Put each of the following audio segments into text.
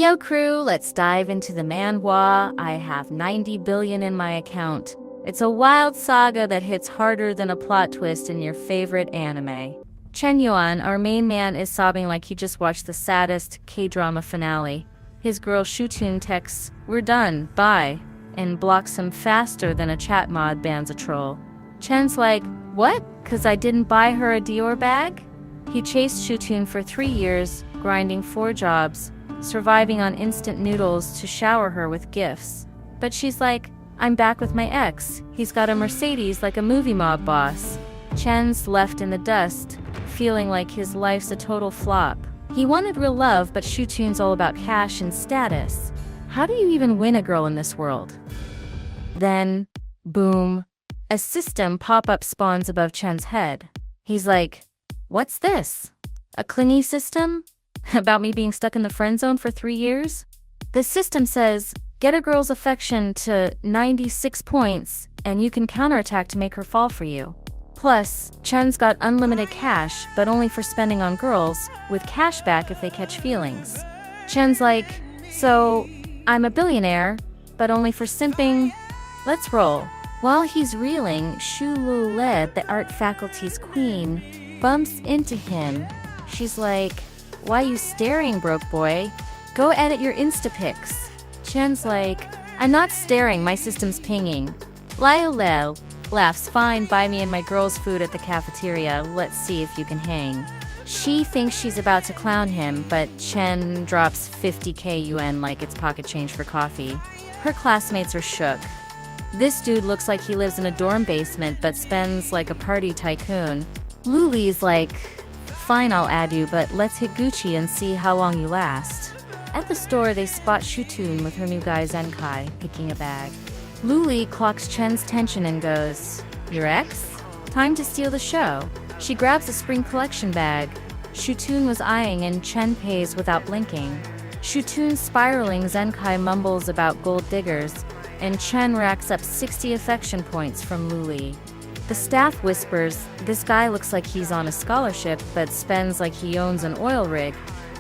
Yo crew, let's dive into the manhwa. I have 90 billion in my account. It's a wild saga that hits harder than a plot twist in your favorite anime. Yuan, our main man, is sobbing like he just watched the saddest K-drama finale. His girl Shutun texts, "We're done, bye," and blocks him faster than a chat mod bans a troll. Chen's like, "What? 'Cause I didn't buy her a Dior bag?" He chased Shutun for 3 years, grinding 4 jobs, surviving on instant noodles to shower her with gifts. But she's like, "I'm back with my ex. He's got a Mercedes like a movie mob boss." Chen's left in the dust, feeling like his life's a total flop. He wanted real love, but Shutun's all about cash and status. How do you even win a girl in this world? Then, boom, a system pop-up spawns above Chen's head. He's like, "What's this? A clingy system? About me being stuck in the friend zone for 3 years?" The system says, get a girl's affection to 96 points, and you can counterattack to make her fall for you. Plus, Chen's got unlimited cash, but only for spending on girls, with cash back if they catch feelings. Chen's like, "So, I'm a billionaire, but only for simping. Let's roll." While he's reeling, Shu Luled, the art faculty's queen, bumps into him. She's like, "Why you staring, broke boy? Go edit your Instapics." Chen's like, "I'm not staring, my system's pinging." Lyle laughs, "Fine, buy me and my girls food at the cafeteria, let's see if you can hang." She thinks she's about to clown him, but Chen drops 50k Yuan like it's pocket change for coffee. Her classmates are shook. This dude looks like he lives in a dorm basement but spends like a party tycoon. Luli's like, "Fine, I'll add you, but let's hit Gucci and see how long you last." At the store, they spot Shutun with her new guy Zenkai, picking a bag. Luli clocks Chen's tension and goes, "Your ex? Time to steal the show." She grabs a spring collection bag. Shutun was eyeing and Chen pays without blinking. Shutun's spiraling Zenkai mumbles about gold diggers, and Chen racks up 60 affection points from Luli. The staff whispers, "This guy looks like he's on a scholarship, but spends like he owns an oil rig."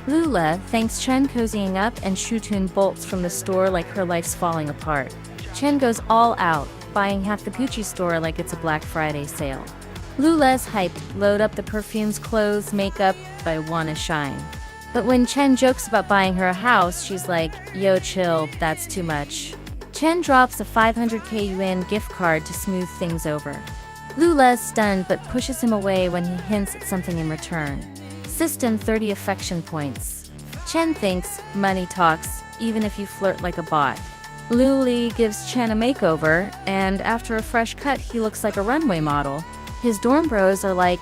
Lula thanks Chen cozying up, and Shutun bolts from the store like her life's falling apart. Chen goes all out, buying half the Gucci store like it's a Black Friday sale. Lula's hyped, load up the perfumes, clothes, makeup, I wanna shine. But when Chen jokes about buying her a house, she's like, "Yo, chill, that's too much." Chen drops a 500k Yuan gift card to smooth things over. Lula's stunned but pushes him away when he hints at something in return. System 30 affection points. Chen thinks money talks, even if you flirt like a bot. Luli gives Chen a makeover, and after a fresh cut, he looks like a runway model. His dorm bros are like,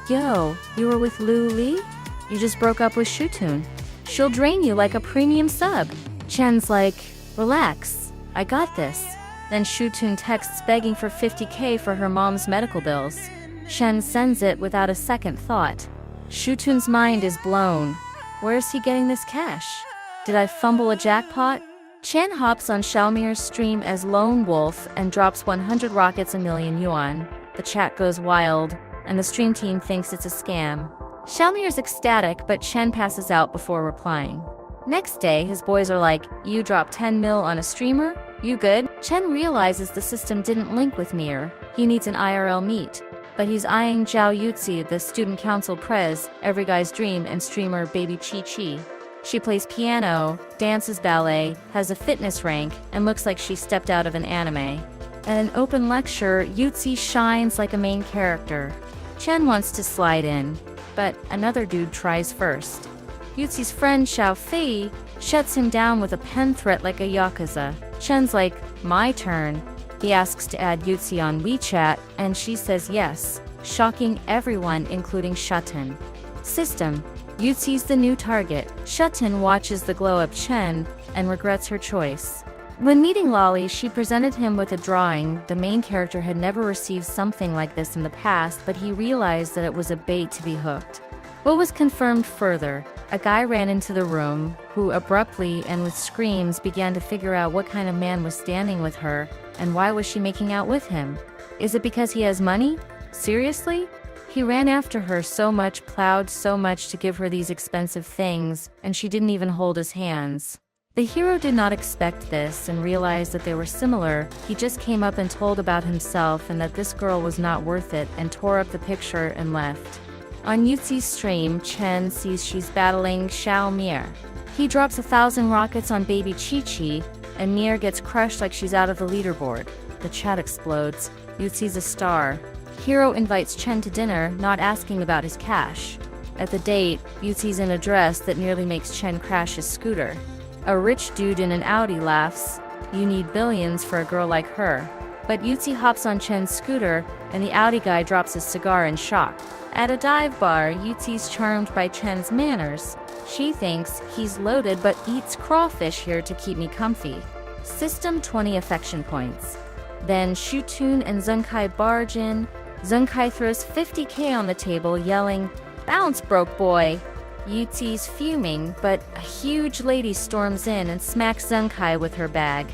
"Yo, you were with Luli? You just broke up with Shutun. She'll drain you like a premium sub." Chen's like, "Relax, I got this." Then Shutun texts begging for 50k for her mom's medical bills. Chen sends it without a second thought. Shutun's mind is blown. Where's he getting this cash? Did I fumble a jackpot? Chen hops on Xiaomir's stream as Lone Wolf and drops 100 rockets, a million yuan. The chat goes wild, and the stream team thinks it's a scam. Xiaomir's ecstatic, but Chen passes out before replying. Next day, his boys are like, "You dropped 10 mil on a streamer? You good?" Chen realizes the system didn't link with Mir. He needs an IRL meet. But he's eyeing Zhao Yuci, the student council prez, every guy's dream, and streamer baby Chi Chi. She plays piano, dances ballet, has a fitness rank, and looks like she stepped out of an anime. At an open lecture, Yuci shines like a main character. Chen wants to slide in, but another dude tries first. Yuci's friend Xiao Fei shuts him down with a pen threat like a yakuza. Chen's like, "My turn." He asks to add Yuci on WeChat, and she says yes, shocking everyone including Shutun. System: Yuci's the new target. Shutun watches the glow-up Chen and regrets her choice. When meeting Lolly, she presented him with a drawing. The main character had never received something like this in the past, but he realized that it was a bait to be hooked. What was confirmed further, a guy ran into the room, who abruptly and with screams began to figure out what kind of man was standing with her, and why was she making out with him? Is it because he has money? Seriously? He ran after her so much, plowed so much to give her these expensive things, and she didn't even hold his hands. The hero did not expect this and realized that they were similar. He just came up and told about himself and that this girl was not worth it and tore up the picture and left. On Yuci's stream, Chen sees she's battling Xiao Mir. He drops 1,000 rockets on baby Chi-Chi, and Mir gets crushed like she's out of the leaderboard. The chat explodes. Yuci's a star. Hero invites Chen to dinner, not asking about his cash. At the date, Yuci's in a dress that nearly makes Chen crash his scooter. A rich dude in an Audi laughs, "You need billions for a girl like her." But Yuci hops on Chen's scooter, and the Audi guy drops his cigar in shock. At a dive bar, Yuci's charmed by Chen's manners. She thinks he's loaded but eats crawfish here to keep me comfy. System 20 affection points. Then Shutun and Zunkai barge in. Zunkai throws 50k on the table, yelling, "Bounce, broke boy!" Yuci's fuming, but a huge lady storms in and smacks Zunkai with her bag.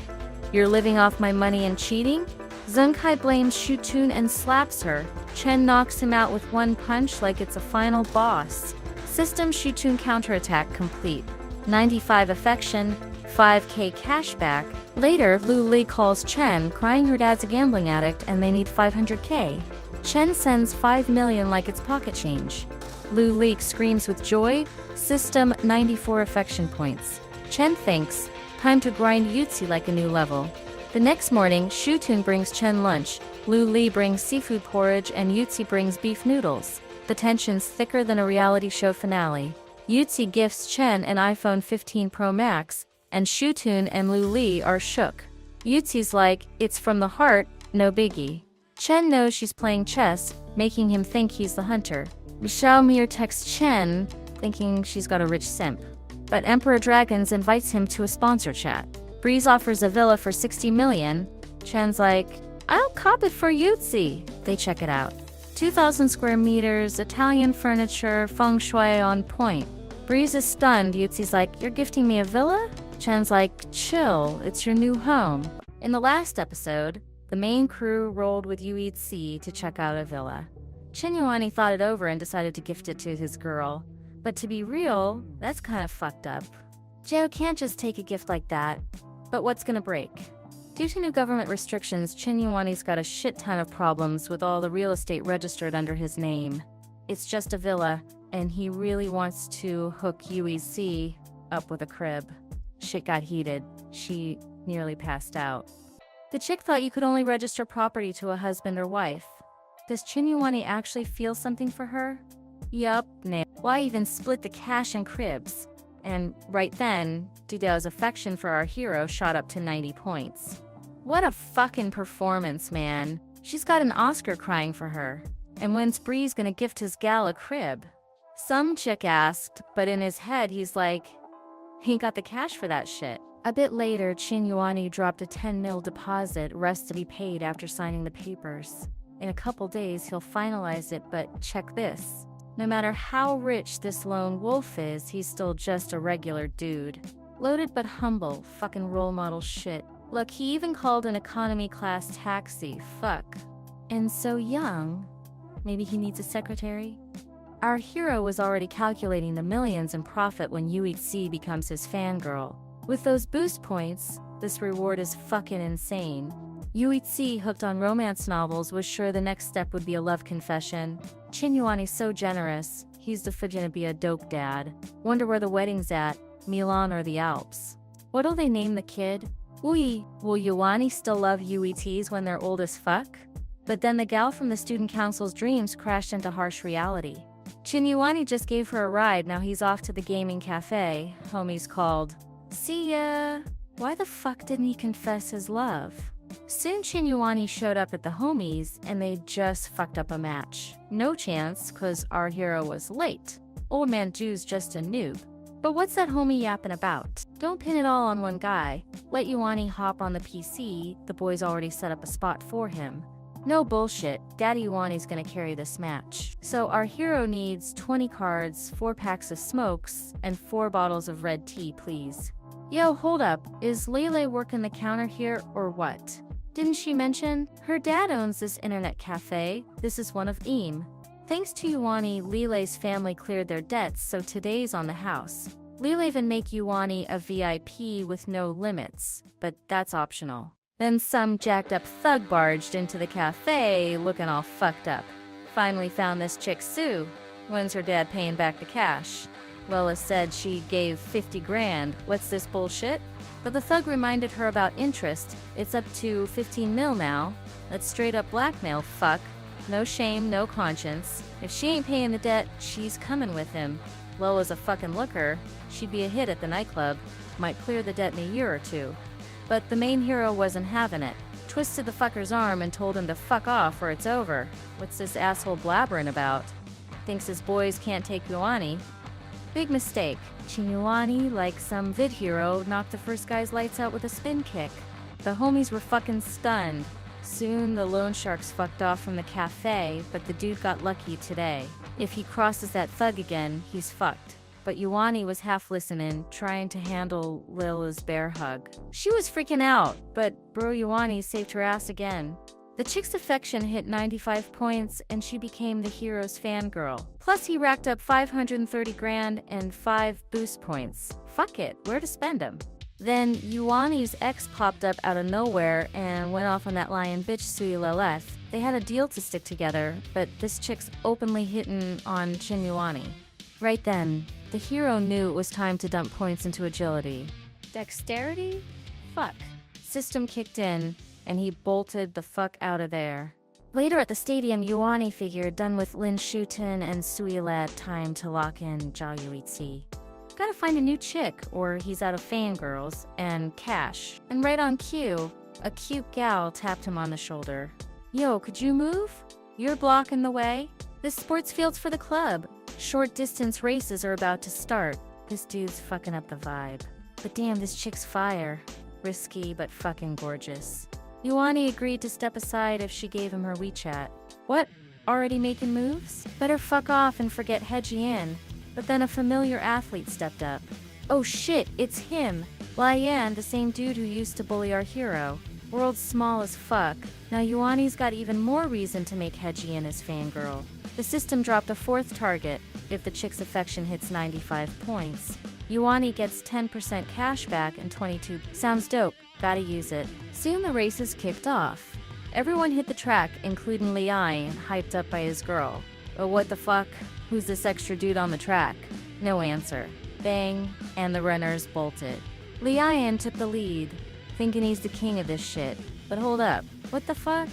"You're living off my money and cheating?" Zunkai blames Shutun and slaps her. Chen knocks him out with one punch like it's a final boss. System Shutun counterattack complete. 95 affection, 5k cashback. Later, Lu Li calls Chen, crying her dad's a gambling addict and they need 500k. Chen sends 5 million like it's pocket change. Lu Li screams with joy. System 94 affection points. Chen thinks, time to grind Yuci like a new level. The next morning, Shutun brings Chen lunch. Lu Li brings seafood porridge and Yuci brings beef noodles. The tension's thicker than a reality show finale. Yuci gifts Chen an iPhone 15 Pro Max, and Shutun and Lu Li are shook. Yuci's like, "It's from the heart, no biggie." Chen knows she's playing chess, making him think he's the hunter. Xiao Mir texts Chen, thinking she's got a rich simp. But Emperor Dragons invites him to a sponsor chat. Breeze offers a villa for 60 million. Chen's like, "I'll cop it for Yuci." They check it out. 2,000 square meters, Italian furniture, feng shui on point. Breeze is stunned. Yuci's like, "You're gifting me a villa?" Chen's like, "Chill, it's your new home." In the last episode, the main crew rolled with Yuci to check out a villa. Yuan thought it over and decided to gift it to his girl. But to be real, that's kind of fucked up. Joe can't just take a gift like that. But what's gonna break? Due to new government restrictions, Yuan's got a shit ton of problems with all the real estate registered under his name. It's just a villa, and he really wants to hook Yuci up with a crib. Shit got heated. She nearly passed out. The chick thought you could only register property to a husband or wife. Does Yuan actually feel something for her? Yup, nah. Why even split the cash and cribs? And right then, Dudao's affection for our hero shot up to 90 points. What a fucking performance, man. She's got an Oscar crying for her. And when's Breeze gonna gift his gal a crib? Some chick asked, but in his head he's like, he ain't got the cash for that shit. A bit later, Yuan dropped a 10 mil deposit, rest to be paid after signing the papers. In a couple days, he'll finalize it, but check this. No matter how rich this lone wolf is, he's still just a regular dude. Loaded but humble, fucking role model shit. Look, he even called an economy class taxi, fuck. And so young, maybe he needs a secretary? Our hero was already calculating the millions in profit when Yuci becomes his fangirl. With those boost points, this reward is fucking insane. Yuci, hooked on romance novels, was sure the next step would be a love confession. Yuan is so generous, he's gonna be a dope dad. Wonder where the wedding's at, Milan or the Alps. What'll they name the kid? Will Yuan still love Yui's when they're old as fuck? But then the gal from the student council's dreams crashed into harsh reality. Yuan just gave her a ride, now he's off to the gaming cafe, homies called. See ya! Why the fuck didn't he confess his love? Soon Yuan showed up at the homies, and they just fucked up a match. No chance, cause our hero was late. Old man Ju's just a noob. But what's that homie yapping about? Don't pin it all on one guy. Let Yuan hop on the PC, the boys already set up a spot for him. No bullshit, Daddy Yuani's gonna carry this match. So our hero needs 20 cards, 4 packs of smokes, and 4 bottles of red tea, please. Yo, hold up, is Lele working the counter here or what? Didn't she mention? Her dad owns this internet cafe, this is one of them. Thanks to Yuani, Lilei's family cleared their debts, so today's on the house. Lilei even make Yuani a VIP with no limits, but that's optional. Then some jacked up thug barged into the cafe looking all fucked up. Finally found this chick Sue. When's her dad paying back the cash? Lola said she gave 50 grand. What's this bullshit? But the thug reminded her about interest. It's up to 15 mil now. That's straight up blackmail, fuck. No shame, no conscience. If she ain't paying the debt, she's coming with him. Lola's a fucking looker. She'd be a hit at the nightclub. Might clear the debt in a year or two. But the main hero wasn't having it. Twisted the fucker's arm and told him to fuck off or it's over. What's this asshole blabbering about? Thinks his boys can't take Yuani. Big mistake. Yuani, like some vid hero, knocked the first guy's lights out with a spin kick. The homies were fucking stunned. Soon the loan sharks fucked off from the cafe, but the dude got lucky today. If he crosses that thug again, he's fucked. But Yuani was half listening, trying to handle Lila's bear hug. She was freaking out, but bro Yuani saved her ass again. The chick's affection hit 95 points and she became the hero's fangirl. Plus he racked up 530 grand and 5 boost points. Fuck it, where to spend them? Then Yuani's ex popped up out of nowhere and went off on that lion bitch Suileleth. They had a deal to stick together, but this chick's openly hitting on Yuani. Right then, the hero knew it was time to dump points into agility. Dexterity? Fuck. System kicked in, and he bolted the fuck out of there. Later at the stadium, Yuani figured done with Lin Shuten and Suilet, time to lock in Yuci. Gotta find a new chick, or he's out of fangirls, and cash. And right on cue, a cute gal tapped him on the shoulder. Yo, could you move? You're blocking the way. This sports field's for the club. Short distance races are about to start. This dude's fucking up the vibe. But damn, this chick's fire. Risky, but fucking gorgeous. Yuani agreed to step aside if she gave him her WeChat. What? Already making moves? Better fuck off and forget Hejian. But then a familiar athlete stepped up. Oh shit, it's him! Lian, the same dude who used to bully our hero. World's small as fuck. Now Yuani's got even more reason to make Hejian his fangirl. The system dropped a 4th target. If the chick's affection hits 95 points, Yuani gets 10% cash back and 22. Sounds dope. Gotta use it. Soon the races kicked off. Everyone hit the track, including Lian, hyped up by his girl. Oh, what the fuck? Who's this extra dude on the track? No answer. Bang, and the runners bolted. Lian took the lead, thinking he's the king of this shit. But hold up. What the fuck?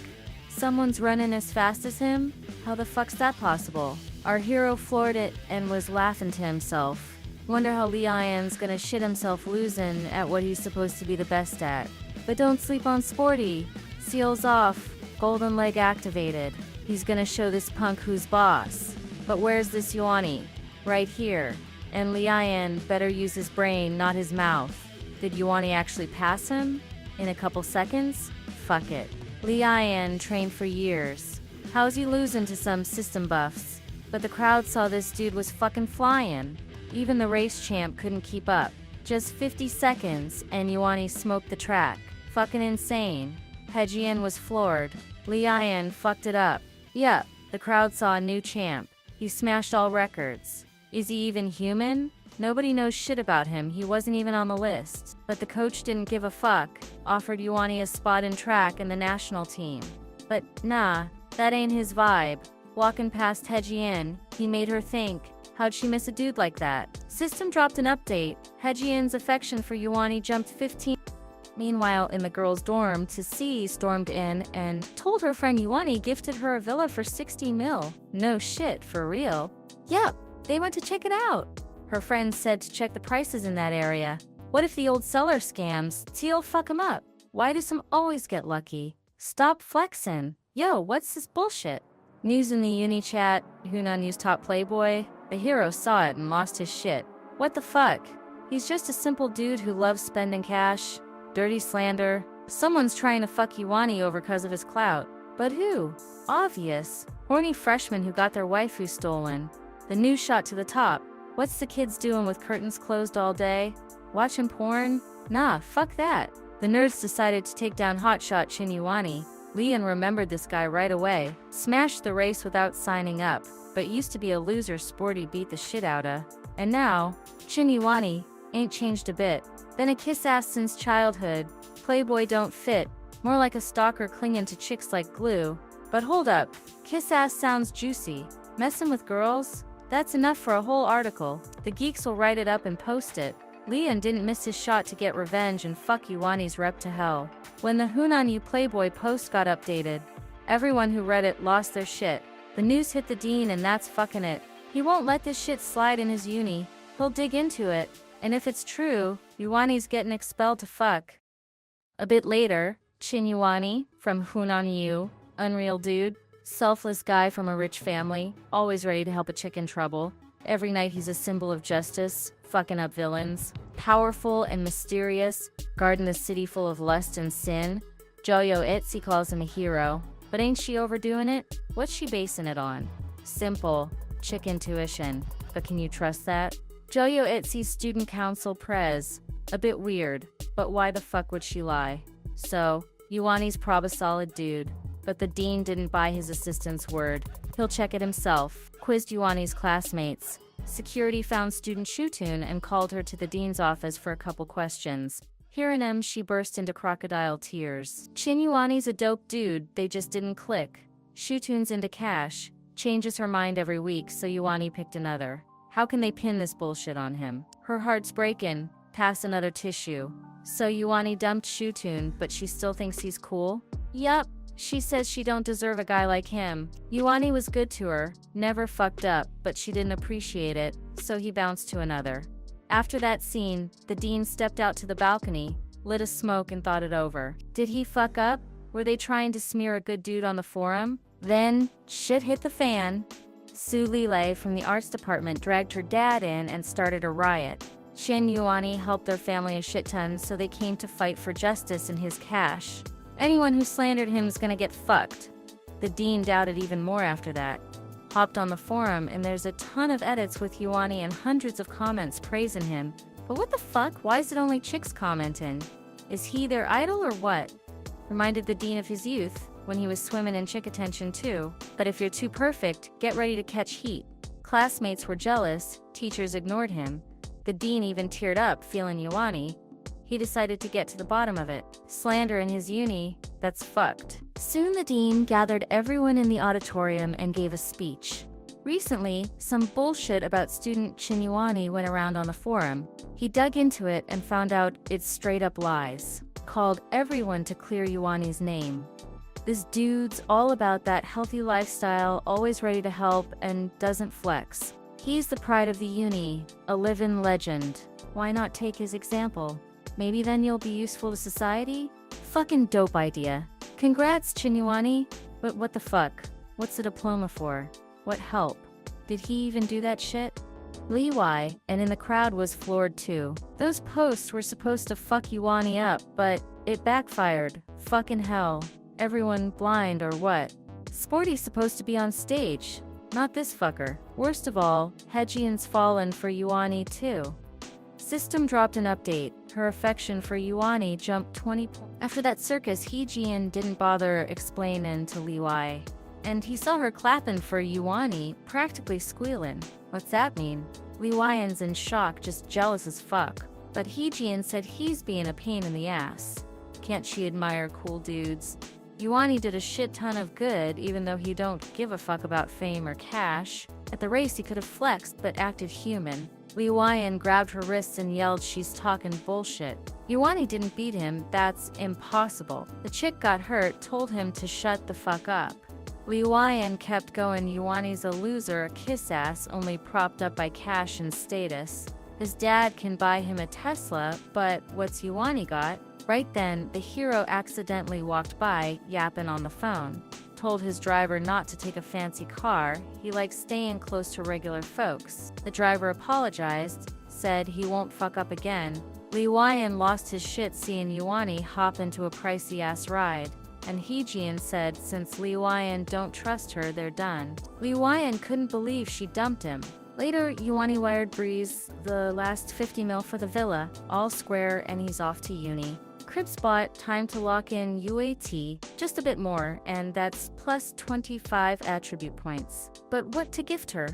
Someone's running as fast as him? How the fuck's that possible? Our hero floored it and was laughing to himself. Wonder how Lian's gonna shit himself losing at what he's supposed to be the best at. But don't sleep on Sporty. Seals off. Golden leg activated. He's gonna show this punk who's boss. But where's this Yuani? Right here. And Lian better use his brain, not his mouth. Did Yuani actually pass him? In a couple seconds? Fuck it. Lian trained for years. How's he losing to some system buffs? But the crowd saw this dude was fucking flying. Even the race champ couldn't keep up. Just 50 seconds and Yuani smoked the track. Fucking insane. Hejian was floored. Lian fucked it up. Yup, the crowd saw a new champ. He smashed all records. Is he even human? Nobody knows shit about him, he wasn't even on the list. But the coach didn't give a fuck. Offered Yuani a spot in track in the national team. But nah, that ain't his vibe. Walking past Hejian, he made her think, how'd she miss a dude like that? System dropped an update. Hejian's affection for Yuani jumped 15. Meanwhile, in the girls' dorm, Tsi stormed in and told her friend Yuani gifted her a villa for 60 mil. No shit, for real? Yep, they went to check it out. Her friend said to check the prices in that area. What if the old seller scams? Tzi'll fuck him up. Why do some always get lucky? Stop flexing. Yo, what's this bullshit? News in the uni chat, Hunan's top playboy. The hero saw it and lost his shit. What the fuck? He's just a simple dude who loves spending cash. Dirty slander. Someone's trying to fuck Yuani over cause of his clout. But who? Obvious. Horny freshmen who got their waifu stolen. The new shot to the top. What's the kids doing with curtains closed all day? Watching porn? Nah, fuck that. The nerds decided to take down hotshot Yuani. Leon remembered this guy right away, smashed the race without signing up, but used to be a loser Sporty beat the shit outta. And now, Yuani ain't changed a bit. Been a kiss-ass since childhood. Playboy don't fit, more like a stalker clinging to chicks like glue. But hold up, kiss-ass sounds juicy. Messing with girls? That's enough for a whole article. The geeks will write it up and post it. Leon didn't miss his shot to get revenge and fuck Yuani's rep to hell. When the Hunan Yu Playboy post got updated, everyone who read it lost their shit. The news hit the dean and that's fucking it. He won't let this shit slide in his uni. He'll dig into it. And if it's true, Yuani's getting expelled to fuck. A bit later, Yuani, from Hunan Yu, unreal dude, selfless guy from a rich family, always ready to help a chick in trouble. Every night he's a symbol of justice, fucking up villains. Powerful and mysterious, guarding the city full of lust and sin. Joyo Itzy calls him a hero. But ain't she overdoing it? What's she basing it on? Simple, chick intuition. But can you trust that? Joyo Itzy's student council prez. A bit weird, but why the fuck would she lie? So, Yuani's prob a solid dude. But the dean didn't buy his assistant's word. He'll check it himself. Quizzed Yuani's classmates. Security found student Shutun and called her to the dean's office for a couple questions. Hearing him, she burst into crocodile tears. Yuani's a dope dude, they just didn't click. Shutun's into cash. Changes her mind every week, so Yuani picked another. How can they pin this bullshit on him? Her heart's breaking. Pass another tissue. So Yuani dumped Shutun, but she still thinks he's cool? Yup. She says she don't deserve a guy like him. Yuani was good to her, never fucked up, but she didn't appreciate it, so he bounced to another. After that scene, the dean stepped out to the balcony, lit a smoke and thought it over. Did he fuck up? Were they trying to smear a good dude on the forum? Then, shit hit the fan. Su Lilei from the arts department dragged her dad in and started a riot. Yuani helped their family a shit ton, so they came to fight for justice and his cash. Anyone who slandered him is gonna get fucked. The dean doubted even more after that. Hopped on the forum and there's a ton of edits with Yuani and hundreds of comments praising him. But what the fuck? Why is it only chicks commenting? Is he their idol or what? Reminded the dean of his youth, when he was swimming in chick attention too. But if you're too perfect, get ready to catch heat. Classmates were jealous, teachers ignored him. The dean even teared up feeling Yuani. He decided to get to the bottom of it. Slander in his uni, that's fucked. Soon the dean gathered everyone in the auditorium and gave a speech. Recently, some bullshit about student Yuani went around on the forum. He dug into it and found out it's straight up lies. Called everyone to clear Yuani's name. This dude's all about that healthy lifestyle, always ready to help, and doesn't flex. He's the pride of the uni, a living legend. Why not take his example? Maybe then you'll be useful to society? Fucking dope idea. Congrats, Yuani. But what the fuck? What's the diploma for? What help? Did he even do that shit? Li Wai, and in the crowd was floored too. Those posts were supposed to fuck Yuani up, but it backfired. Fucking hell. Everyone blind or what? Sporty's supposed to be on stage. Not this fucker. Worst of all, Hejian's fallen for Yuani too. System dropped an update. Her affection for Yuani jumped 20 points. After that circus, Hejian didn't bother explaining to Li Wai. And he saw her clapping for Yuani, practically squealing. What's that mean? Li Wai's in shock, just jealous as fuck. But Hejian said he's being a pain in the ass. Can't she admire cool dudes? Yuani did a shit ton of good, even though he don't give a fuck about fame or cash. At the race he could have flexed, but acted human. Li Waiyan grabbed her wrists and yelled she's talking bullshit. Yuani didn't beat him, that's impossible. The chick got hurt, told him to shut the fuck up. Li Waiyan kept going, Yuani's a loser, a kiss ass, only propped up by cash and status. His dad can buy him a Tesla, but what's Yuani got? Right then, the hero accidentally walked by, yapping on the phone. Told his driver not to take a fancy car, he likes staying close to regular folks. The driver apologized, said he won't fuck up again. Li Waiyan lost his shit seeing Yuani hop into a pricey-ass ride. And Hejian said since Li Waiyan don't trust her, they're done. Li Waiyan couldn't believe she dumped him. Later, Yuani wired Breeze the last 50 mil for the villa, all square, and he's off to uni. Crib spot, time to lock in UAT, just a bit more, and that's plus 25 attribute points. But what to gift her?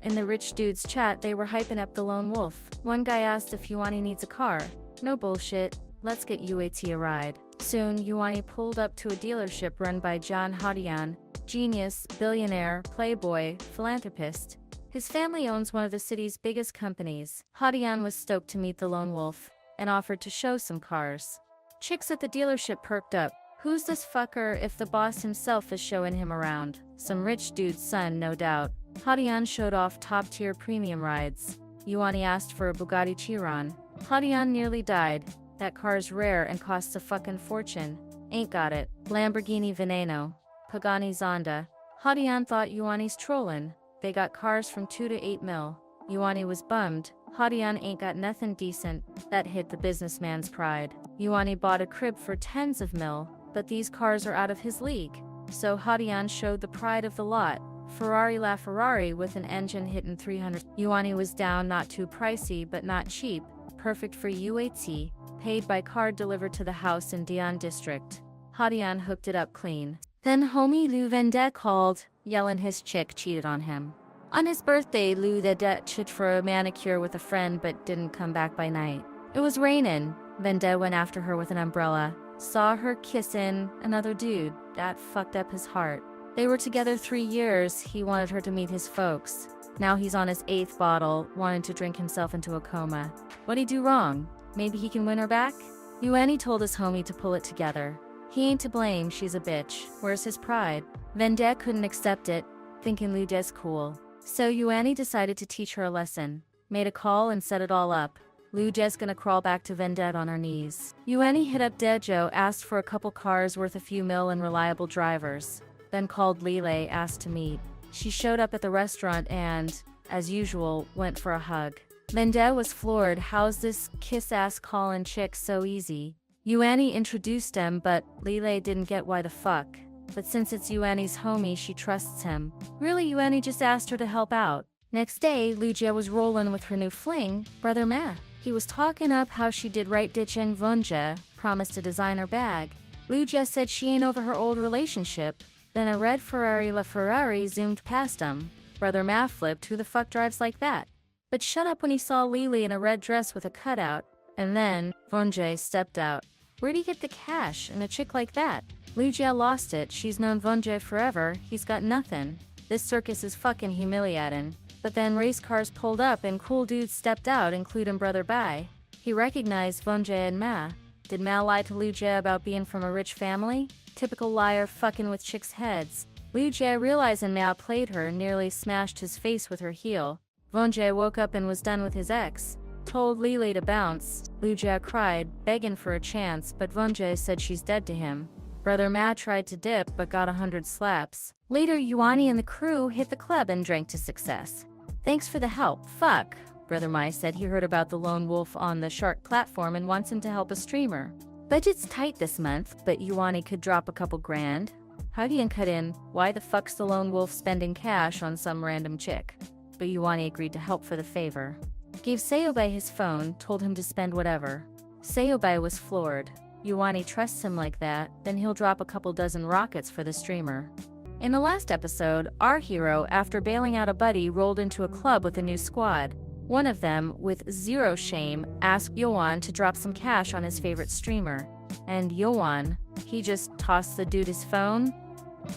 In the rich dude's chat, they were hyping up the lone wolf. One guy asked if Yuani needs a car. No bullshit, let's get UAT a ride. Soon, Yuani pulled up to a dealership run by John Hadian, genius, billionaire, playboy, philanthropist. His family owns one of the city's biggest companies. Hadian was stoked to meet the lone wolf and offered to show some cars. Chicks at the dealership perked up. Who's this fucker if the boss himself is showing him around? Some rich dude's son, no doubt. Hadian showed off top-tier premium rides. Yuani asked for a Bugatti Chiron. Hadian nearly died. That car's rare and costs a fucking fortune. Ain't got it. Lamborghini Veneno. Pagani Zonda. Hadian thought Yuani's trollin'. They got cars from 2 to 8 mil. Yuani was bummed. Hadian ain't got nothing decent. That hit the businessman's pride. Yuani bought a crib for tens of mil, but these cars are out of his league. So Hadian showed the pride of the lot. Ferrari LaFerrari with an engine hitting 300. Yuani was down, not too pricey, but not cheap. Perfect for UAT. Paid by card delivered to the house in Dian district. Hadian hooked it up clean. Then homie Lou Vendette called, yelling his chick cheated on him. On his birthday, Lou Vendette chit for a manicure with a friend but didn't come back by night. It was raining. Vendette went after her with an umbrella. Saw her kissing another dude. That fucked up his heart. They were together 3 years. He wanted her to meet his folks. Now he's on his 8th bottle, wanting to drink himself into a coma. What'd he do wrong? Maybe he can win her back? Yuani told his homie to pull it together. He ain't to blame, she's a bitch. Where's his pride? Vendette couldn't accept it, thinking Lude's cool. So Yuani decided to teach her a lesson. Made a call and set it all up. Lude's gonna crawl back to Vendette on her knees. Yuani hit up Dejo, asked for a couple cars worth a few mil and reliable drivers. Then called Lile, asked to meet. She showed up at the restaurant and, as usual, went for a hug. Vendette was floored. How's this kiss-ass callin' chick so easy? Yuani introduced him, but Lile didn't get why the fuck. But since it's Yuani's homie, she trusts him. Really, Yuani just asked her to help out. Next day, Lucia was rollin' with her new fling, Brother Ma. He was talking up how she did right ditching Vunja, promised a designer bag. Lucia said she ain't over her old relationship. Then a red Ferrari LaFerrari zoomed past him. Brother Ma flipped, who the fuck drives like that? But shut up when he saw Lily in a red dress with a cutout. And then, Vunja stepped out. Where'd he get the cash and a chick like that? Lucia lost it. She's known Vunja forever. He's got nothing. This circus is fucking humiliating. But then race cars pulled up and cool dudes stepped out, including Brother Bai. He recognized Vunja and Ma. Did Ma lie to Lucia about being from a rich family? Typical liar fucking with chicks' heads. Lucia, realizing Ma played her, nearly smashed his face with her heel. Vunja woke up and was done with his ex. Told Lily to bounce. Lucia cried, begging for a chance, but Vunja said she's dead to him. Brother Ma tried to dip, but got 100 slaps. Later, Yuani and the crew hit the club and drank to success. Thanks for the help. Fuck. Brother Mai said he heard about the lone wolf on the Shark platform and wants him to help a streamer. Budget's tight this month, but Yuani could drop a couple grand. Hadian cut in, why the fuck's the lone wolf spending cash on some random chick? But Yuani agreed to help for the favor. Gave Seobai his phone, told him to spend whatever. Seobai was floored. Yuani trusts him like that, then he'll drop a couple dozen rockets for the streamer. In the last episode, our hero, after bailing out a buddy, rolled into a club with a new squad. One of them, with zero shame, asked Yuan to drop some cash on his favorite streamer. And Yuan, he just tossed the dude his phone.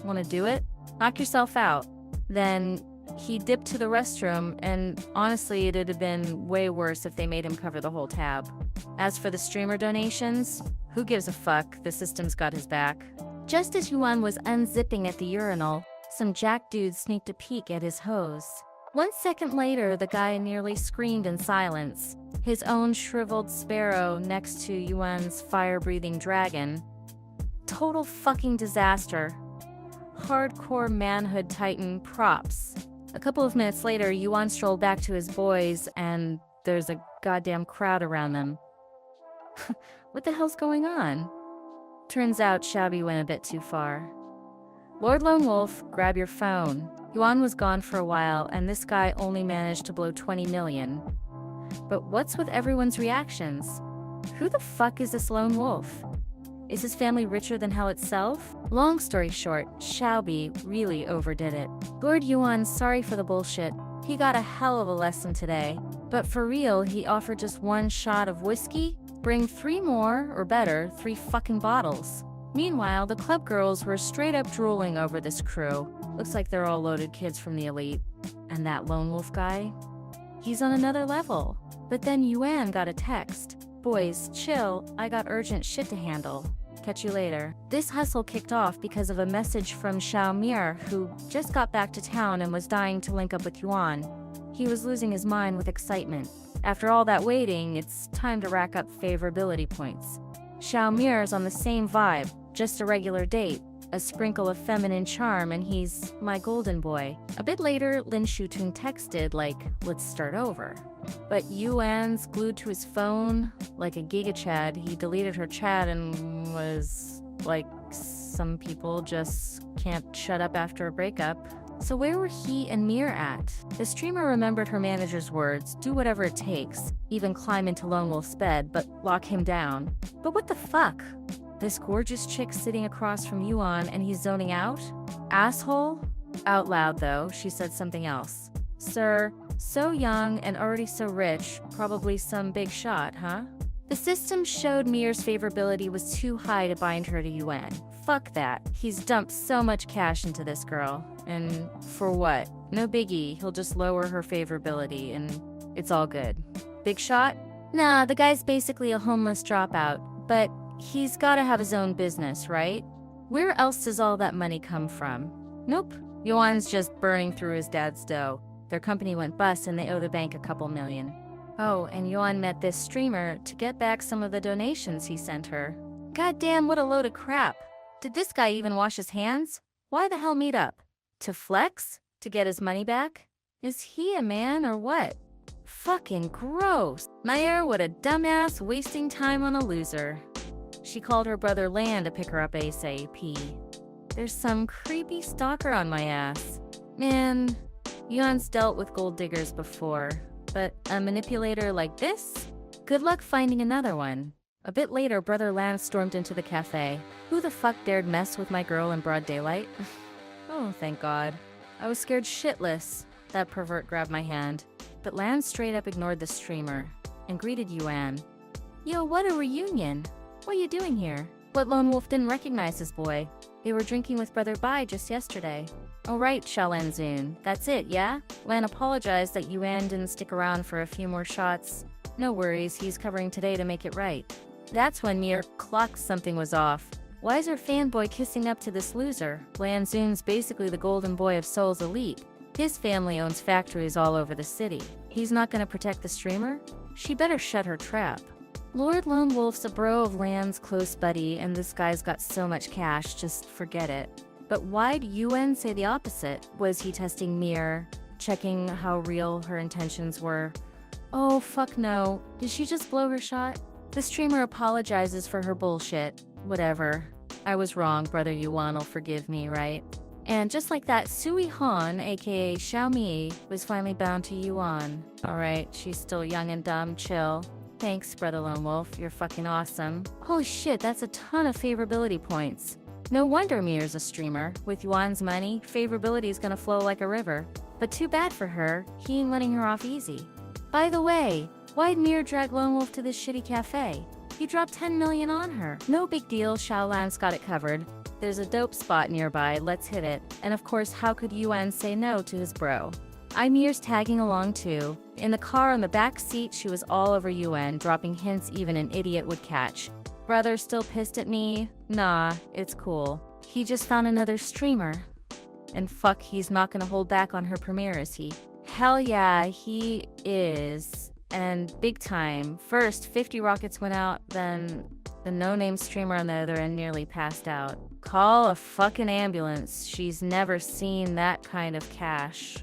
Wanna do it? Knock yourself out. Then he dipped to the restroom, and honestly, it'd have been way worse if they made him cover the whole tab. As for the streamer donations, who gives a fuck? The system's got his back. Just as Yuan was unzipping at the urinal, some jack dude sneaked a peek at his hose. 1 second later, the guy nearly screamed in silence. His own shriveled sparrow next to Yuan's fire-breathing dragon. Total fucking disaster. Hardcore manhood titan props. A couple of minutes later, Yuan strolled back to his boys, and there's a goddamn crowd around them. What the hell's going on? Turns out Shabby went a bit too far. Lord Lone Wolf, grab your phone. Yuan was gone for a while, and this guy only managed to blow 20 million. But what's with everyone's reactions? Who the fuck is this lone wolf? Is his family richer than hell itself? Long story short, Xiaobi really overdid it. Lord Yuan, sorry for the bullshit. He got a hell of a lesson today. But for real, he offered just one shot of whiskey? Bring 3 more, or better, 3 fucking bottles. Meanwhile, the club girls were straight up drooling over this crew. Looks like they're all loaded kids from the elite. And that lone wolf guy? He's on another level. But then Yuan got a text. Boys, chill, I got urgent shit to handle. Catch you later. This hustle kicked off because of a message from Xiao Mir, who just got back to town and was dying to link up with Yuan. He was losing his mind with excitement. After all that waiting, it's time to rack up favorability points. Xiao Mir's on the same vibe, just a regular date, a sprinkle of feminine charm, and he's my golden boy. A bit later, Lin Shutung texted, like, let's start over. But Yuan's glued to his phone, like a giga-chad. He deleted her chat and was like, some people just can't shut up after a breakup. So where were he and Mir at? The streamer remembered her manager's words, do whatever it takes, even climb into Lone Wolf's bed, but lock him down. But what the fuck? This gorgeous chick sitting across from Yuan and he's zoning out? Asshole? Out loud though, she said something else. Sir, so young and already so rich, probably some big shot, huh? The system showed Mir's favorability was too high to bind her to Yuan. Fuck that. He's dumped so much cash into this girl. And for what? No biggie, he'll just lower her favorability and it's all good. Big shot? Nah, the guy's basically a homeless dropout, but he's gotta have his own business, right? Where else does all that money come from? Nope. Yuan's just burning through his dad's dough. Their company went bust and they owe the bank a couple million. Oh, and Yuan met this streamer to get back some of the donations he sent her. Goddamn, what a load of crap. Did this guy even wash his hands? Why the hell meet up? To flex? To get his money back? Is he a man or what? Fucking gross. Meyer, what a dumbass, wasting time on a loser. She called her brother Lan to pick her up ASAP. There's some creepy stalker on my ass. Man, Yuan's dealt with gold diggers before, but a manipulator like this? Good luck finding another one. A bit later, brother Lan stormed into the cafe. Who the fuck dared mess with my girl in broad daylight? Oh, thank God. I was scared shitless. That pervert grabbed my hand. But Lan straight up ignored the streamer and greeted Yuan. Yo, what a reunion. What are you doing here? What lone wolf didn't recognize his boy? They were drinking with Brother Bai just yesterday. Oh right, Xiaolan Zun. That's it, yeah? Lan apologized that Yuan didn't stick around for a few more shots. No worries, he's covering today to make it right. That's when Mir clocked something was off. Why is her fanboy kissing up to this loser? Lan Zun's basically the golden boy of Seoul's elite. His family owns factories all over the city. He's not gonna protect the streamer? She better shut her trap. Lord Lone Wolf's a bro of Lan's close buddy, and this guy's got so much cash, just forget it. But why'd Yuan say the opposite? Was he testing Mir, checking how real her intentions were? Oh, fuck no. Did she just blow her shot? The streamer apologizes for her bullshit. Whatever. I was wrong, brother Yuan'll forgive me, right? And just like that, Sui Han, aka Xiaomi, was finally bound to Yuan. Alright, she's still young and dumb, chill. Thanks, brother Lone Wolf, you're fucking awesome. Holy shit, that's a ton of favorability points. No wonder Mir's a streamer. With Yuan's money, favorability is gonna flow like a river. But too bad for her, he ain't letting her off easy. By the way, why'd Mir drag Lone Wolf to this shitty cafe? He dropped 10 million on her. No big deal, Xiaolan's got it covered. There's a dope spot nearby, let's hit it. And of course, how could Yuan say no to his bro? Mir's tagging along too. In the car on the back seat, she was all over Yuan, dropping hints even an idiot would catch. Brother still pissed at me? Nah, it's cool. He just found another streamer. And fuck, he's not gonna hold back on her premiere, is he? Hell yeah, he is. And big time. First, 50 rockets went out, then the no-name streamer on the other end nearly passed out. Call a fucking ambulance. She's never seen that kind of cash.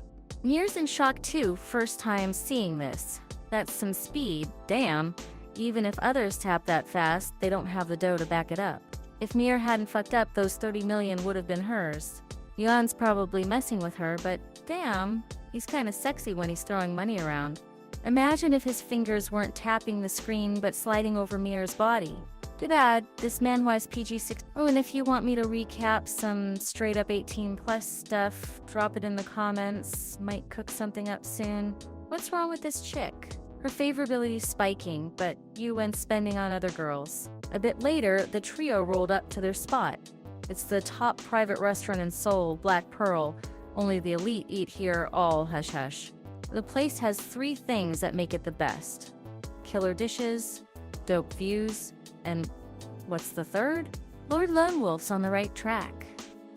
Mir's in shock too, first time seeing this. That's some speed, damn. Even if others tap that fast, they don't have the dough to back it up. If Mir hadn't fucked up, those 30 million would have been hers. Yuan's probably messing with her, but damn, he's kinda sexy when he's throwing money around. Imagine if his fingers weren't tapping the screen but sliding over Mir's body. Too bad, this manhwa is PG-6. Oh, and if you want me to recap some straight-up 18+ stuff, drop it in the comments. Might cook something up soon. What's wrong with this chick? Her favorability's spiking, but Yuan spending on other girls. A bit later, the trio rolled up to their spot. It's the top private restaurant in Seoul, Black Pearl. Only the elite eat here, all hush-hush. The place has 3 things that make it the best. Killer dishes, dope views, and what's the third? Lord Lone Wolf's on the right track.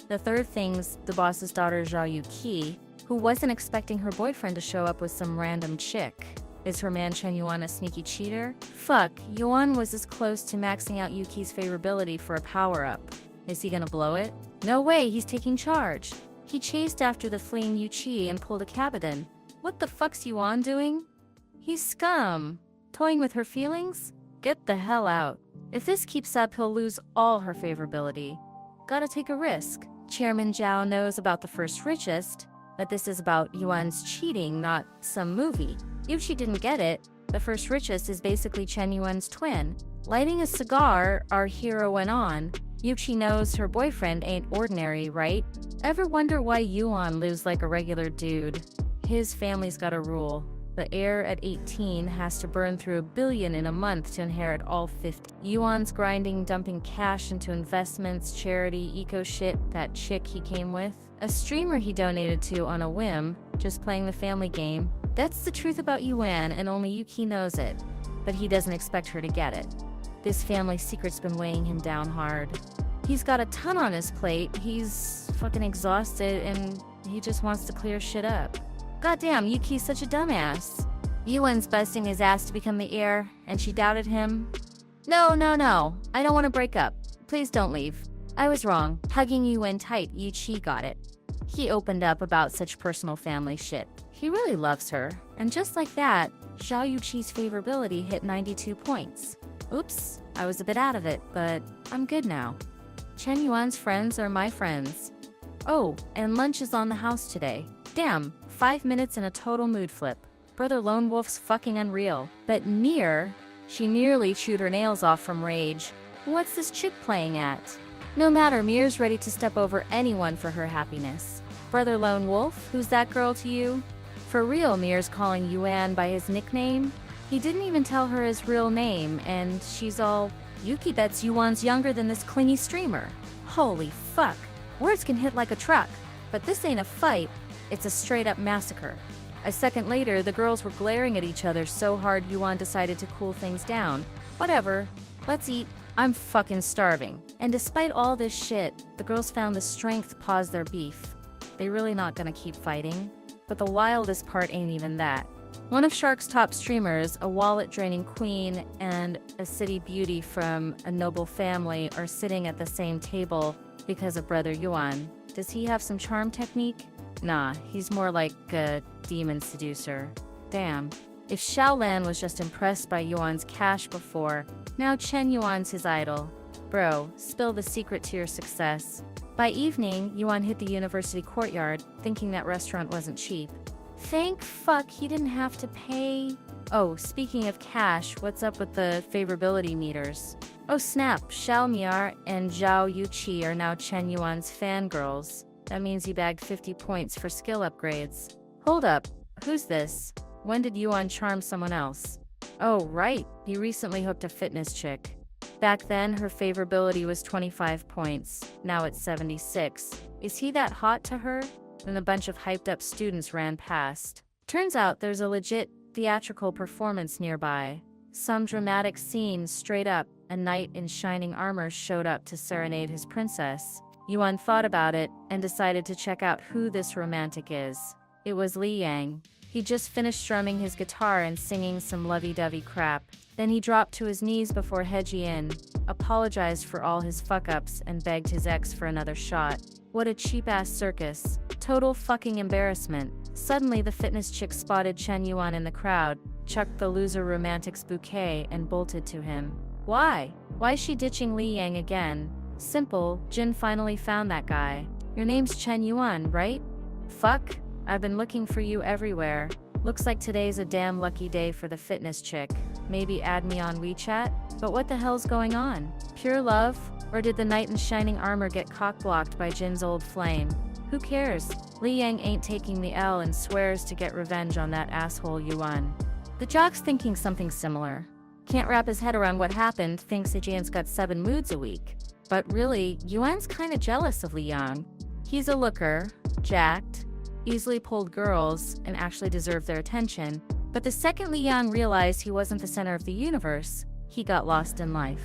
The third thing's the boss's daughter Zhao Yuqi, who wasn't expecting her boyfriend to show up with some random chick. Is her man Chen Yuan a sneaky cheater? Fuck, Yuan was as close to maxing out Yuki's favorability for a power-up. Is he gonna blow it? No way, he's taking charge. He chased after the fleeing Yuci and pulled a Caboden. What the fuck's Yuan doing? He's scum. Toying with her feelings? Get the hell out. If this keeps up, he'll lose all her favorability. Gotta take a risk. Chairman Zhao knows about the first richest, but this is about Yuan's cheating, not some movie. Yuci didn't get it. The first richest is basically Chen Yuan's twin. Lighting a cigar, our hero went on. Yuci knows her boyfriend ain't ordinary, right? Ever wonder why Yuan lives like a regular dude? His family's got a rule. The heir at 18 has to burn through $1 billion in a month to inherit all 50. Yuan's grinding, dumping cash into investments, charity, eco shit, that chick he came with. A streamer he donated to on a whim, just playing the family game. That's the truth about Yuan, and only Yuki knows it. But he doesn't expect her to get it. This family secret's been weighing him down hard. He's got a ton on his plate, he's fucking exhausted, and he just wants to clear shit up. Goddamn, Yuki's such a dumbass. Yuan's busting his ass to become the heir, and she doubted him. No, I don't want to break up. Please don't leave. I was wrong. Hugging Yuan tight, Yuci got it. He opened up about such personal family shit. He really loves her. And just like that, Zhao Yuqi's favorability hit 92 points. Oops, I was a bit out of it, but I'm good now. Chen Yuan's friends are my friends. Oh, and lunch is on the house today. Damn, 5 minutes and a total mood flip. Brother Lone Wolf's fucking unreal. But Mir, she nearly chewed her nails off from rage. What's this chick playing at? No matter, Mir's ready to step over anyone for her happiness. Brother Lone Wolf, who's that girl to you? For real, Mir's calling Yuan by his nickname. He didn't even tell her his real name, and she's all, Yuki bets Yuan's younger than this clingy streamer. Holy fuck. Words can hit like a truck. But this ain't a fight, it's a straight-up massacre. A second later, the girls were glaring at each other so hard Yuan decided to cool things down. Whatever, let's eat. I'm fucking starving. And despite all this shit, the girls found the strength to pause their beef. They really not gonna keep fighting. But the wildest part ain't even that. One of Shark's top streamers, a wallet-draining queen, and a city beauty from a noble family are sitting at the same table because of Brother Yuan. Does he have some charm technique? Nah, he's more like a demon seducer. Damn. If Xiaolan was just impressed by Yuan's cash before, now Chen Yuan's his idol. Bro, spill the secret to your success. By evening, Yuan hit the university courtyard, thinking that restaurant wasn't cheap. Thank fuck he didn't have to pay. Oh, speaking of cash, what's up with the favorability meters? Oh snap, Xiao Miar and Zhao Yuqi are now Chen Yuan's fangirls. That means he bagged 50 points for skill upgrades. Hold up, who's this? When did Yuan charm someone else? Oh right, he recently hooked a fitness chick. Back then, her favorability was 25 points. Now it's 76. Is he that hot to her? Then a bunch of hyped-up students ran past. Turns out there's a legit theatrical performance nearby. Some dramatic scene straight up, a knight in shining armor showed up to serenade his princess. Yuan thought about it and decided to check out who this romantic is. It was Li Yang. He just finished strumming his guitar and singing some lovey-dovey crap. Then he dropped to his knees before He-Jin, apologized for all his fuck-ups, and begged his ex for another shot. What a cheap-ass circus. Total fucking embarrassment. Suddenly, the fitness chick spotted Chen Yuan in the crowd, chucked the loser romantic's bouquet, and bolted to him. Why? Why is she ditching Li Yang again? Simple, Jin finally found that guy. Your name's Chen Yuan, right? Fuck, I've been looking for you everywhere. Looks like today's a damn lucky day for the fitness chick. Maybe add me on WeChat? But what the hell's going on? Pure love? Or did the knight in shining armor get cock-blocked by Jin's old flame? Who cares? Li Yang ain't taking the L and swears to get revenge on that asshole Yuan. The jock's thinking something similar. Can't wrap his head around what happened, thinks Ajin's got 7 moods a week. But really, Yuan's kinda jealous of Li Yang. He's a looker, jacked, easily pulled girls, and actually deserved their attention. But the second Li Yang realized he wasn't the center of the universe, he got lost in life.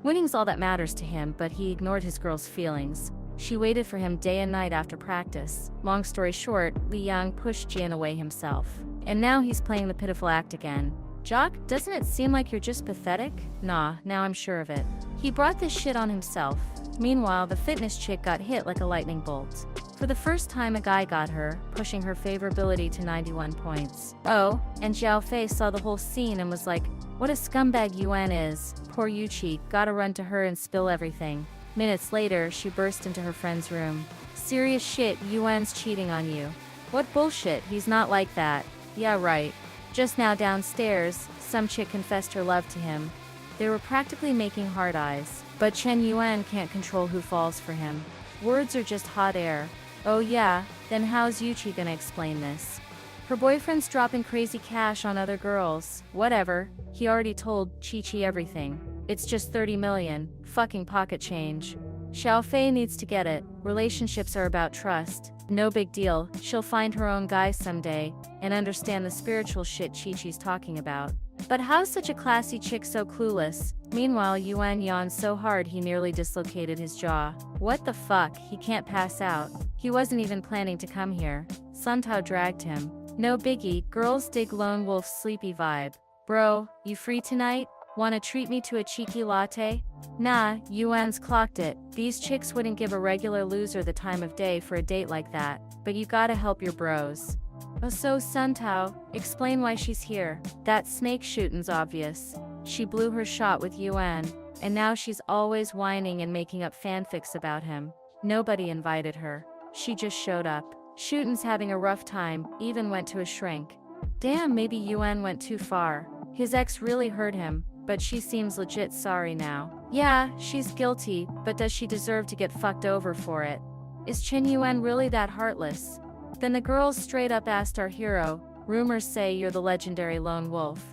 Winning's all that matters to him, but he ignored his girl's feelings. She waited for him day and night after practice. Long story short, Li Yang pushed Jin away himself. And now he's playing the pitiful act again. Jock, doesn't it seem like you're just pathetic? Nah, now I'm sure of it. He brought this shit on himself. Meanwhile, the fitness chick got hit like a lightning bolt. For the first time, a guy got her, pushing her favorability to 91 points. Oh, and Xiao Fei saw the whole scene and was like, what a scumbag Yuan is. Poor Yuci, gotta run to her and spill everything. Minutes later, she burst into her friend's room. Serious shit, Yuan's cheating on you. What bullshit, he's not like that. Yeah, right. Just now downstairs, some chick confessed her love to him. They were practically making hard eyes. But Chen Yuan can't control who falls for him. Words are just hot air. Oh yeah, then how's Yuci gonna explain this? Her boyfriend's dropping crazy cash on other girls. Whatever, he already told Chi-Chi everything. It's just 30 million, fucking pocket change. Xiao Fei needs to get it. Relationships are about trust. No big deal, she'll find her own guy someday, and understand the spiritual shit Chi-Chi's talking about. But how's such a classy chick so clueless? Meanwhile, Yuan yawned so hard he nearly dislocated his jaw. What the fuck, he can't pass out. He wasn't even planning to come here. Sun Tao dragged him. No biggie, girls dig lone wolf's sleepy vibe. Bro, you free tonight? Wanna treat me to a cheeky latte? Nah, Yuan's clocked it. These chicks wouldn't give a regular loser the time of day for a date like that. But you gotta help your bros. Oh, so Sun Tao, explain why she's here. That snake shootin's obvious. She blew her shot with Yuan, and now she's always whining and making up fanfics about him. Nobody invited her. She just showed up. Shootin's having a rough time, even went to a shrink. Damn, maybe Yuan went too far. His ex really hurt him, but she seems legit sorry now. Yeah, she's guilty, but does she deserve to get fucked over for it? Is Chen Yuan really that heartless? Then the girls straight up asked our hero, rumors say you're the legendary lone wolf.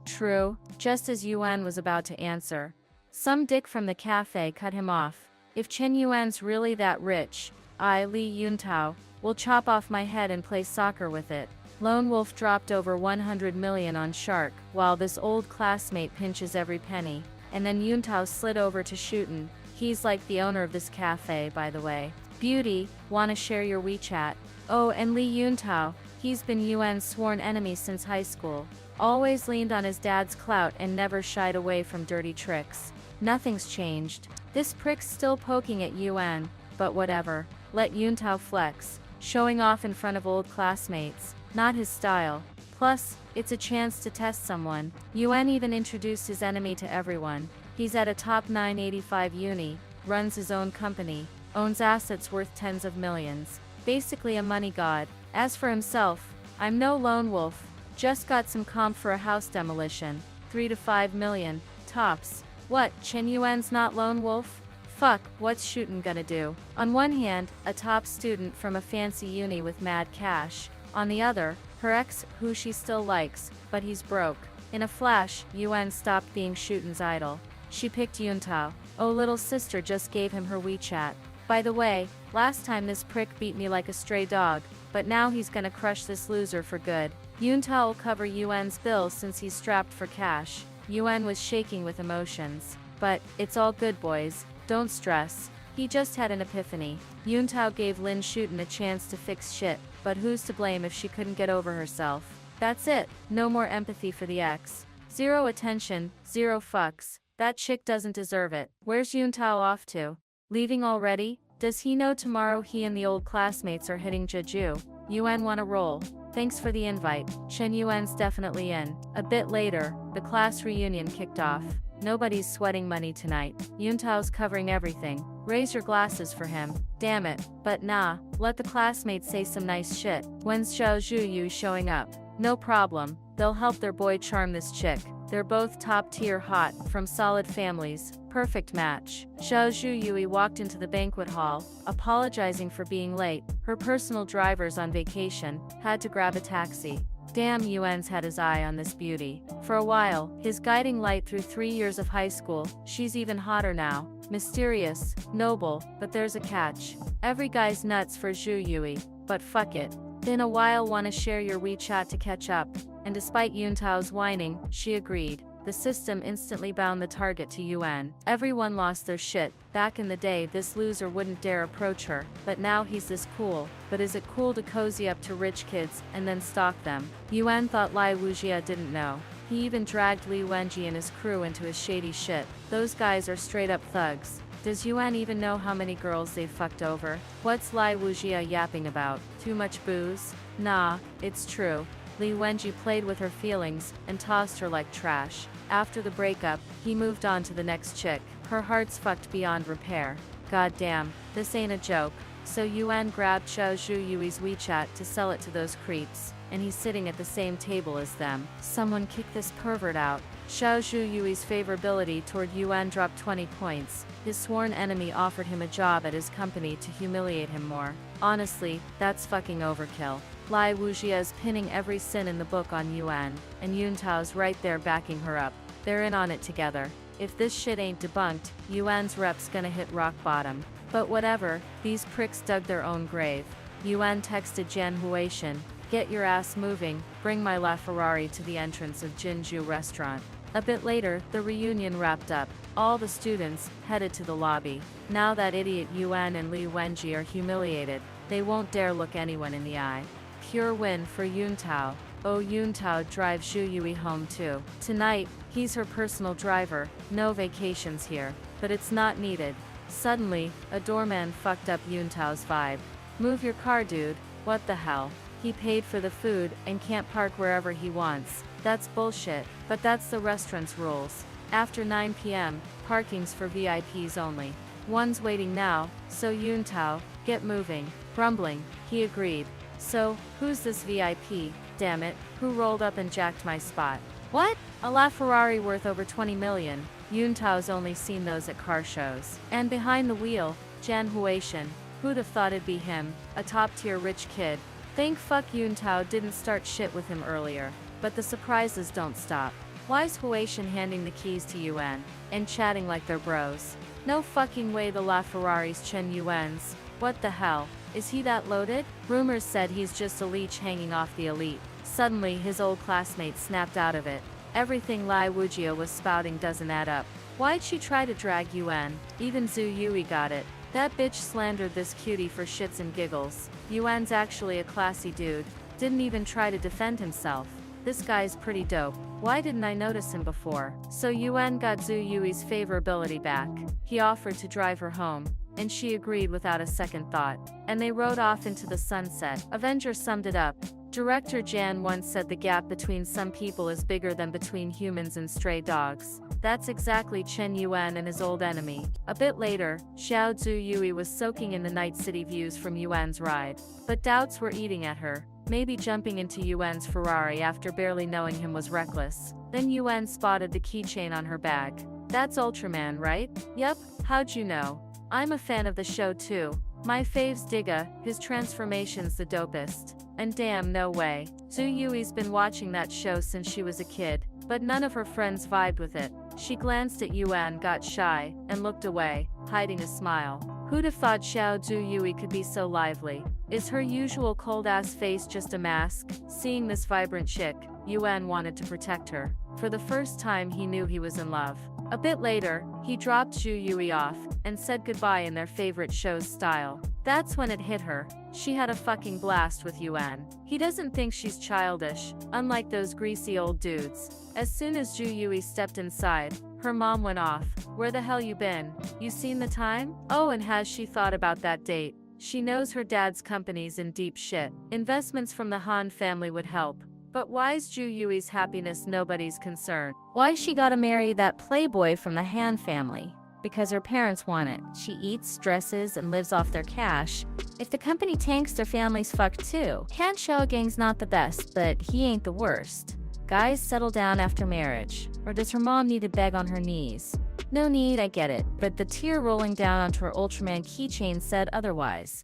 True, just as Yuan was about to answer. Some dick from the cafe cut him off. If Chen Yuan's really that rich, I, Li Yuntao, will chop off my head and play soccer with it. Lone Wolf dropped over 100 million on Shark, while this old classmate pinches every penny. And then Yuntao slid over to Shootin. He's like the owner of this cafe, by the way. Beauty, wanna share your WeChat? Oh, and Li Yuntao, he's been Yuan's sworn enemy since high school. Always leaned on his dad's clout and never shied away from dirty tricks. Nothing's changed. This prick's still poking at Yuan, but whatever. Let Yuntao flex. Showing off in front of old classmates. Not his style. Plus, it's a chance to test someone. Yuan even introduced his enemy to everyone. He's at a top 985 uni, runs his own company, owns assets worth tens of millions. Basically a money god. As for himself, I'm no lone wolf. Just got some comp for a house demolition. 3 to 5 million, tops. What, Chen Yuan's not lone wolf? Fuck, what's Shootin' gonna do? On one hand, a top student from a fancy uni with mad cash. On the other, her ex, who she still likes, but he's broke. In a flash, Yuan stopped being Shootin's idol. She picked Yuntao. Oh, little sister just gave him her WeChat. By the way, last time this prick beat me like a stray dog, but now he's gonna crush this loser for good. Yuntao will cover Yuan's bills since he's strapped for cash. Yuan was shaking with emotions. But, it's all good boys, don't stress. He just had an epiphany. Yuntao gave Lin Shootin a chance to fix shit, but who's to blame if she couldn't get over herself? That's it, no more empathy for the ex. Zero attention, zero fucks. That chick doesn't deserve it. Where's Yuntao off to? Leaving already? Does he know tomorrow he and the old classmates are hitting Jeju? Yuan wanna roll. Thanks for the invite. Chen Yuan's definitely in. A bit later, the class reunion kicked off. Nobody's sweating money tonight. Yuntao's covering everything. Raise your glasses for him. Damn it. But nah, let the classmates say some nice shit. When's Xiao Zhuyu showing up? No problem, they'll help their boy charm this chick. They're both top-tier hot, from solid families. Perfect match. Xiao Zhuyu walked into the banquet hall, apologizing for being late. Her personal driver's on vacation, had to grab a taxi. Damn, Yuan's had his eye on this beauty. For a while, his guiding light through 3 years of high school. She's even hotter now. Mysterious, noble, but there's a catch. Every guy's nuts for Zhu Yui, but fuck it. Been a while, wanna share your WeChat to catch up. And despite Yuntao's whining, she agreed. The system instantly bound the target to Yuan. Everyone lost their shit. Back in the day, this loser wouldn't dare approach her, but now he's this cool. But is it cool to cozy up to rich kids and then stalk them? Yuan thought Lai Wujia didn't know. He even dragged Li Wenji and his crew into his shady shit. Those guys are straight up thugs. Does Yuan even know how many girls they've fucked over? What's Lai Wujia yapping about? Too much booze? Nah, it's true. Li Wenji played with her feelings and tossed her like trash. After the breakup, he moved on to the next chick. Her heart's fucked beyond repair. God damn, this ain't a joke. So Yuan grabbed Xiao Zhuyui's WeChat to sell it to those creeps, and he's sitting at the same table as them. Someone kick this pervert out. Xiao Zhuyui's favorability toward Yuan dropped 20 points. His sworn enemy offered him a job at his company to humiliate him more. Honestly, that's fucking overkill. Lai Wujia's pinning every sin in the book on Yuan, and Yuntao's right there backing her up. They're in on it together. If this shit ain't debunked, Yuan's rep's gonna hit rock bottom. But whatever, these pricks dug their own grave. Yuan texted Jan Huaishan, "Get your ass moving, bring my LaFerrari to the entrance of Jinju restaurant." A bit later, the reunion wrapped up. All the students headed to the lobby. Now that idiot Yuan and Li Wenji are humiliated, they won't dare look anyone in the eye. Pure win for Yuntao. Oh, Yuntao drives Zhu Yui home too. Tonight, he's her personal driver. No vacations here. But it's not needed. Suddenly, a doorman fucked up Yuntao's vibe. "Move your car, dude. What the hell? He paid for the food and can't park wherever he wants. That's bullshit, but that's the restaurant's rules. After 9 p.m., parking's for VIPs only. One's waiting now, so Yuntao, get moving." Grumbling, he agreed. "So, who's this VIP? Damn it, who rolled up and jacked my spot?" "What? A LaFerrari worth over 20 million. Yuntao's only seen those at car shows. And behind the wheel, Jan Huaishan. Who'd have thought it'd be him, a top-tier rich kid. Thank fuck Yuntao didn't start shit with him earlier. But the surprises don't stop. Why's Huaishan handing the keys to Yuan, and chatting like they're bros? No fucking way the LaFerrari's Chen Yuan's. What the hell? Is he that loaded? Rumors said he's just a leech hanging off the elite. Suddenly his old classmate snapped out of it. Everything Lai Wujia was spouting doesn't add up. Why'd she try to drag Yuan? Even Zhu Yui got it. That bitch slandered this cutie for shits and giggles. Yuan's actually a classy dude. Didn't even try to defend himself. This guy's pretty dope. Why didn't I notice him before? So Yuan got Zhu Yui's favorability back. He offered to drive her home, and she agreed without a second thought. And they rode off into the sunset. Avenger summed it up. Director Jan once said the gap between some people is bigger than between humans and stray dogs. That's exactly Chen Yuan and his old enemy. A bit later, Xiao Zhu Yui was soaking in the night city views from Yuan's ride. But doubts were eating at her. Maybe jumping into Yuan's Ferrari after barely knowing him was reckless. Then Yuan spotted the keychain on her bag. "That's Ultraman, right?" "Yep, how'd you know?" "I'm a fan of the show too. My fave's Digga, his transformation's the dopest." And damn, no way. Zhu Yui's been watching that show since she was a kid, but none of her friends vibed with it. She glanced at Yuan, got shy, and looked away, hiding a smile. Who'd have thought Xiao Zhu Yui could be so lively? Is her usual cold-ass face just a mask? Seeing this vibrant chick, Yuan wanted to protect her. For the first time he knew he was in love. A bit later, he dropped Zhu Yui off, and said goodbye in their favorite show's style. That's when it hit her. She had a fucking blast with Yuan. He doesn't think she's childish, unlike those greasy old dudes. As soon as Zhu Yui stepped inside, her mom went off. "Where the hell you been? You seen the time?" Oh, and has she thought about that date? She knows her dad's company's in deep shit. Investments from the Han family would help. But why's Ju Yui's happiness nobody's concern? Why she gotta marry that playboy from the Han family? Because her parents want it. She eats, dresses, and lives off their cash. If the company tanks, their family's fucked too. Han Xiaogang's not the best, but he ain't the worst. Guys settle down after marriage. Or does her mom need to beg on her knees? No need, I get it, but the tear rolling down onto her Ultraman keychain said otherwise.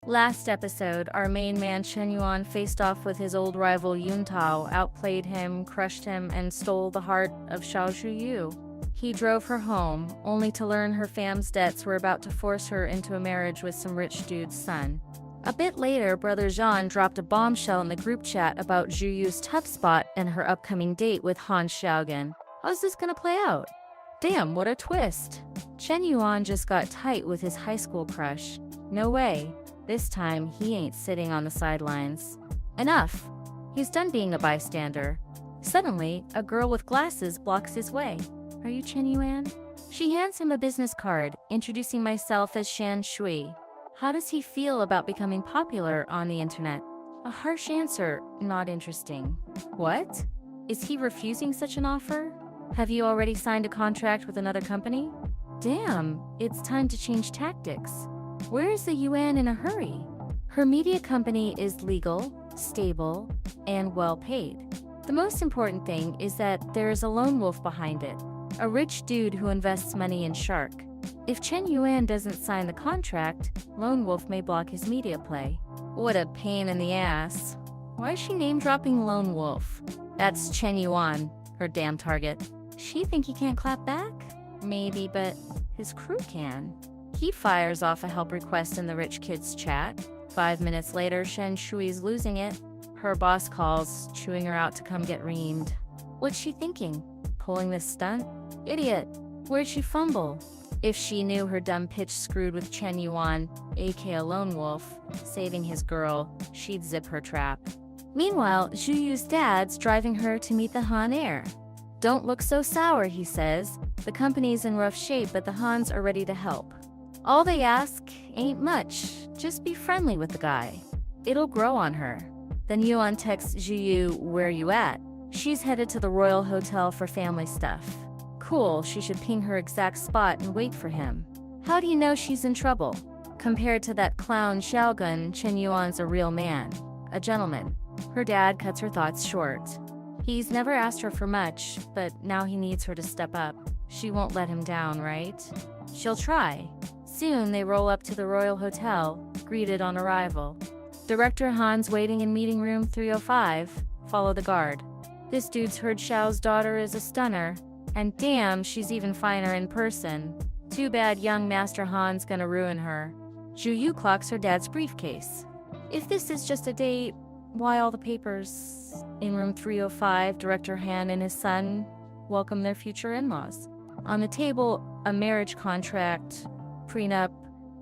Last episode, our main man Chen Yuan faced off with his old rival Yun Tao, outplayed him, crushed him, and stole the heart of Xiao Zhuyu. He drove her home, only to learn her fam's debts were about to force her into a marriage with some rich dude's son. A bit later, brother Zhan dropped a bombshell in the group chat about Zhuyu's tough spot and her upcoming date with Han Xiaogan. How's this gonna play out? Damn, what a twist. Chen Yuan just got tight with his high school crush. No way. This time, he ain't sitting on the sidelines. Enough. He's done being a bystander. Suddenly, a girl with glasses blocks his way. Are you Chen Yuan? She hands him a business card, introducing myself as Shan Shui. How does he feel about becoming popular on the internet? A harsh answer, not interesting. What? Is he refusing such an offer? Have you already signed a contract with another company? Damn, it's time to change tactics. Where is the Yuan in a hurry? Her media company is legal, stable, and well paid. The most important thing is that there is a lone wolf behind it, a rich dude who invests money in Shark. If Chen Yuan doesn't sign the contract, Lone Wolf may block his media play. What a pain in the ass. Why is she name-dropping Lone Wolf? That's Chen Yuan, her damn target. She think he can't clap back? Maybe, but his crew can. He fires off a help request in the rich kid's chat. 5 minutes later, Shen Shui's losing it. Her boss calls, chewing her out to come get reamed. What's she thinking? Pulling this stunt? Idiot. Where'd she fumble? If she knew her dumb pitch screwed with Chen Yuan, aka Lone Wolf, saving his girl, she'd zip her trap. Meanwhile, Zhuyu's dad's driving her to meet the Han heir. Don't look so sour, he says. The company's in rough shape, but the Hans are ready to help. All they ask ain't much. Just be friendly with the guy. It'll grow on her. Then Yuan texts Zhuyu, where you at? She's headed to the Royal Hotel for family stuff. Cool, she should ping her exact spot and wait for him. How do you know she's in trouble? Compared to that clown Xiaogun, Chen Yuan's a real man. A gentleman. Her dad cuts her thoughts short. He's never asked her for much, but now he needs her to step up. She won't let him down, right? She'll try. Soon they roll up to the Royal Hotel, greeted on arrival. Director Han's waiting in meeting room 305. Follow the guard. This dude's heard Xiao's daughter is a stunner, and damn, she's even finer in person. Too bad young Master Han's gonna ruin her. Zhuyu clocks her dad's briefcase. If this is just a date, why all the papers? In room 305, Director Han and his son welcome their future in-laws. On the table, a marriage contract, prenup,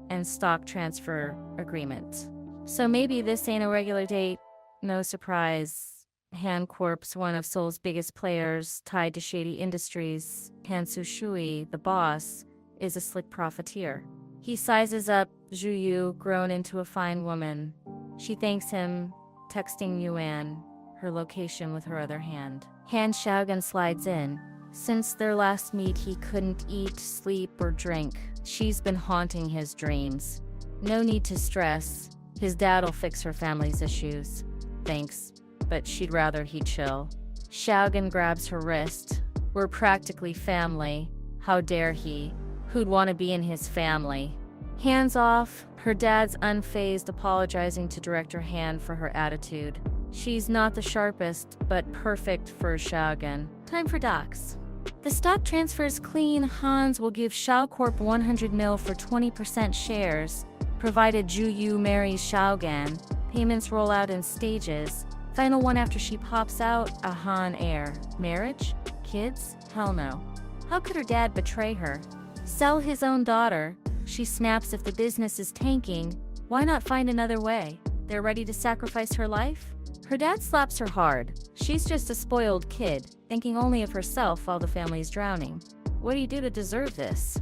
and stock transfer agreement. So maybe this ain't a regular date. No surprise. Han Corp's one of Seoul's biggest players, tied to shady industries. Han Su-shui, the boss, is a slick profiteer. He sizes up Zhuyu, grown into a fine woman. She thanks him, texting Yuan, her location with her other hand. Han Xiaogan slides in. Since their last meet, he couldn't eat, sleep, or drink. She's been haunting his dreams. No need to stress. His dad'll fix her family's issues. Thanks, but she'd rather he chill. Xiaogan grabs her wrist. We're practically family. How dare he? Who'd want to be in his family? Hands off. Her dad's unfazed, apologizing to Director Han for her attitude. She's not the sharpest, but perfect for Xiaogan. Time for docs. The stock transfer's clean. Hans will give Xiao Corp 100 mil for 20% shares, provided Zhuyu marries Xiaogan. Payments roll out in stages. Final one after she pops out, a Han heir. Marriage? Kids? Hell no. How could her dad betray her? Sell his own daughter. She snaps if the business is tanking. Why not find another way? They're ready to sacrifice her life? Her dad slaps her hard. She's just a spoiled kid, thinking only of herself while the family's drowning. What do you do to deserve this?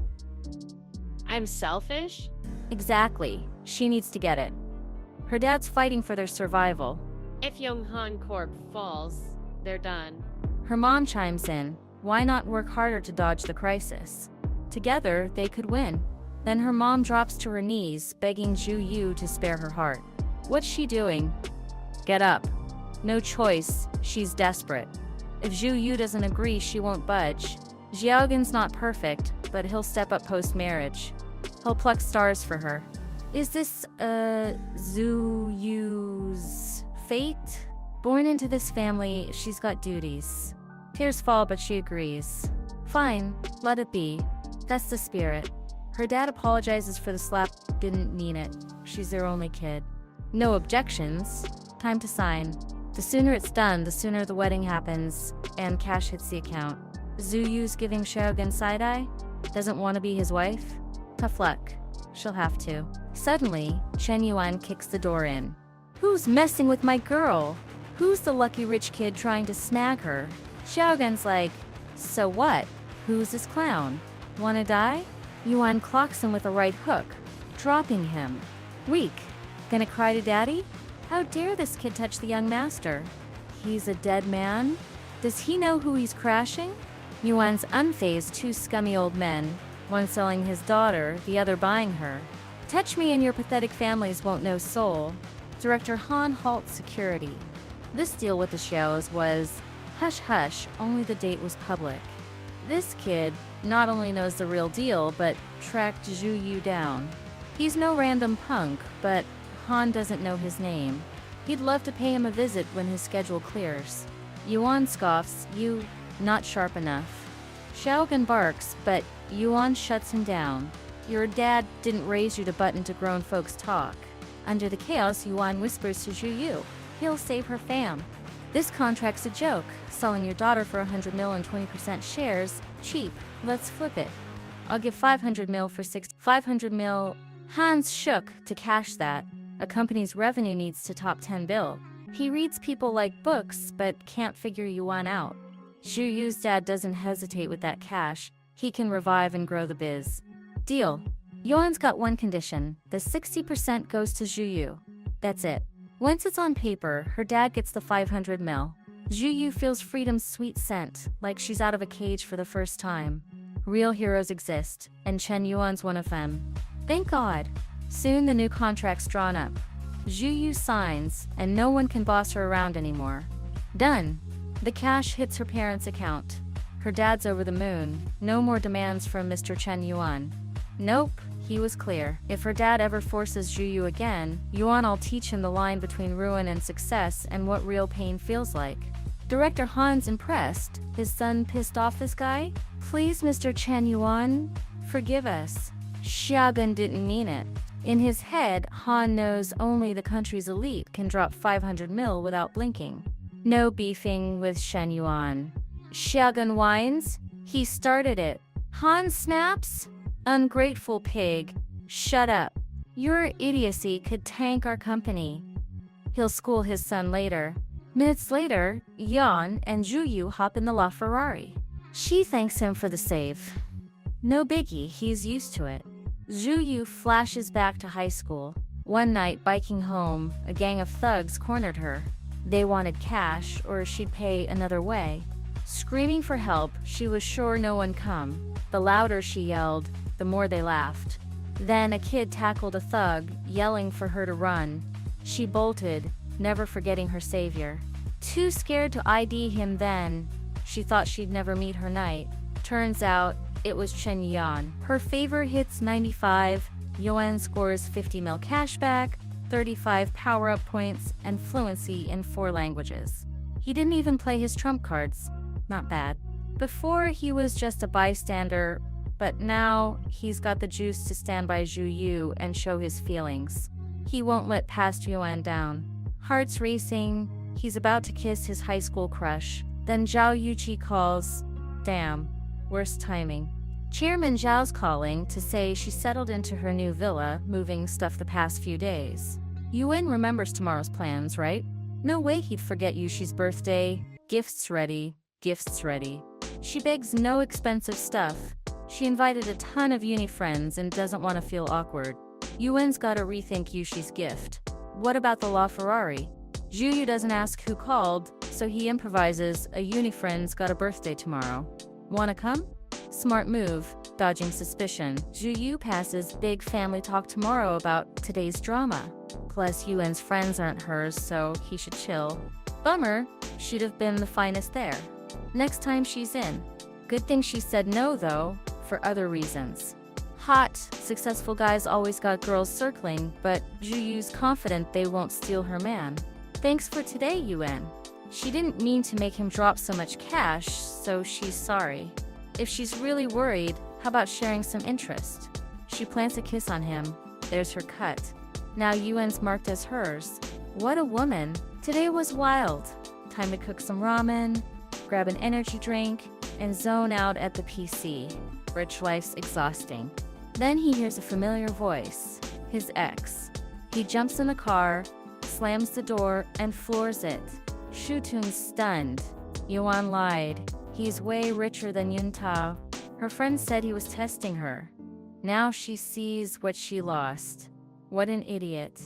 I'm selfish? Exactly. She needs to get it. Her dad's fighting for their survival. If Yonghan Corp falls, they're done. Her mom chimes in. Why not work harder to dodge the crisis? Together, they could win. Then her mom drops to her knees, begging Zhu Yu to spare her heart. What's she doing? Get up. No choice, she's desperate. If Zhu Yu doesn't agree, she won't budge. Xiaogan's not perfect, but he'll step up post-marriage. He'll pluck stars for her. Is this, Zhu Yu's fate? Born into this family, she's got duties. Tears fall, but she agrees. Fine, let it be. That's the spirit. Her dad apologizes for the slap, didn't mean it. She's their only kid. No objections. Time to sign. The sooner it's done, the sooner the wedding happens, and cash hits the account. Zhu Yu's giving Xiaogan side-eye? Doesn't want to be his wife? Tough luck. She'll have to. Suddenly, Chen Yuan kicks the door in. Who's messing with my girl? Who's the lucky rich kid trying to snag her? Xiaogan's like, so what? Who's this clown? Wanna die? Yuan clocks him with a right hook, dropping him. Weak. Gonna cry to daddy? How dare this kid touch the young master? He's a dead man? Does he know who he's crashing? Yuan's unfazed two scummy old men, one selling his daughter, the other buying her. Touch me and your pathetic families won't know soul. Director Han halts security. This deal with the Xiaos was hush-hush, only the date was public. This kid not only knows the real deal, but tracked Zhu Yu down. He's no random punk, but Han doesn't know his name. He'd love to pay him a visit when his schedule clears. Yuan scoffs, you, not sharp enough. Xiaogan barks, but Yuan shuts him down. Your dad didn't raise you to butt into grown folks' talk. Under the chaos, Yuan whispers to Zhu Yu, he'll save her fam. This contract's a joke. Selling your daughter for 100 mil and 20% shares, cheap. Let's flip it. I'll give 500 mil for 500 mil. Hans shook to cash that. A company's revenue needs to top 10 bill. He reads people like books, but can't figure Yuan out. Zhu Yu's dad doesn't hesitate with that cash. He can revive and grow the biz. Deal. Yuan's got one condition. The 60% goes to Zhu Yu. That's it. Once it's on paper, her dad gets the 500 mil. Zhu Yu feels freedom's sweet scent, like she's out of a cage for the first time. Real heroes exist, and Chen Yuan's one of them. Thank God. Soon the new contract's drawn up. Zhu Yu signs, and no one can boss her around anymore. Done. The cash hits her parents' account. Her dad's over the moon. No more demands from Mr. Chen Yuan. Nope. He was clear. If her dad ever forces Zhu Yu again, Yuan'll teach him the line between ruin and success and what real pain feels like. Director Han's impressed. His son pissed off this guy? Please, Mr. Chen Yuan, forgive us. Xiaogan didn't mean it. In his head, Han knows only the country's elite can drop 500 mil without blinking. No beefing with Shen Yuan. Xiaogan whines. He started it. Han snaps. Ungrateful pig. Shut up. Your idiocy could tank our company. He'll school his son later. Minutes later, Yuan and Zhu Yu hop in the LaFerrari. She thanks him for the save. No biggie, he's used to it. Zhu Yu flashes back to high school. One night, biking home, a gang of thugs cornered her. They wanted cash, or she'd pay another way. Screaming for help, she was sure no one come. The louder she yelled, the more they laughed. Then a kid tackled a thug, yelling for her to run. She bolted, never forgetting her savior. Too scared to ID him then, she thought she'd never meet her knight. Turns out, it was Chen Yuan. Her favor hits 95, Yuan scores 50 mil cashback, 35 power-up points, and fluency in 4 languages. He didn't even play his trump cards. Not bad. Before, he was just a bystander, but now he's got the juice to stand by Zhu Yu and show his feelings. He won't let past Yuan down. Hearts racing, he's about to kiss his high school crush. Then Zhao Yuci calls. Damn, worst timing. Chairman Zhao's calling to say she settled into her new villa, moving stuff the past few days. Yuan remembers tomorrow's plans, right? No way he'd forget Yuci's birthday. Gifts ready, gifts ready. She begs no expensive stuff. She invited a ton of uni friends and doesn't want to feel awkward. Yuan's gotta rethink Yuci's gift. What about the LaFerrari? Juyu doesn't ask who called, so he improvises, a uni friend's got a birthday tomorrow. Wanna come? Smart move, dodging suspicion. Juyu passes big family talk tomorrow about today's drama. Plus Yuan's friends aren't hers, so he should chill. Bummer, she'd have been the finest there. Next time she's in. Good thing she said no though, for other reasons. Hot, successful guys always got girls circling, but Juyu's confident they won't steal her man. Thanks for today, Yuan. She didn't mean to make him drop so much cash, so she's sorry. If she's really worried, how about sharing some interest? She plants a kiss on him. There's her cut. Now Yuan's marked as hers. What a woman. Today was wild. Time to cook some ramen, grab an energy drink, and zone out at the PC. Rich life's exhausting. Then he hears a familiar voice. His ex. He jumps in the car, slams the door, and floors it. Shutun's stunned. Yuan lied. He's way richer than Yuntao. Her friend said he was testing her. Now she sees what she lost. What an idiot.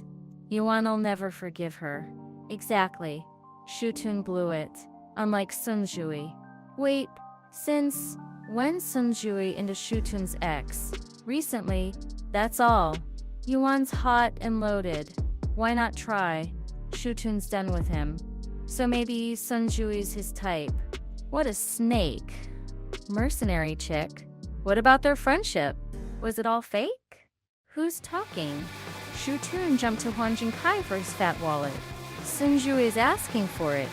Yuan'll never forgive her. Exactly. Shutun blew it. Unlike Sunjui. Wait, since when Sunjui into Shutun's ex? Recently, that's all. Yuan's hot and loaded. Why not try? Shutun's done with him. So maybe Sunjui's his type. What a snake. Mercenary chick. What about their friendship? Was it all fake? Who's talking? Shutun jumped to Huan Jinkai for his fat wallet. Sunju is asking for it.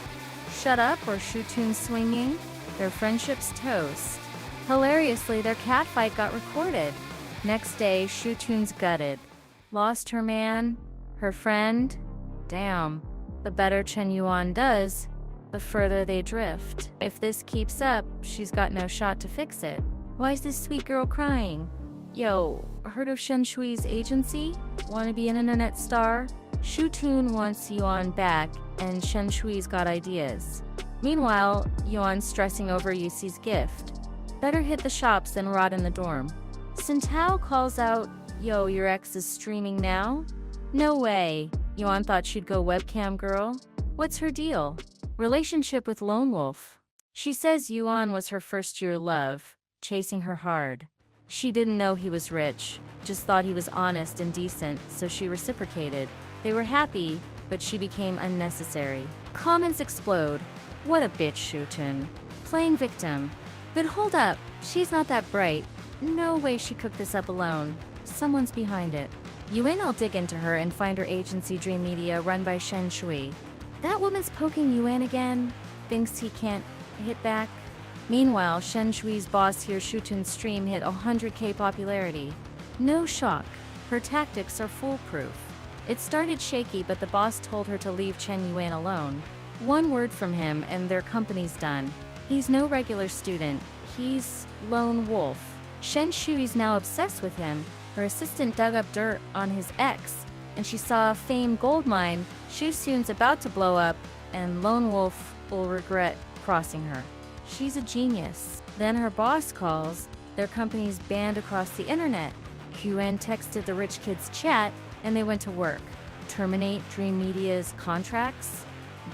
Shut up or Shutun swinging? Their friendship's toast. Hilariously, their catfight got recorded. Next day, Shutun's gutted. Lost her man? Her friend? Damn. The better Chen Yuan does, the further they drift. If this keeps up, she's got no shot to fix it. Why is this sweet girl crying? Yo, heard of Shen Shui's agency? Wanna be an internet star? Shutun wants Yuan back, and Shen Shui's got ideas. Meanwhile, Yuan's stressing over Yuci's gift. Better hit the shops than rot in the dorm. Sintao calls out, yo, your ex is streaming now? No way. Yuan thought she'd go webcam girl. What's her deal? Relationship with Lone Wolf. She says Yuan was her first-year love, chasing her hard. She didn't know he was rich, just thought he was honest and decent, so she reciprocated. They were happy, but she became unnecessary. Comments explode. What a bitch, Shutun. Playing victim. But hold up, she's not that bright. No way she cooked this up alone. Someone's behind it. Yuan'll dig into her and find her agency Dream Media run by Shen Shui. That woman's poking Yuan again. Thinks he can't hit back. Meanwhile, Shen Shui's boss hears Shutun's stream hit 100K popularity. No shock. Her tactics are foolproof. It started shaky, but the boss told her to leave Chen Yuan alone. One word from him and their company's done. He's no regular student. He's Lone Wolf. Shen Shui's now obsessed with him. Her assistant dug up dirt on his ex, and she saw a famed gold mine. Shu Soon's about to blow up, and Lone Wolf will regret crossing her. She's a genius. Then her boss calls. Their company's banned across the internet. Cuiwen texted the rich kids' chat, and they went to work. Terminate Dream Media's contracts?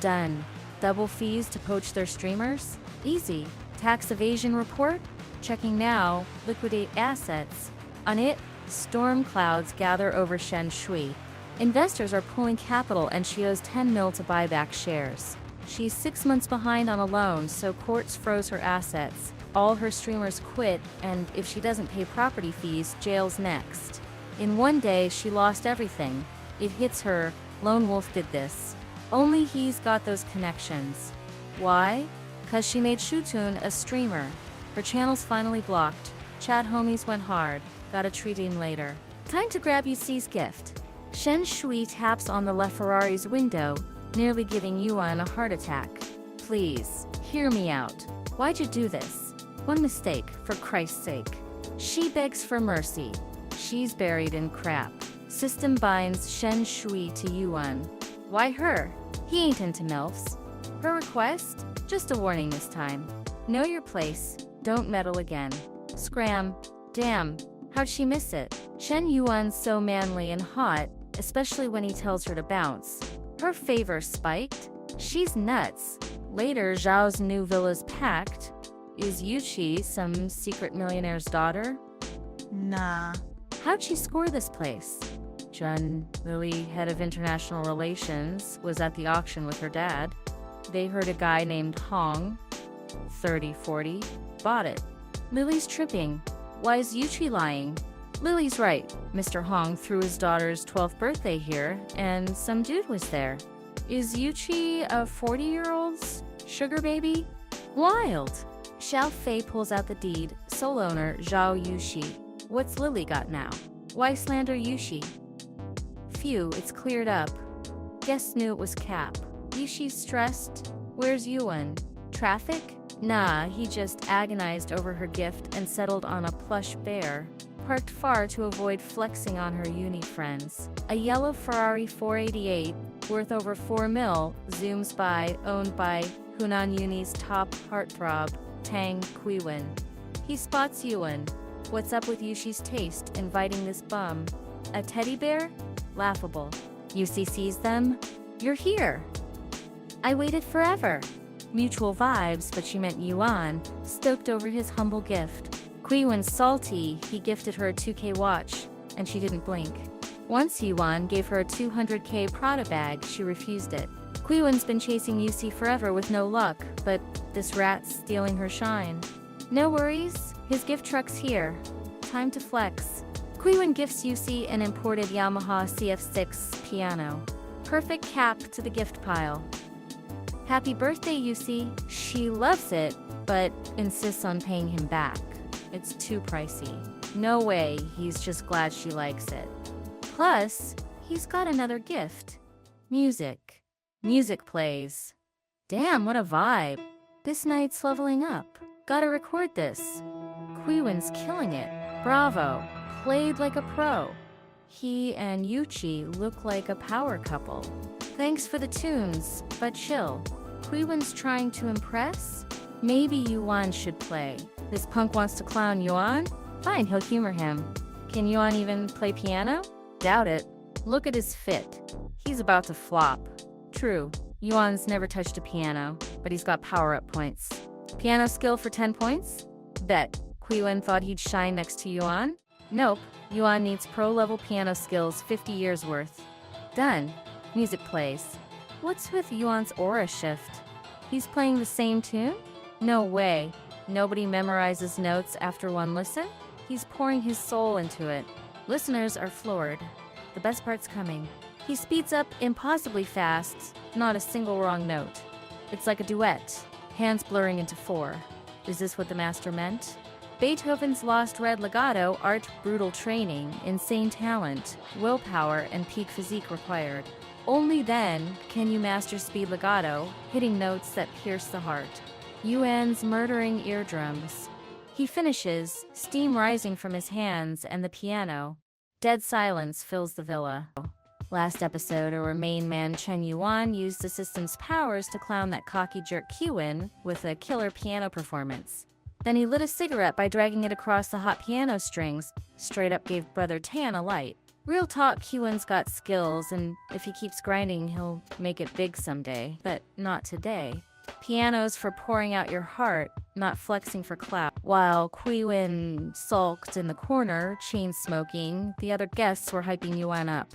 Done. Double fees to poach their streamers? Easy. Tax evasion report? Checking now. Liquidate assets. On it, storm clouds gather over Shen Shui. Investors are pulling capital and she owes 10 mil to buy back shares. She's 6 months behind on a loan, so courts froze her assets. All her streamers quit, and if she doesn't pay property fees, jail's next. In one day, she lost everything. It hits her, Lone Wolf did this. Only he's got those connections. Why? 'Cause she made Shutun a streamer. Her channel's finally blocked. Chat homies went hard. Gotta treat him later. Time to grab Yuci's gift. Shen Shui taps on the LaFerrari's window, nearly giving Yuan a heart attack. Please, hear me out. Why'd you do this? One mistake, for Christ's sake. She begs for mercy. She's buried in crap. System binds Shen Shui to Yuan. Why her? He ain't into MILFs. Her request? Just a warning this time. Know your place. Don't meddle again. Scram. Damn. How'd she miss it? Shen Yuan's so manly and hot, especially when he tells her to bounce. Her favor spiked. She's nuts. Later, Zhao's new villa's packed. Is Yuci some secret millionaire's daughter? Nah. How'd she score this place? Jun, Lily, head of international relations, was at the auction with her dad. They heard a guy named Hong, 30-40, bought it. Lily's tripping. Why is Yuci lying? Lily's right. Mr. Hong threw his daughter's 12th birthday here, and some dude was there. Is Yuci a 40-year-old's sugar baby? Wild. Xiao Fei pulls out the deed. Sole owner, Zhao Yushi. What's Lily got now? Why slander Yushi? Phew, it's cleared up. Guess knew it was Cap. Yushi's stressed. Where's Yuan? Traffic? Nah, he just agonized over her gift and settled on a plush bear. Parked far to avoid flexing on her uni friends. A yellow Ferrari 488, worth over 4 mil, zooms by, owned by Hunan Uni's top heartthrob, Tang Cuiwen. He spots Yuan. What's up with Yushi's taste, inviting this bum? A teddy bear? Laughable. Yuci sees them. You're here. I waited forever. Mutual vibes, but she meant Yuan, stoked over his humble gift. Cuiwen's salty. He gifted her a 2K watch, and she didn't blink. Once Yuan gave her a 200K Prada bag, she refused it. Cuiwen's been chasing Yuci forever with no luck, but this rat's stealing her shine. No worries, his gift truck's here. Time to flex. Cuiwen gifts Yuci an imported Yamaha CF6 piano. Perfect cap to the gift pile. Happy birthday, Yuci. She loves it, but insists on paying him back. It's too pricey. No way, he's just glad she likes it. Plus, he's got another gift. Music. Music plays. Damn, what a vibe. This night's leveling up. Gotta record this. Cuiwen's killing it. Bravo. Played like a pro. He and Yuci look like a power couple. Thanks for the tunes, but chill. Cuiwen's trying to impress? Maybe Yuan should play. This punk wants to clown Yuan? Fine, he'll humor him. Can Yuan even play piano? Doubt it. Look at his fit. He's about to flop. True, Yuan's never touched a piano, but he's got power-up points. Piano skill for 10 points? Bet. Cuiwen thought he'd shine next to Yuan? Nope. Yuan needs pro-level piano skills 50 years worth. Done. Music plays. What's with Yuan's aura shift? He's playing the same tune? No way. Nobody memorizes notes after one listen? He's pouring his soul into it. Listeners are floored. The best part's coming. He speeds up impossibly fast, not a single wrong note. It's like a duet, hands blurring into 4. Is this what the master meant? Beethoven's Lost Red Legato, art, brutal training, insane talent, willpower, and peak physique required. Only then can you master speed legato, hitting notes that pierce the heart. Yuan's murdering eardrums. He finishes, steam rising from his hands and the piano. Dead silence fills the villa. Last episode, our main man Chen Yuan used the system's powers to clown that cocky jerk Cuiwen with a killer piano performance. Then he lit a cigarette by dragging it across the hot piano strings, straight up gave Brother Tan a light. Real talk, Cuiwen's got skills, and if he keeps grinding, he'll make it big someday. But not today. Piano's for pouring out your heart, not flexing for clout. While Cuiwen sulked in the corner, chain-smoking, the other guests were hyping Yuan up.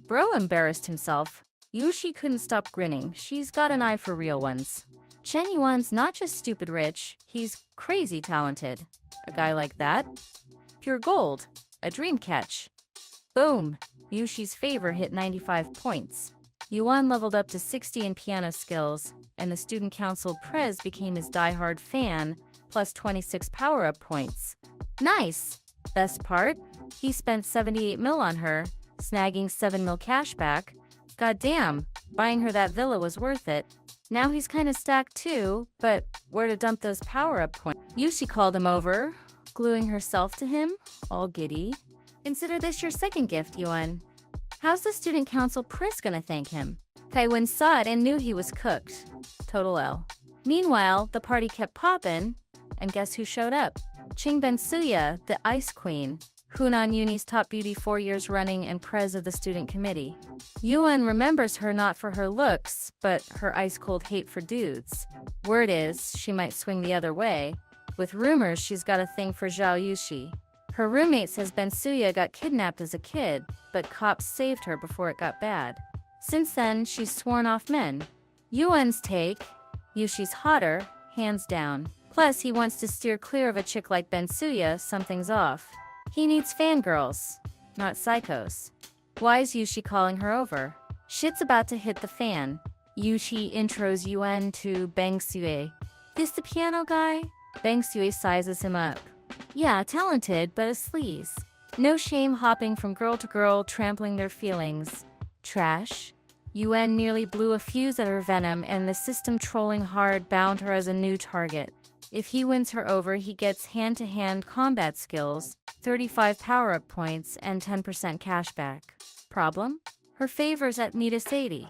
Bro embarrassed himself. Yuci couldn't stop grinning. She's got an eye for real ones. Chen Yuan's not just stupid rich, he's crazy talented. A guy like that? Pure gold. A dream catch. Boom! Yushi's favor hit 95 points. Yuan leveled up to 60 in piano skills, and the student council prez became his diehard fan, plus 26 power-up points. Nice! Best part? He spent 78 mil on her, snagging 7 mil cash back. Goddamn, buying her that villa was worth it. Now he's kinda stacked too, but where to dump those power-up points? Yuci called him over, gluing herself to him, all giddy. Consider this your second gift, Yuan. How's the student council priss gonna thank him? Cuiwen saw it and knew he was cooked. Total L. Meanwhile, the party kept poppin', and guess who showed up? Qingben Suya, the Ice Queen. Hunan Uni's top beauty 4 years running and prez of the student committee. Yuan remembers her not for her looks, but her ice-cold hate for dudes. Word is, she might swing the other way. With rumors she's got a thing for Zhao Yuci. Her roommate says Bensuya got kidnapped as a kid, but cops saved her before it got bad. Since then, she's sworn off men. Yuan's take, Yushi's hotter, hands down. Plus, he wants to steer clear of a chick like Bensuya, something's off. He needs fangirls, not psychos. Why is Yuci calling her over? Shit's about to hit the fan. Yuci intros Yuan to Bensuya. This the piano guy? Bensuya sizes him up. Yeah, talented, but a sleaze. No shame hopping from girl to girl, trampling their feelings. Trash. Yuan nearly blew a fuse at her venom, and the system trolling hard bound her as a new target. If he wins her over, he gets hand-to-hand combat skills, 35 power-up points, and 10% cashback. Problem? Her favors at Midas 80.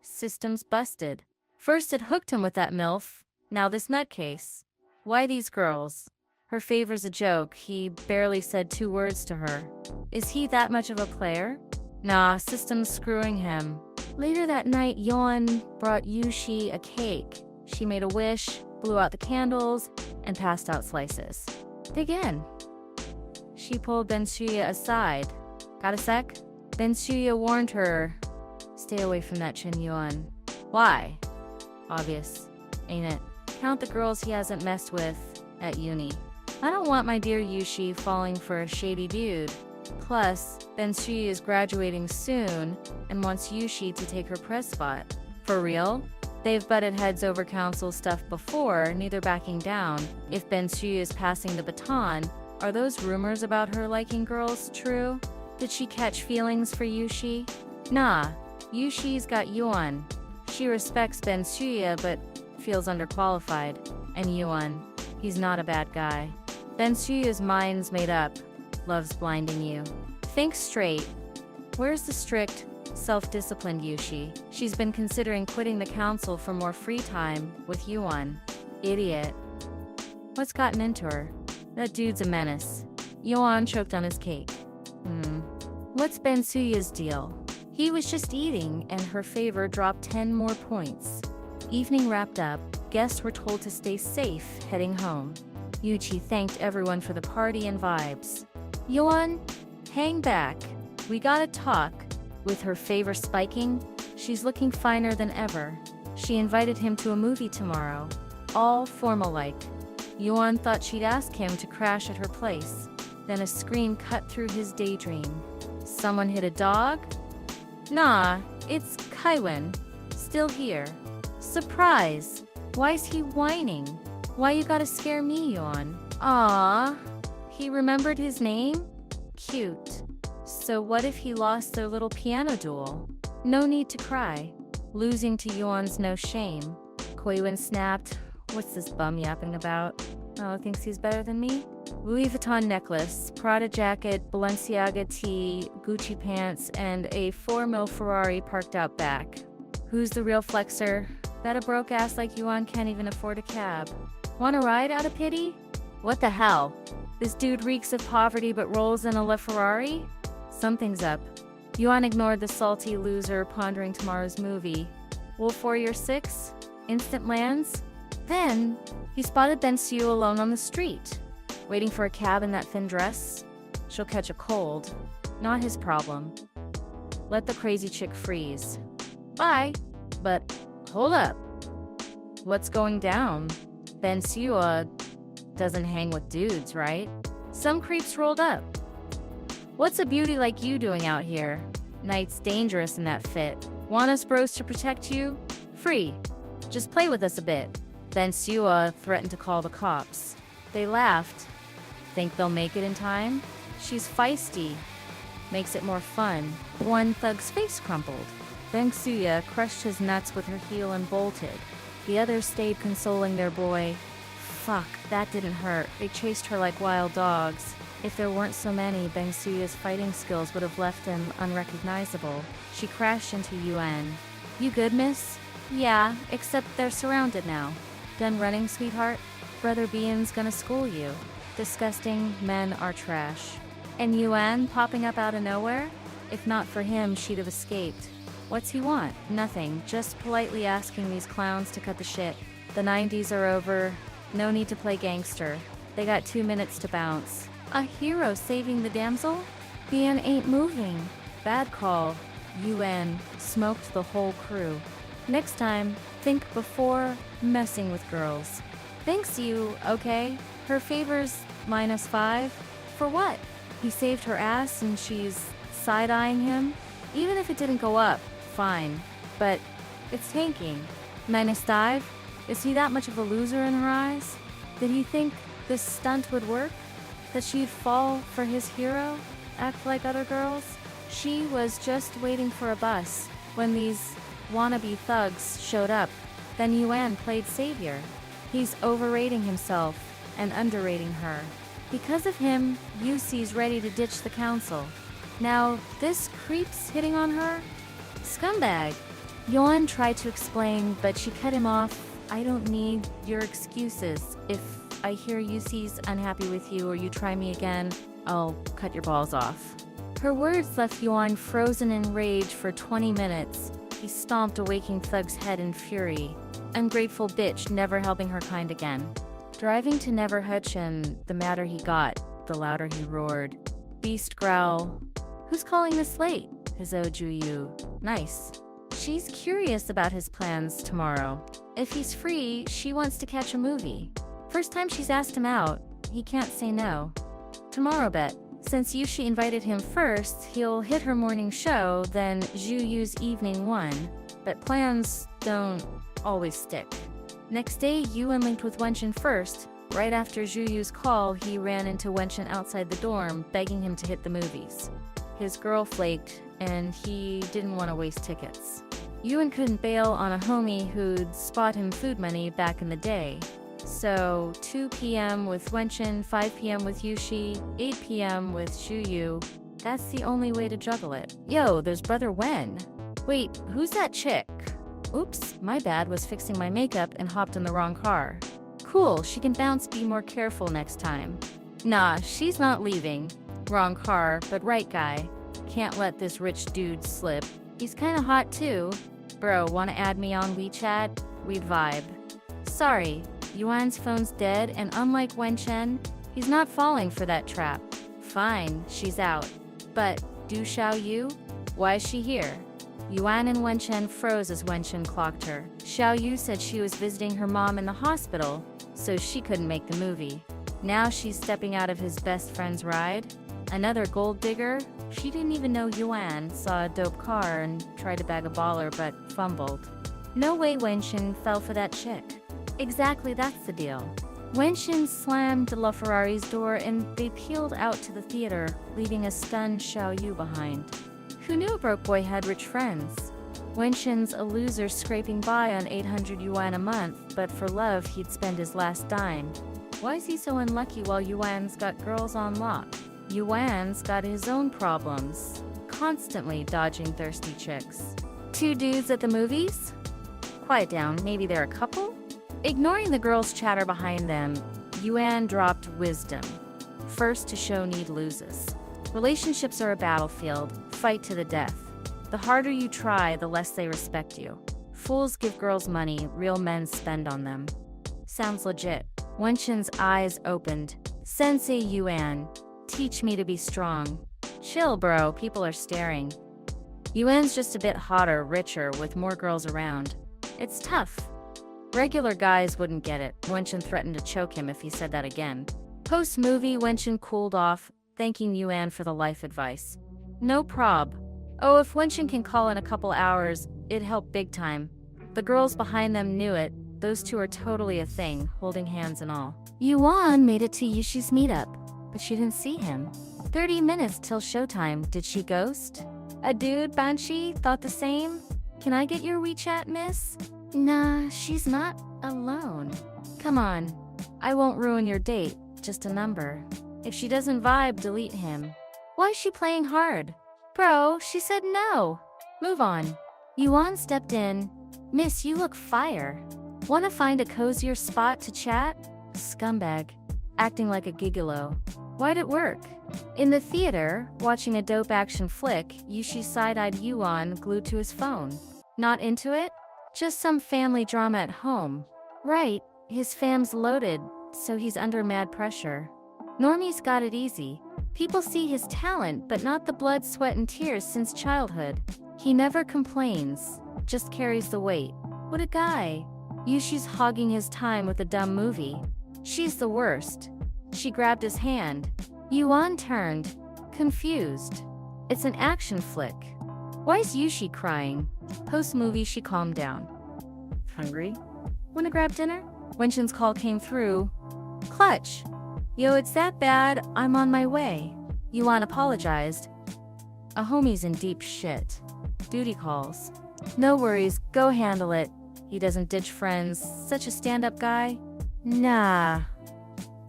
System's busted. First it hooked him with that MILF, now this nutcase. Why these girls? Her favor's a joke, he barely said 2 words to her. Is he that much of a player? Nah, system's screwing him. Later that night, Yuan brought Yuci a cake. She made a wish, blew out the candles, and passed out slices. Dig in. She pulled Bensuya aside. Got a sec? Bensuya warned her, stay away from that Chen Yuan. Why? Obvious, ain't it? Count the girls he hasn't messed with at uni. I don't want my dear Yuci falling for a shady dude. Plus, Bensuya is graduating soon and wants Yuci to take her press spot. For real? They've butted heads over council stuff before, neither backing down. If Bensuya is passing the baton, are those rumors about her liking girls true? Did she catch feelings for Yuci? Nah, Yushi's got Yuan. She respects Bensuya but feels underqualified. And Yuan, he's not a bad guy. Bensuya's mind's made up, loves blinding you. Think straight. Where's the strict, self-disciplined Yuci? She's been considering quitting the council for more free time with Yuan. Idiot. What's gotten into her? That dude's a menace. Yuan choked on his cake. What's Bensuya's deal? He was just eating, and her favor dropped 10 more points. Evening wrapped up, guests were told to stay safe, heading home. Yuci thanked everyone for the party and vibes. Yuan, hang back. We gotta talk. With her favor spiking, she's looking finer than ever. She invited him to a movie tomorrow, all formal-like. Yuan thought she'd ask him to crash at her place. Then a scream cut through his daydream. Someone hit a dog? Nah, it's Cuiwen. Still here. Surprise! Why's he whining? Why you gotta scare me, Yuan? Aww. He remembered his name? Cute. So what if he lost their little piano duel? No need to cry. Losing to Yuan's no shame. Cuiwen snapped. What's this bum yapping about? Oh, thinks he's better than me? Louis Vuitton necklace, Prada jacket, Balenciaga tee, Gucci pants, and a 4 mil Ferrari parked out back. Who's the real flexer? Bet a broke ass like Yuan can't even afford a cab. Want a ride out of pity? What the hell? This dude reeks of poverty but rolls in a LaFerrari? Something's up. Yuan ignored the salty loser pondering tomorrow's movie. Wolf Warrior 6? Instant lands? Then, he spotted Bensuya alone on the street. Waiting for a cab in that thin dress? She'll catch a cold. Not his problem. Let the crazy chick freeze. Bye. But, hold up. What's going down? Bensuya doesn't hang with dudes, right? Some creeps rolled up. What's a beauty like you doing out here? Night's dangerous in that fit. Want us bros to protect you? Free. Just play with us a bit. Bensuya threatened to call the cops. They laughed. Think they'll make it in time? She's feisty. Makes it more fun. One thug's face crumpled. Bensuya crushed his nuts with her heel and bolted. The others stayed consoling their boy. Fuck, that didn't hurt. They chased her like wild dogs. If there weren't so many, Bensuya's fighting skills would have left him unrecognizable. She crashed into Yuan. You good, miss? Yeah, except they're surrounded now. Done running, sweetheart? Brother Bean's gonna school you. Disgusting men are trash. And Yuan popping up out of nowhere? If not for him, she'd have escaped. What's he want? Nothing, just politely asking these clowns to cut the shit. The 90s are over, no need to play gangster. They got 2 minutes to bounce. A hero saving the damsel? Yuan ain't moving. Bad call. Yuan smoked the whole crew. Next time, think before messing with girls. Thanks you, okay? Her favor's -5? For what? He saved her ass and she's side-eyeing him? Even if it didn't go up, fine. But it's tanking. -5? Is he that much of a loser in her eyes? Did he think this stunt would work? That she'd fall for his hero? Act like other girls? She was just waiting for a bus when these wannabe thugs showed up. Then Yuan played savior. He's overrating himself and underrating her. Because of him, Yuci's ready to ditch the council. Now, this creep's hitting on her? Scumbag. Yuan tried to explain, but she cut him off. I don't need your excuses. If I hear Yuci's unhappy with you or you try me again, I'll cut your balls off. Her words left Yuan frozen in rage for 20 minutes. He stomped a waking thug's head in fury. Ungrateful bitch, never helping her kind again. Driving to Never Hutch and the madder he got, the louder he roared. Beast growl. Who's calling this late? His Juyu. Nice. She's curious about his plans tomorrow. If he's free, she wants to catch a movie. First time she's asked him out, he can't say no. Tomorrow bet. Since Yuci invited him first, he'll hit her morning show, then Juyu's evening one. But plans don't always stick. Next day, Yuan linked with Wenchen first. Right after Juyu's call, he ran into Wenchen outside the dorm, begging him to hit the movies. His girl flaked, and he didn't want to waste tickets. Yuan couldn't bail on a homie who'd spot him food money back in the day. So, 2 p.m. with Wenchen, 5 p.m. with Yuci, 8 p.m. with Juyu. That's the only way to juggle it. Yo, there's Brother Wen. Wait, who's that chick? Oops, my bad, was fixing my makeup and hopped in the wrong car. Cool, she can bounce, be more careful next time. Nah, she's not leaving. Wrong car, but right guy. Can't let this rich dude slip. He's kinda hot too. Bro, wanna add me on WeChat? We'd vibe. Sorry, Yuan's phone's dead, and unlike Wenchen, he's not falling for that trap. Fine, she's out. But, Du Xiaoyu? Why is she here? Yuan and Wenchen froze as Wenchen clocked her. Xiaoyu said she was visiting her mom in the hospital, so she couldn't make the movie. Now she's stepping out of his best friend's ride? Another gold digger? She didn't even know Yuan saw a dope car and tried to bag a baller but fumbled. No way Wenchen fell for that chick. Exactly, that's the deal. Wenchen slammed LaFerrari's door and they peeled out to the theater, leaving a stunned Xiaoyu behind. Who knew a broke boy had rich friends? Wenchen's a loser scraping by on 800 yuan a month, but for love he'd spend his last dime. Why is he so unlucky while Yuan's got girls on lock? Yuan's got his own problems, constantly dodging thirsty chicks. 2 dudes at the movies? Quiet down, maybe they're a couple? Ignoring the girls' chatter behind them, Yuan dropped wisdom. First to show need loses. Relationships are a battlefield, fight to the death. The harder you try, the less they respect you. Fools give girls money, real men spend on them. Sounds legit. Wenchen's eyes opened. Sensei Yuan, teach me to be strong. Chill, bro, people are staring. Yuan's just a bit hotter, richer, with more girls around. It's tough. Regular guys wouldn't get it. Wenchen threatened to choke him if he said that again. Post-movie, Wenchen cooled off, thanking Yuan for the life advice. No prob. Oh, if Wenchen can call in a couple hours, it'd help big time. The girls behind them knew it. Those two are totally a thing, holding hands and all. Yuan made it to Yushi's meetup, but she didn't see him. 30 minutes till showtime. Did she ghost? A dude, Banshee, thought the same? Can I get your WeChat, miss? Nah, she's not alone. Come on. I won't ruin your date, just a number. If she doesn't vibe, delete him. Why is she playing hard? Bro, she said no. Move on. Yuan stepped in. Miss, you look fire. Wanna find a cozier spot to chat? Scumbag. Acting like a gigolo. Why'd it work? In the theater, watching a dope action flick, Yuci side-eyed Yuan glued to his phone. Not into it? Just some family drama at home. Right, his fam's loaded, so he's under mad pressure. Normie's got it easy. People see his talent, but not the blood, sweat, and tears since childhood. He never complains, just carries the weight. What a guy. Yushi's hogging his time with a dumb movie. She's the worst. She grabbed his hand. Yuan turned, confused. It's an action flick. Why's Yushi crying? Post-movie, she calmed down. Hungry? Wanna grab dinner? Wenshin's call came through. Clutch. Yo, it's that bad, I'm on my way. Yuan apologized. A homie's in deep shit. Duty calls. No worries, go handle it. He doesn't ditch friends, such a stand-up guy. Nah.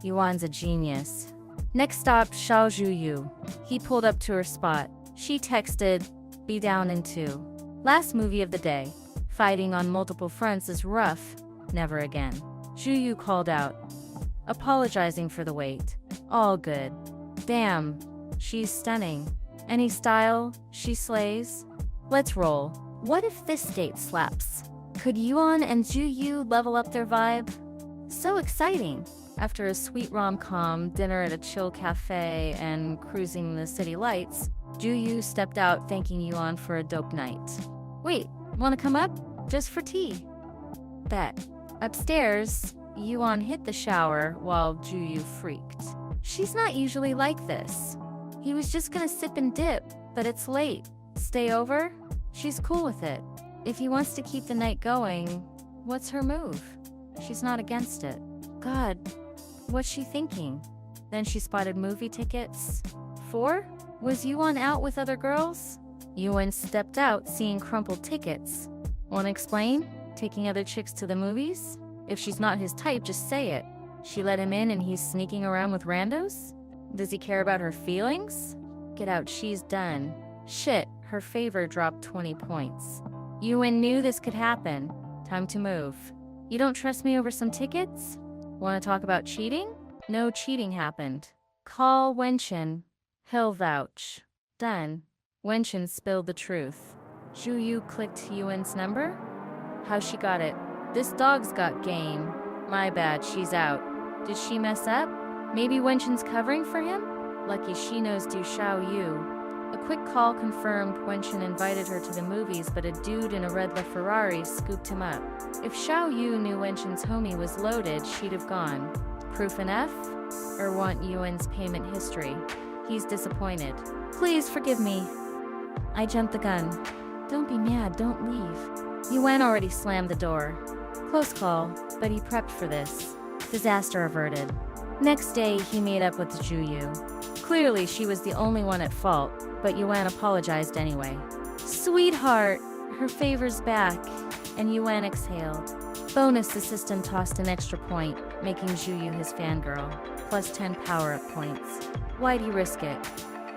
Yuan's a genius. Next stop, Xiaojuyu. He pulled up to her spot. She texted, be down in 2. Last movie of the day. Fighting on multiple fronts is rough. Never again. Juyu called out, apologizing for the wait. All good. Damn, she's stunning. Any style, she slays. Let's roll. What if this date slaps? Could Yuan and Juyu level up their vibe? So exciting. After a sweet rom-com, dinner at a chill cafe, and cruising the city lights, Juyu stepped out thanking Yuan for a dope night. Wait, wanna come up? Just for tea. Bet. Upstairs, Yuan hit the shower while Juyu freaked. She's not usually like this. He was just gonna sip and dip, but it's late. Stay over? She's cool with it. If he wants to keep the night going, what's her move? She's not against it. God, what's she thinking? Then she spotted movie tickets. 4? Was Yuan out with other girls? Yuan stepped out, seeing crumpled tickets. Wanna explain? Taking other chicks to the movies? If she's not his type, just say it. She let him in and he's sneaking around with randos? Does he care about her feelings? Get out, she's done. Shit, her favor dropped 20 points. Yuan knew this could happen. Time to move. You don't trust me over some tickets? Wanna talk about cheating? No cheating happened. Call Wenshin. He'll vouch. Done. Wenshin spilled the truth. Juyu clicked Yuan's number? How she got it? This dog's got game. My bad, she's out. Did she mess up? Maybe Wenshin's covering for him? Lucky she knows Du Xiao Yu. A quick call confirmed Wenshin invited her to the movies, but a dude in a red LaFerrari scooped him up. If Xiao Yu knew Wenshin's homie was loaded, she'd have gone. Proof enough? Or want Yuan's payment history? He's disappointed. Please forgive me. I jumped the gun. Don't be mad, don't leave. Yuan already slammed the door. Close call, but he prepped for this. Disaster averted. Next day, he made up with Juyu. Clearly, she was the only one at fault, but Yuan apologized anyway. Sweetheart, her favor's back, and Yuan exhaled. Bonus, the system tossed an extra point, making Juyu his fangirl, plus 10 power-up points. Why'd you risk it?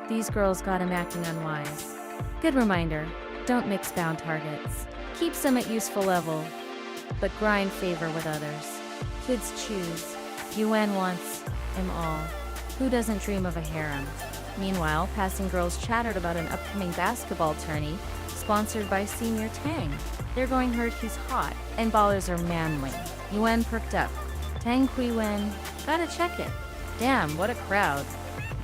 These girls got him acting unwise. Good reminder, don't mix bound targets. Keep some at useful level, but grind favor with others. Kids choose. Yuan wants them all. Who doesn't dream of a harem? Meanwhile, passing girls chattered about an upcoming basketball tourney sponsored by Senior Tang. They're going hurt he's hot, and ballers are manly. Yuan perked up. Tang Cuiwen, gotta check it. Damn, what a crowd.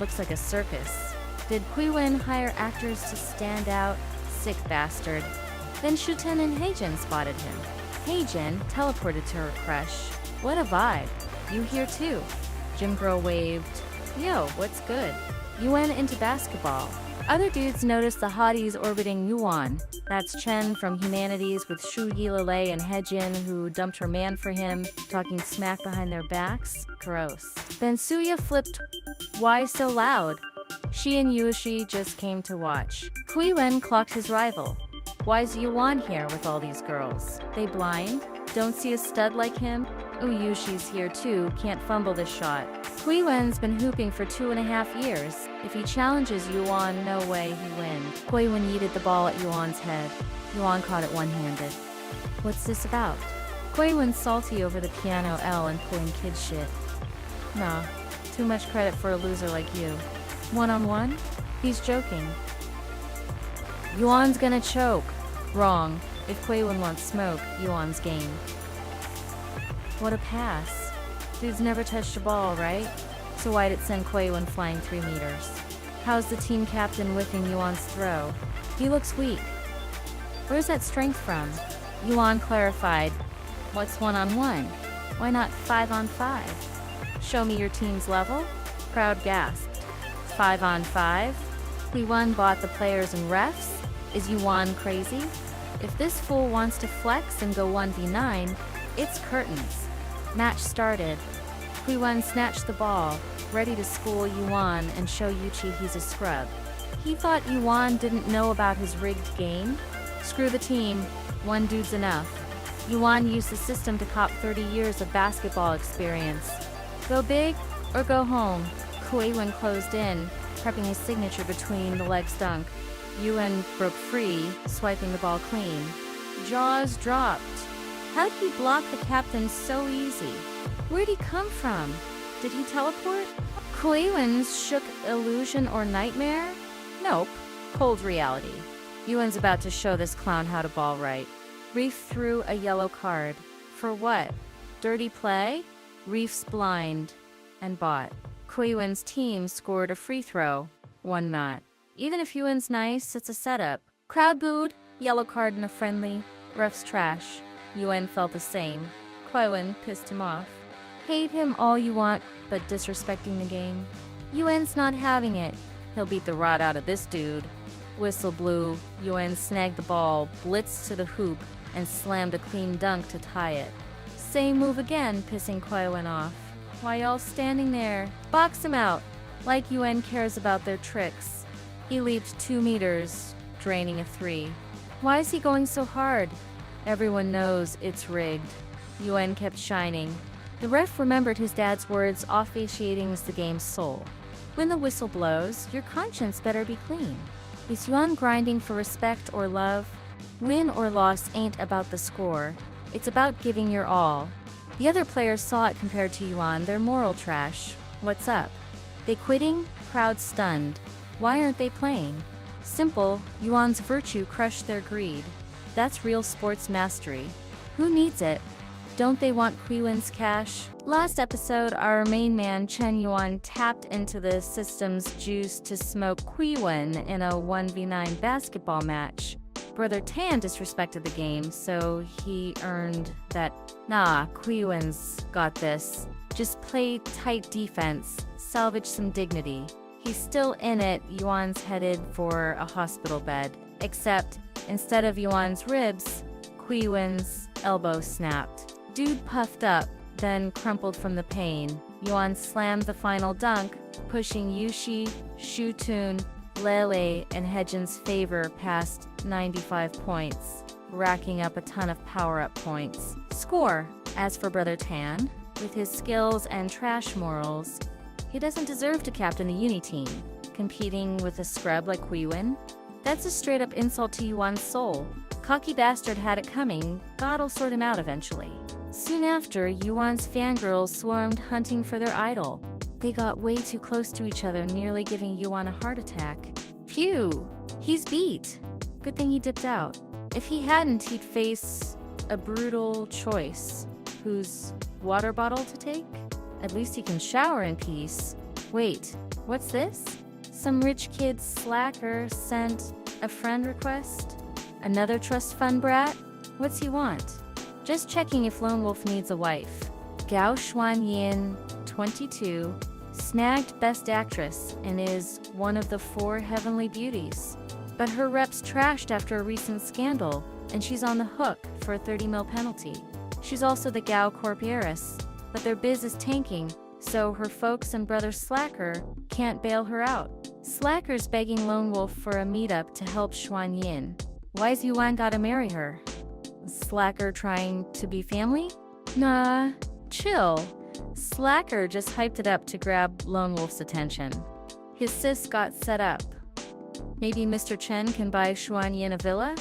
Looks like a circus. Did Cuiwen hire actors to stand out? Sick bastard. Then Shuten and Heijin spotted him. Heijin teleported to her crush. What a vibe. You here too. Gym girl waved. Yo, what's good? Yuan into basketball. Other dudes noticed the hotties orbiting Yuan. That's Chen from Humanities with Shu Yilale and Heijin, who dumped her man for him, talking smack behind their backs. Gross. Then Suya flipped. Why so loud? She and Yuci just came to watch. Cuiwen clocked his rival. Why's Yuan here with all these girls? They blind? Don't see a stud like him? Ooh, Yushi's here too, can't fumble this shot. Cuiwen's been hooping for 2.5 years. If he challenges Yuan, no way he wins. Cuiwen yeeted the ball at Yuan's head. Yuan caught it one-handed. What's this about? Cuiwen's salty over the piano L and pulling kid shit. Nah, Too much credit for a loser like you. One-on-one? He's joking. Yuan's gonna choke. Wrong. If Cuiwen wants smoke, Yuan's game. What a pass. Dude's never touched a ball, right? So why'd it send Cuiwen flying 3 meters? How's the team captain whiffing Yuan's throw? He looks weak. Where's that strength from? Yuan clarified. What's one-on-one? Why not 5-on-5? Show me your team's level? Crowd gasped. 5-on-5? Cuiwen bought the players and refs? Is Yuan crazy? If this fool wants to flex and go 1v9, it's curtains. Match started. Cuiwen snatched the ball, ready to school Yuan and show Yuci he's a scrub. He thought Yuan didn't know about his rigged game? Screw the team, one dude's enough. Yuan used the system to cop 30 years of basketball experience. Go big or go home. Cuiwen closed in, prepping his signature between the legs dunk. Yuan broke free, swiping the ball clean. Jaws dropped. How'd he block the captain so easy? Where'd he come from? Did he teleport? Cuiwen's shook illusion or nightmare? Nope, cold reality. Yuan's about to show this clown how to ball right. Reef threw a yellow card. For what? Dirty play? Reef's blind. And bought. Cuiwen's team scored a free throw. One not. Even if Yuan's nice, it's a setup. Crowd booed. Yellow card in a friendly. Ref's trash. Yuan felt the same. Cuiwen pissed him off. Hate him all you want, but disrespecting the game. Yuan's not having it. He'll beat the rot out of this dude. Whistle blew. Yuan snagged the ball, blitzed to the hoop, and slammed a clean dunk to tie it. Same move again, pissing Cuiwen off. Why y'all standing there? Box him out. Like Yuan cares about their tricks. He leaped 2 meters, draining a 3. Why is he going so hard? Everyone knows it's rigged. Yuan kept shining. The ref remembered his dad's words, officiating is the game's soul. When the whistle blows, your conscience better be clean. Is Yuan grinding for respect or love? Win or loss ain't about the score. It's about giving your all. The other players saw it compared to Yuan, their moral trash. What's up? They quitting? Crowd stunned. Why aren't they playing? Simple, Yuan's virtue crushed their greed. That's real sports mastery. Who needs it? Don't they want Cuiwen's cash? Last episode, our main man Chen Yuan tapped into the system's juice to smoke Cuiwen in a 1v9 basketball match. Brother Tan disrespected the game, so he earned that, nah, Cuiwen's got this. Just play tight defense, salvage some dignity. He's still in it, Yuan's headed for a hospital bed. Except, instead of Yuan's ribs, Cuiwen's elbow snapped. Dude puffed up, then crumpled from the pain. Yuan slammed the final dunk, pushing Yuci, Shutun, Lele, and Hejin's favor past 95 points, racking up a ton of power-up points. Score! As for Brother Tan, with his skills and trash morals, he doesn't deserve to captain the uni team. Competing with a scrub like Cuiwen? That's a straight-up insult to Yuan's soul. Cocky bastard had it coming, God'll sort him out eventually. Soon after, Yuan's fangirls swarmed hunting for their idol. They got way too close to each other, nearly giving Yuan a heart attack. Phew! He's beat! Good thing he dipped out. If he hadn't, he'd face a brutal choice. Whose water bottle to take? At least he can shower in peace. Wait, what's this? Some rich kid slacker sent a friend request? Another trust fund brat? What's he want? Just checking if Lone Wolf needs a wife. Gao Xuanyin, 22, snagged Best Actress and is one of the 4 heavenly beauties. But her rep's trashed after a recent scandal, and she's on the hook for a 30 mil penalty. She's also the Gao Corp heiress, but their biz is tanking, so her folks and brother Slacker can't bail her out. Slacker's begging Lone Wolf for a meetup to help Xuanyin. Why's Yuan gotta marry her? Slacker trying to be family? Nah, chill. Slacker just hyped it up to grab Lone Wolf's attention. His sis got set up. Maybe Mr. Chen can buy Xuanyin a villa?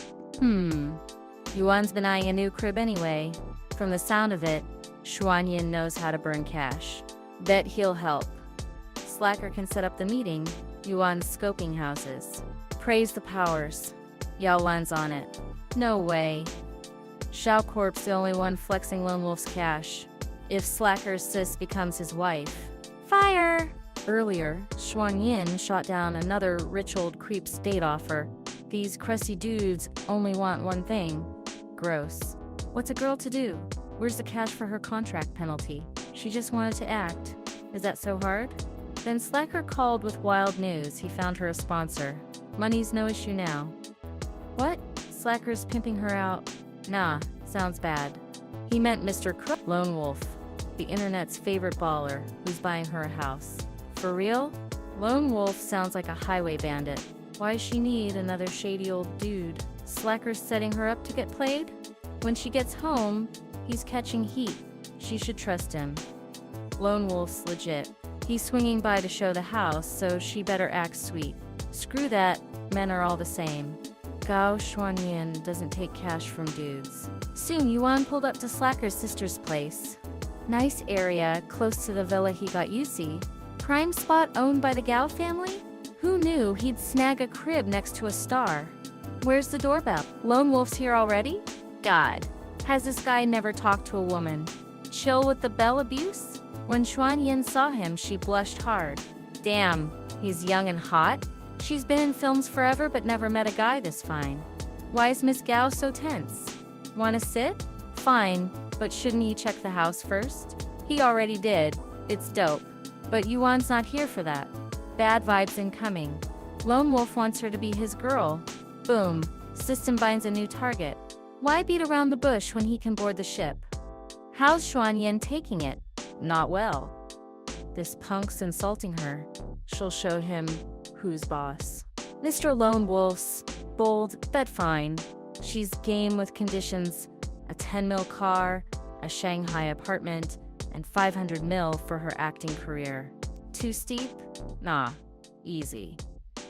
Yuan's been eyeing a new crib anyway. From the sound of it, Xuanyin knows how to burn cash. Bet he'll help. Slacker can set up the meeting. Yuan's scoping houses. Praise the powers. Yuan's on it. No way. Shao Corp's the only one flexing Lone Wolf's cash. If Slacker's sis becomes his wife. Fire! Earlier, Xuanyin shot down another rich old creep's date offer. These crusty dudes only want one thing. Gross. What's a girl to do? Where's the cash for her contract penalty? She just wanted to act. Is that so hard? Then Slacker called with wild news. He found her a sponsor. Money's no issue now. What? Slacker's pimping her out? Nah, sounds bad. He meant Mr. Crook, Lone Wolf, the internet's favorite baller, who's buying her a house. For real? Lone Wolf sounds like a highway bandit. Why does she need another shady old dude? Slacker's setting her up to get played? When she gets home, he's catching heat. She should trust him. Lone Wolf's legit. He's swinging by to show the house, so she better act sweet. Screw that, men are all the same. Gao Xuanyin doesn't take cash from dudes. Soon, Yuan pulled up to Slacker's sister's place. Nice area, close to the villa he got Yuci. Prime spot owned by the Gao family? Who knew he'd snag a crib next to a star? Where's the doorbell? Lone Wolf's here already? God, has this guy never talked to a woman? Chill with the bell abuse? When Xuanyin saw him, she blushed hard. Damn, he's young and hot? She's been in films forever but never met a guy this fine. Why is Miss Gao so tense? Wanna sit? Fine, but shouldn't he check the house first? He already did. It's dope. But Yuan's not here for that. Bad vibes incoming. Lone Wolf wants her to be his girl. Boom. System binds a new target. Why beat around the bush when he can board the ship? How's Xuanyin taking it? Not well. This punk's insulting her. She'll show him who's boss. Mr. Lone Wolf's bold, but fine. She's game with conditions. A 10 mil car, a Shanghai apartment, and 500 mil for her acting career. Too steep? Nah, easy.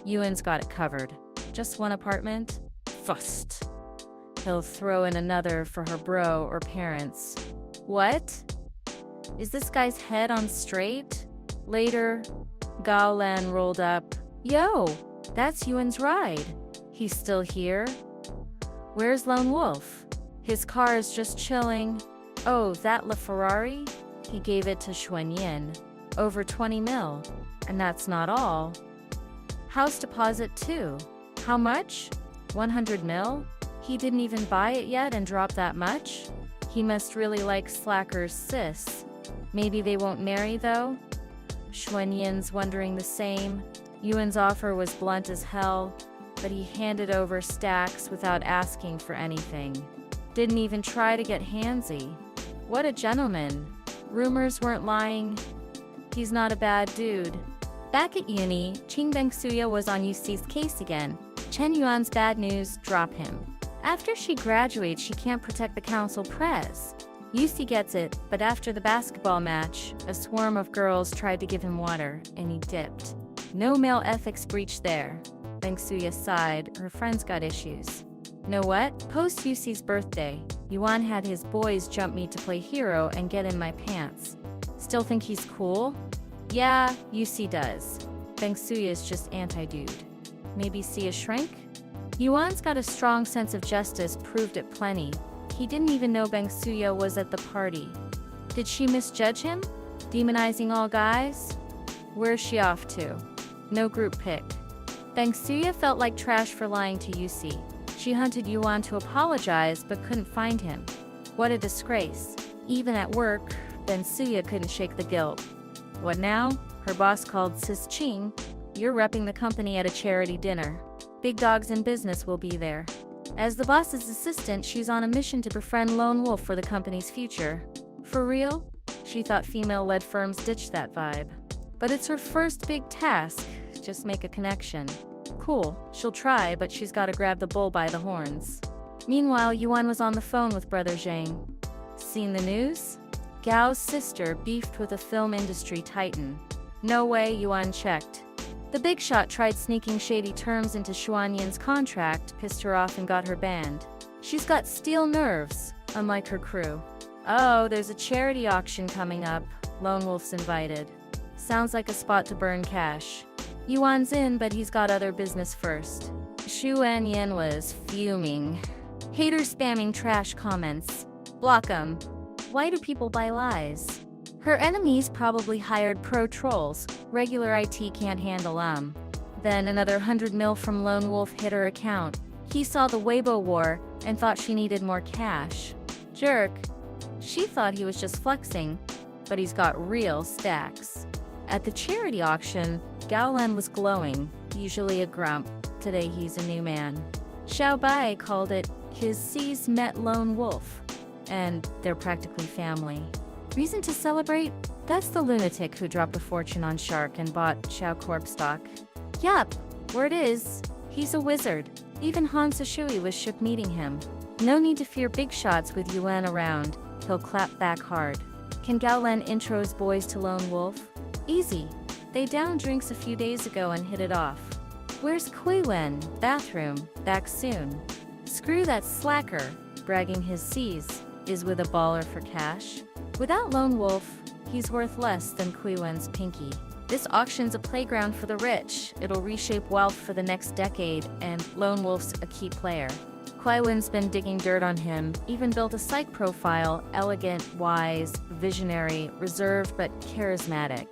Yuan's got it covered. Just one apartment? Fust. He'll throw in another for her bro or parents. What? Is this guy's head on straight? Later, Gaolan rolled up. Yo, that's Yuan's ride. He's still here? Where's Lone Wolf? His car is just chilling. Oh, that LaFerrari? He gave it to Xuanyin. Over 20 mil. And that's not all. House deposit too. How much? 100 mil? He didn't even buy it yet and dropped that much? He must really like Slacker's sis. Maybe they won't marry though? Xuanyin's wondering the same. Yuan's offer was blunt as hell, but he handed over stacks without asking for anything. Didn't even try to get handsy. What a gentleman. Rumors weren't lying. He's not a bad dude. Back at uni, Qing Bengsuya was on Yuci's case again. Chen Yuan's bad news, drop him. After she graduates, she can't protect the council press. Yuci gets it, but after the basketball match, a swarm of girls tried to give him water, and he dipped. No male ethics breach there. Bengsuya sighed, her friends got issues. Know what? Post Yuci's birthday, Yuan had his boys jump me to play hero and get in my pants. Still think he's cool? Yeah, Yuci does. Bengsuya's just anti-dude. Maybe see a shrink? Yuan's got a strong sense of justice, proved it plenty. He didn't even know Bengsuya was at the party. Did she misjudge him? Demonizing all guys? Where's she off to? No group pic. Bengsuya felt like trash for lying to Yuci. She hunted Yuan to apologize but couldn't find him. What a disgrace. Even at work, Bengsuya couldn't shake the guilt. What now? Her boss called Sis Qing. You're repping the company at a charity dinner. Big dogs in business will be there. As the boss's assistant, she's on a mission to befriend Lone Wolf for the company's future. For real? She thought female-led firms ditched that vibe. But it's her first big task. Just make a connection. Cool, she'll try, but she's gotta grab the bull by the horns. Meanwhile, Yuan was on the phone with Brother Zhang. Seen the news? Gao's sister beefed with a film industry titan. No way, Yuan checked. The big shot tried sneaking shady terms into Xuanyin's contract, pissed her off and got her banned. She's got steel nerves, unlike her crew. Oh, there's a charity auction coming up. Lone Wolf's invited. Sounds like a spot to burn cash. Yuan's in, but he's got other business first. Cuiwen was fuming. Haters spamming trash comments. Block 'em. Why do people buy lies? Her enemies probably hired pro trolls. Regular IT can't handle 'em. Then another 100 mil from Lone Wolf hit her account. He saw the Weibo war and thought she needed more cash. Jerk. She thought he was just flexing, but he's got real stacks. At the charity auction, Gaolan was glowing, usually a grump. Today he's a new man. Xiaobai called it his C's met Lone Wolf, and they're practically family. Reason to celebrate? That's the lunatic who dropped a fortune on Shark and bought Xiao Corp stock. Yup, word is, he's a wizard. Even Han Sashui was shook meeting him. No need to fear big shots with Yuan around. He'll clap back hard. Can Gaolan intro his boys to Lone Wolf? Easy. They downed drinks a few days ago and hit it off. Where's Cuiwen? Bathroom. Back soon. Screw that slacker, bragging his C's, is with a baller for cash. Without Lone Wolf, he's worth less than Cuiwen's pinky. This auction's a playground for the rich. It'll reshape wealth for the next decade, and Lone Wolf's a key player. Cuiwen's been digging dirt on him, even built a psych profile, elegant, wise, visionary, reserved but charismatic.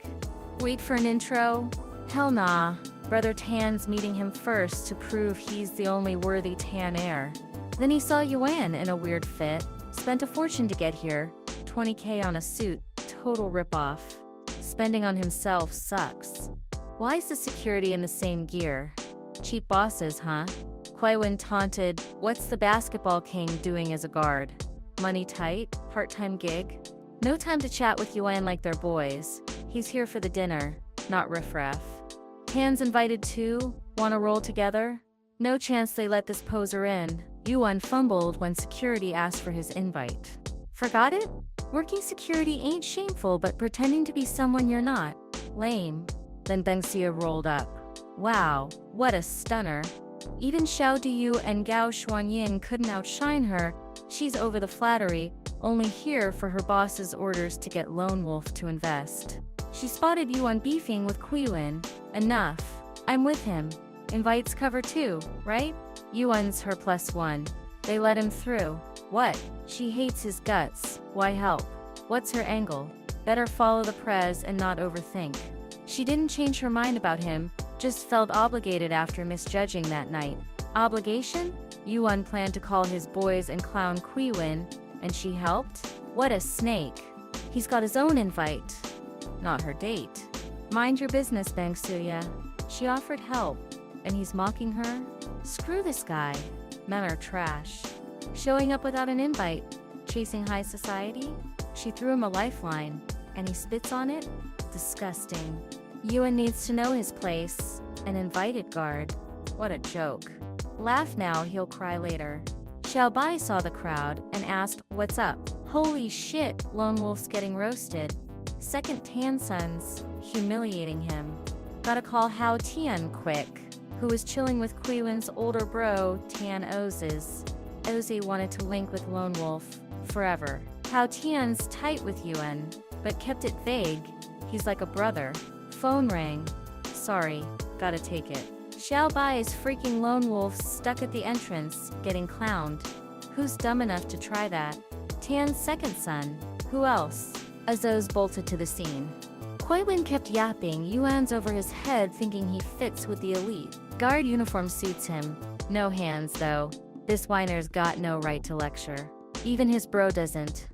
Wait for an intro? Hell nah. Brother Tan's meeting him first to prove he's the only worthy Tan heir. Then he saw Yuan in a weird fit, spent a fortune to get here, 20K on a suit, total ripoff. Spending on himself sucks. Why is the security in the same gear? Cheap bosses, huh? Cuiwen taunted, what's the basketball king doing as a guard? Money tight? Part-time gig? No time to chat with Yuan like they're boys. He's here for the dinner, not riffraff. Tan's invited too? Wanna roll together? No chance they let this poser in. Yuan fumbled when security asked for his invite. Forgot it? Working security ain't shameful, but pretending to be someone you're not. Lame. Then Bengxia rolled up. Wow, what a stunner. Even Xiao Diyu and Gao Xuanyin couldn't outshine her. She's over the flattery, only here for her boss's orders to get Lone Wolf to invest. She spotted Yuan beefing with Cuiwen. Enough. I'm with him. Invites cover too, right? Yuan's her +1. They let him through. What? She hates his guts. Why help? What's her angle? Better follow the prez and not overthink. She didn't change her mind about him, just felt obligated after misjudging that night. Obligation? Yuan planned to call his boys and clown Cuiwen, and she helped? What a snake. He's got his own invite. Not her date. Mind your business, Bangsuya. She offered help, and he's mocking her? Screw this guy. Men are trash. Showing up without an invite, chasing high society? She threw him a lifeline, and he spits on it? Disgusting. Yuan needs to know his place. An invited guard. What a joke. Laugh now, he'll cry later. Xiaobai saw the crowd and asked, what's up? Holy shit, Lone Wolf's getting roasted. Second Tan sons, humiliating him. Gotta call Hao Tian quick, who was chilling with Cuiwen's older bro, Tan Oz's. Ozi wanted to link with Lone Wolf forever. Hao Tian's tight with Yuan, but kept it vague. He's like a brother. Phone rang. Sorry, gotta take it. Xiaobai's freaking Lone Wolf stuck at the entrance, getting clowned. Who's dumb enough to try that? Tan's second son. Who else? Azos bolted to the scene. Cuiwen kept yapping, Yuan's over his head thinking he fits with the elite. Guard uniform suits him. No hands, though. This whiner's got no right to lecture. Even his bro doesn't.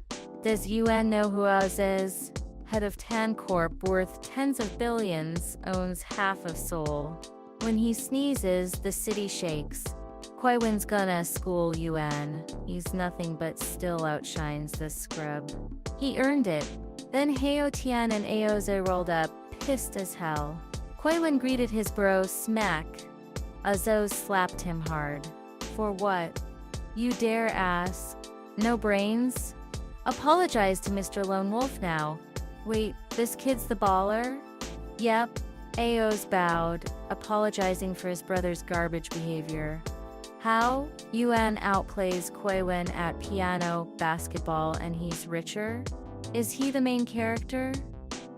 Does Yuan know who Oz is? Head of Tan Corp, worth tens of billions, owns half of Seoul. When he sneezes, the city shakes. Cuiwen's gonna school Yuan. He's nothing but still outshines this scrub. He earned it. Then Hao Tian and Aoze rolled up, pissed as hell. Cuiwen greeted his bro smack. Azos slapped him hard. For what? You dare ask? No brains? Apologize to Mr. Lone Wolf now. Wait, this kid's the baller? Yep. Aoz bowed, apologizing for his brother's garbage behavior. How? Yuan outplays Cuiwen at piano, basketball, and he's richer? Is he the main character?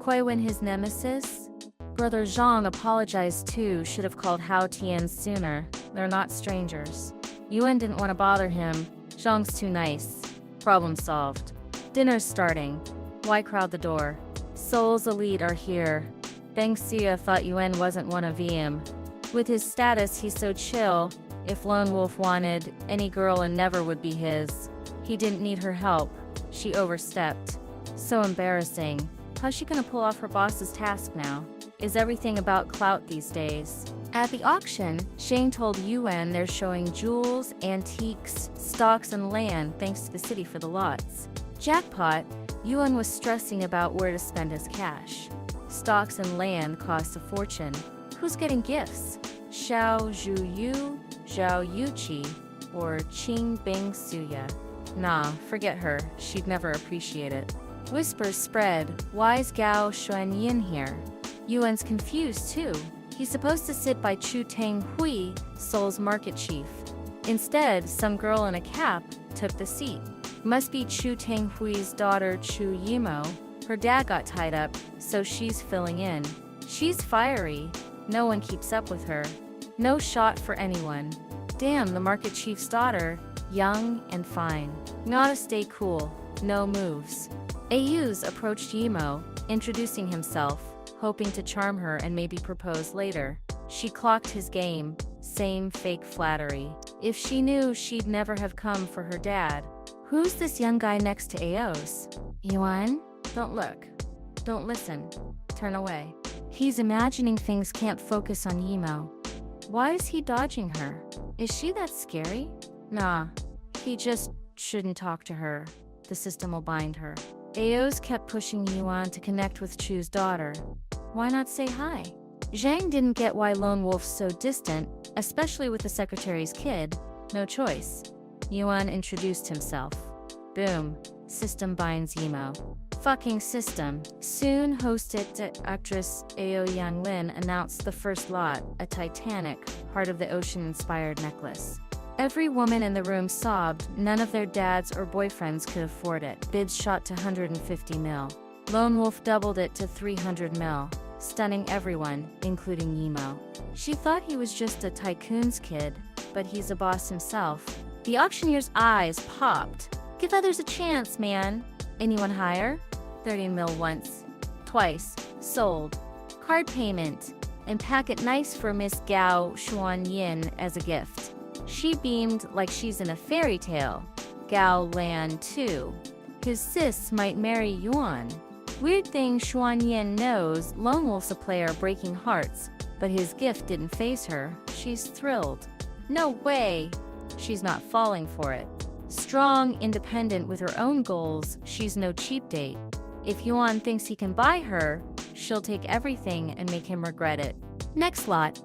Cuiwen his nemesis? Brother Zhang apologized too, should have called Hao Tian sooner. They're not strangers. Yuan didn't want to bother him. Zhang's too nice. Problem solved. Dinner's starting. Why crowd the door? Seoul's elite are here. Bang Xia thought Yuan wasn't one of them. With his status, he's so chill. If Lone Wolf wanted, any girl and never would be his. He didn't need her help. She overstepped. So embarrassing. How's she gonna pull off her boss's task now? Is everything about clout these days? At the auction, Shane told Yuan they're showing jewels, antiques, stocks, and land thanks to the city for the lots. Jackpot, Yuan was stressing about where to spend his cash. Stocks and land cost a fortune. Who's getting gifts? Xiao Zhuyu, Zhao Yuci, or Qing Bing Suya? Nah, forget her. She'd never appreciate it. Whispers spread. Why's Gao Xuanyin here? Yuan's confused too. He's supposed to sit by Chu Tanghui, Seoul's market chief. Instead, some girl in a cap took the seat. Must be Chu Tanghui's daughter Chu Yimo. Her dad got tied up, so she's filling in. She's fiery. No one keeps up with her. No shot for anyone. Damn, the market chief's daughter, young and fine. Gotta stay cool. No moves. Ayuz approached Yimo, introducing himself, hoping to charm her and maybe propose later. She clocked his game. Same fake flattery. If she knew, she'd never have come for her dad. Who's this young guy next to Ao's? Yuan? Don't look. Don't listen. Turn away. He's imagining things can't focus on Yimo. Why is he dodging her? Is she that scary? Nah. He just shouldn't talk to her. The system will bind her. Ao's kept pushing Yuan to connect with Chu's daughter. Why not say hi? Zhang didn't get why Lone Wolf's so distant, especially with the secretary's kid. No choice. Yuan introduced himself. Boom. System binds Yimo. Fucking system. Soon, hosted actress Ao Yanlin announced the first lot, a Titanic, Heart of the Ocean-inspired necklace. Every woman in the room sobbed. None of their dads or boyfriends could afford it. Bids shot to 150 mil. Lone Wolf doubled it to 300 mil, stunning everyone, including Yimo. She thought he was just a tycoon's kid, but he's a boss himself. The auctioneer's eyes popped. Give others a chance, man. Anyone higher? 30 mil once. Twice. Sold. Card payment. And pack it nice for Miss Gao Xuanyin as a gift. She beamed like she's in a fairy tale. Gao Lan too. His sis might marry Yuan. Weird thing Xuanyin knows, Lone Wolf's a player breaking hearts, but his gift didn't faze her. She's thrilled. No way! She's not falling for it. Strong, independent with her own goals, she's no cheap date. If Yuan thinks he can buy her, she'll take everything and make him regret it. Next lot.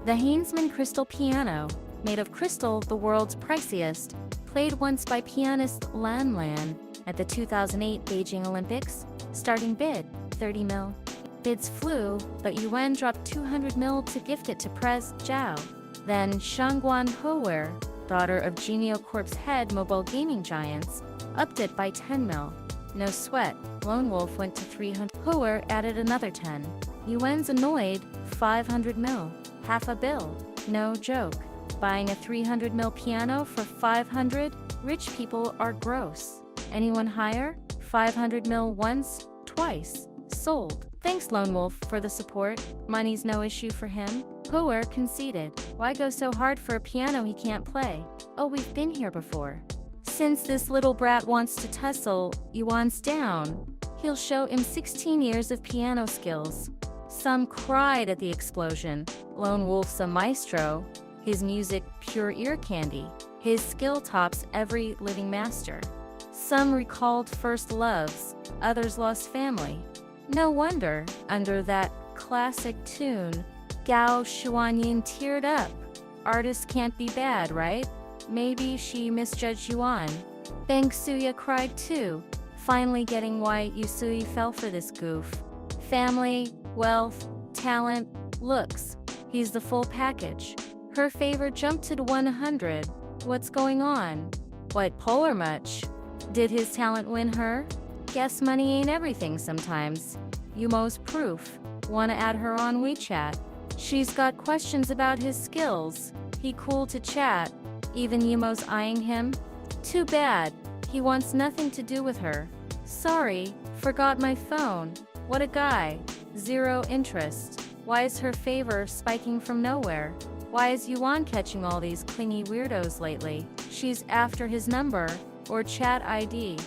The Hainsman Crystal Piano. Made of crystal, the world's priciest. Played once by pianist Lan Lan at the 2008 Beijing Olympics. Starting bid, 30 mil. Bids flew, but Yuan dropped 200 mil to gift it to Prez Zhao. Then Shangguan Houer, daughter of Genio Corp's head mobile gaming giants, upped it by 10 mil. No sweat. Lone Wolf went to 300. Houer added another 10. Yuan's annoyed. 500 mil. Half a bill. No joke. Buying a 300 mil piano for 500? Rich people are gross. Anyone higher? 500 mil once, twice. Sold. Thanks, Lone Wolf, for the support. Money's no issue for him. Houer conceded. Why go so hard for a piano he can't play? Oh, we've been here before. Since this little brat wants to tussle, Yuan's down. He'll show him 16 years of piano skills. Some cried at the explosion. Lone Wolf's a maestro. His music, pure ear candy. His skill tops every living master. Some recalled first loves, others lost family. No wonder, under that classic tune, Gao Xuanyin teared up. Artists can't be bad, right? Maybe she misjudged Yuan. Bang Suya cried too, finally getting why Yuci fell for this goof. Family, wealth, talent, looks. He's the full package. Her favor jumped to 100. What's going on? What, polar much? Did his talent win her? Guess money ain't everything sometimes. Yumo's proof. Wanna add her on WeChat? She's got questions about his skills. He cool to chat. Even Yumo's eyeing him? Too bad. He wants nothing to do with her. Sorry, forgot my phone. What a guy. Zero interest. Why is her favor spiking from nowhere? Why is Yuan catching all these clingy weirdos lately? She's after his number, or chat ID.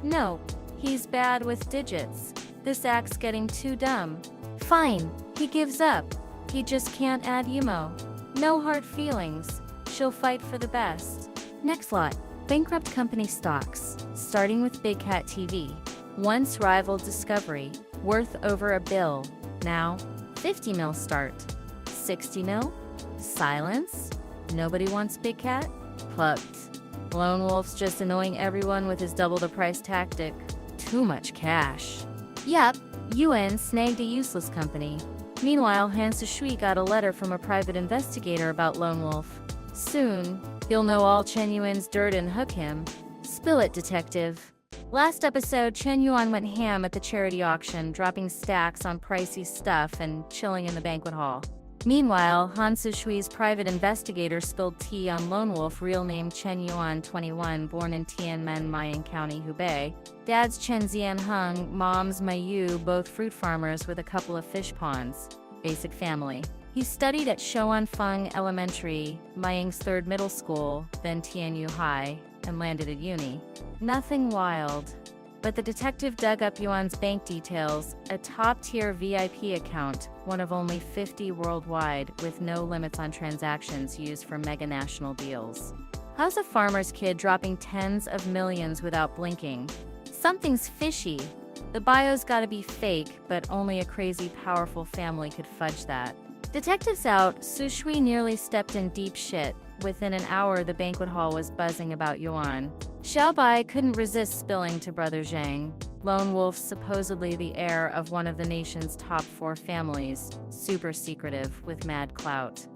Nope, he's bad with digits. This act's getting too dumb. Fine, he gives up. He just can't add Yumo. No hard feelings. She'll fight for the best. Next lot, bankrupt company stocks, starting with Big Cat TV. Once rivaled Discovery, worth over $1 billion. Now, 50 mil start. 60 mil? Silence? Nobody wants Big Cat? Plucked. Lone Wolf's just annoying everyone with his double the price tactic. Too much cash. Yup, Yuan snagged a useless company. Meanwhile, Han Shui got a letter from a private investigator about Lone Wolf. Soon, he'll know all Chen Yuan's dirt and hook him. Spill it, detective. Last episode, Chen Yuan went ham at the charity auction, dropping stacks on pricey stuff and chilling in the banquet hall. Meanwhile, Han Shui's private investigator spilled tea on Lone Wolf, real name Chen Yuan, 21, born in Tianmen, Mayan County, Hubei. Dad's Chen Zianheng, mom's Mayu, both fruit farmers with a couple of fish ponds. Basic family. He studied at Shouanfeng Elementary, Maying's 3rd middle school, then Tianyu High, and landed at uni. Nothing wild. But the detective dug up Yuan's bank details, a top-tier VIP account, one of only 50 worldwide, with no limits on transactions used for mega-national deals. How's a farmer's kid dropping tens of millions without blinking? Something's fishy. The bio's gotta be fake, but only a crazy, powerful family could fudge that. Detectives out, Su Shui nearly stepped in deep shit. Within an hour, the banquet hall was buzzing about Yuan. Xiaobai couldn't resist spilling to Brother Zhang. Lone Wolf, supposedly the heir of one of the nation's top 4 families, super secretive with mad clout.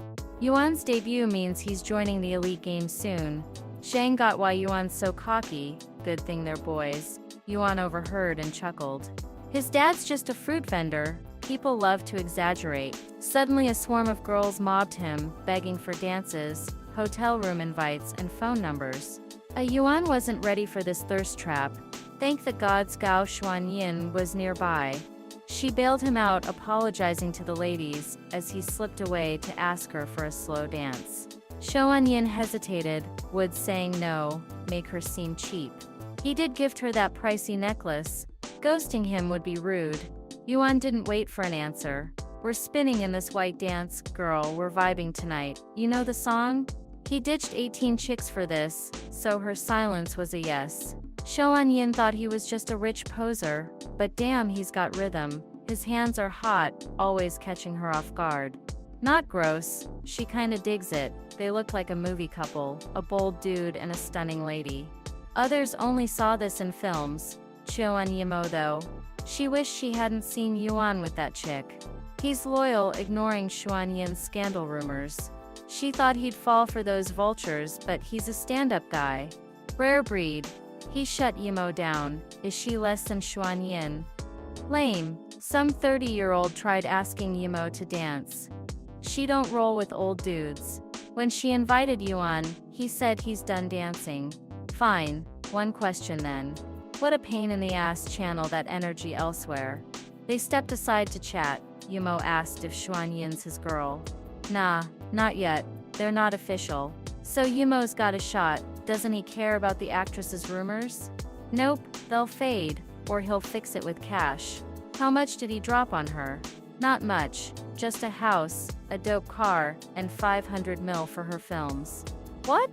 Yuan's debut means he's joining the elite game soon. Zhang got why Yuan's so cocky, good thing they're boys. Yuan overheard and chuckled. His dad's just a fruit vendor. People love to exaggerate. Suddenly a swarm of girls mobbed him, begging for dances, hotel room invites, and phone numbers. Yuan wasn't ready for this thirst trap. Thank the gods Gao Xuanyin was nearby. She bailed him out, apologizing to the ladies, as he slipped away to ask her for a slow dance. Xuanyin hesitated, would saying no make her seem cheap. He did gift her that pricey necklace. Ghosting him would be rude. Yuan didn't wait for an answer. We're spinning in this white dance, girl, we're vibing tonight. You know the song? He ditched 18 chicks for this, so her silence was a yes. Xuanyin thought he was just a rich poser, but damn, he's got rhythm. His hands are hot, always catching her off guard. Not gross, she kinda digs it. They look like a movie couple, a bold dude and a stunning lady. Others only saw this in films. Xuanyimo though. She wished she hadn't seen Yuan with that chick. He's loyal, ignoring Xuanyin's scandal rumors. She thought he'd fall for those vultures, but he's a stand-up guy. Rare breed. He shut Yimo down. Is she less than Xuanyin? Lame. Some 30-year-old tried asking Yimo to dance. She don't roll with old dudes. When she invited Yuan, he said he's done dancing. Fine. One question then. What a pain in the ass, channel that energy elsewhere. They stepped aside to chat. Yumo asked if Xuanyin's his girl. Nah, not yet. They're not official. So Yumo's got a shot. Doesn't he care about the actress's rumors? Nope, they'll fade, or he'll fix it with cash. How much did he drop on her? Not much, just a house, a dope car, and 500 mil for her films. What?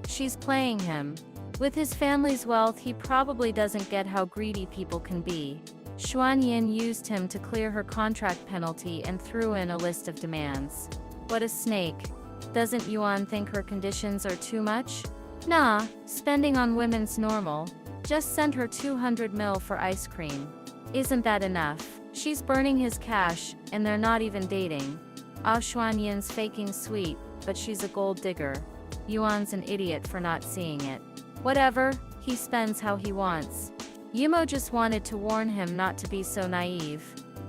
She's playing him. With his family's wealth, he probably doesn't get how greedy people can be. Xuanyin used him to clear her contract penalty and threw in a list of demands. What a snake. Doesn't Yuan think her conditions are too much? Nah, spending on women's normal. Just send her 200 mil for ice cream. Isn't that enough? She's burning his cash, and they're not even dating. Xuanyin's faking sweet, but she's a gold digger. Yuan's an idiot for not seeing it. Whatever, he spends how he wants. Yumo just wanted to warn him not to be so naive.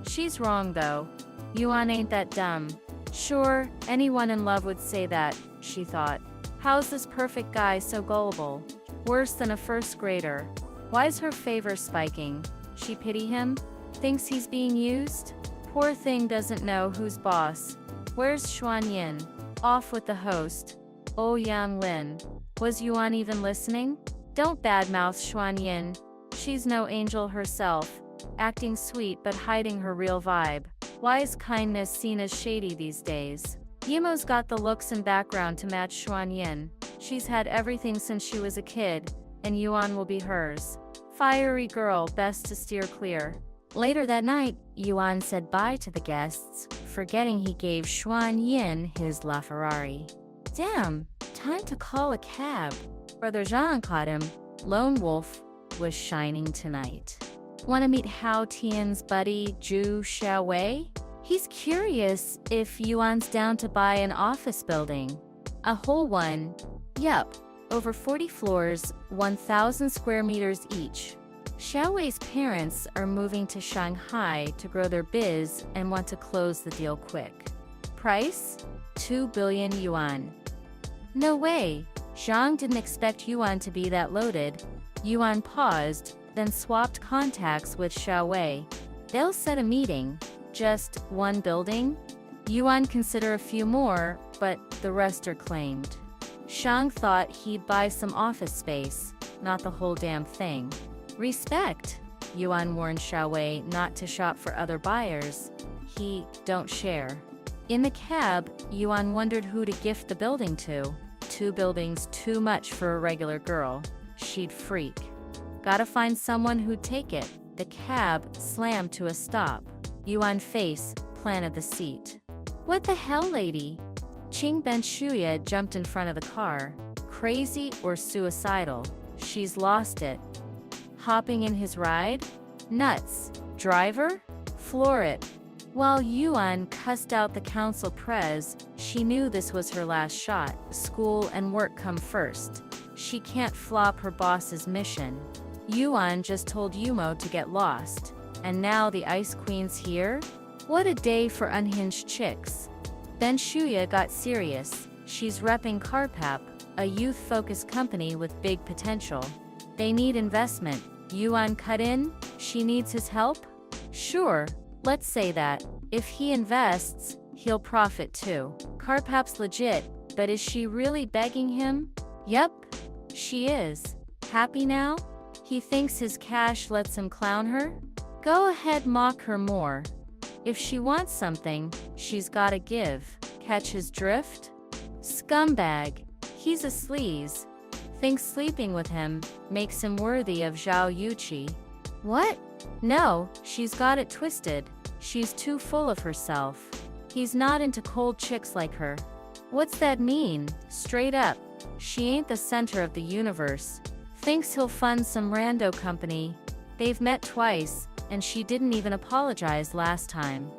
She's wrong though. Yuan ain't that dumb. Sure, anyone in love would say that, she thought. How's this perfect guy so gullible? Worse than a first grader. Why's her favor spiking? She pity him? Thinks he's being used? Poor thing doesn't know who's boss. Where's Xuanyin? Off with the host. Oh Yang Lin. Was Yuan even listening? Don't badmouth Xuanyin. She's no angel herself. Acting sweet but hiding her real vibe. Why is kindness seen as shady these days? Yimo's got the looks and background to match Xuanyin. She's had everything since she was a kid, and Yuan will be hers. Fiery girl, best to steer clear. Later that night, Yuan said bye to the guests, forgetting he gave Xuanyin his LaFerrari. Damn, time to call a cab. Brother Zhang caught him. Lone Wolf was shining tonight. Want to meet Hao Tian's buddy, Zhu Xiaowei? He's curious if Yuan's down to buy an office building. A whole one. Yup, over 40 floors, 1,000 square meters each. Xiaowei's parents are moving to Shanghai to grow their biz and want to close the deal quick. Price? 2 billion yuan. No way. Zhang didn't expect Yuan to be that loaded. Yuan paused, then swapped contacts with Xiaowei. They'll set a meeting. Just one building? Yuan consider a few more, but the rest are claimed. Zhang thought he'd buy some office space, not the whole damn thing. Respect. Yuan warned Xiaowei not to shop for other buyers. He don't share. In the cab, Yuan wondered who to gift the building to. 2 buildings too much for a regular girl. She'd freak. Gotta find someone who'd take it. The cab slammed to a stop. Yuan face planted the seat. What the hell, lady? Qing Benshuya jumped in front of the car. Crazy or suicidal? She's lost it. Hopping in his ride? Nuts. Driver? Floor it. While Yuan cussed out the council prez, she knew this was her last shot. School and work come first. She can't flop her boss's mission. Yuan just told Yumo to get lost. And now the Ice Queen's here? What a day for unhinged chicks. Then Shuya got serious. She's repping Carpap, a youth-focused company with big potential. They need investment. Yuan cut in? She needs his help? Sure, let's say that. If he invests, he'll profit too. Carpap's legit, but is she really begging him? Yep, she is. Happy now? He thinks his cash lets him clown her? Go ahead, mock her more. If she wants something, she's gotta give. Catch his drift? Scumbag. He's a sleaze. Thinks sleeping with him makes him worthy of Zhao Yuci. What? No, she's got it twisted. She's too full of herself. He's not into cold chicks like her. What's that mean? Straight up. She ain't the center of the universe. Thinks he'll fund some rando company. They've met twice, and she didn't even apologize last time.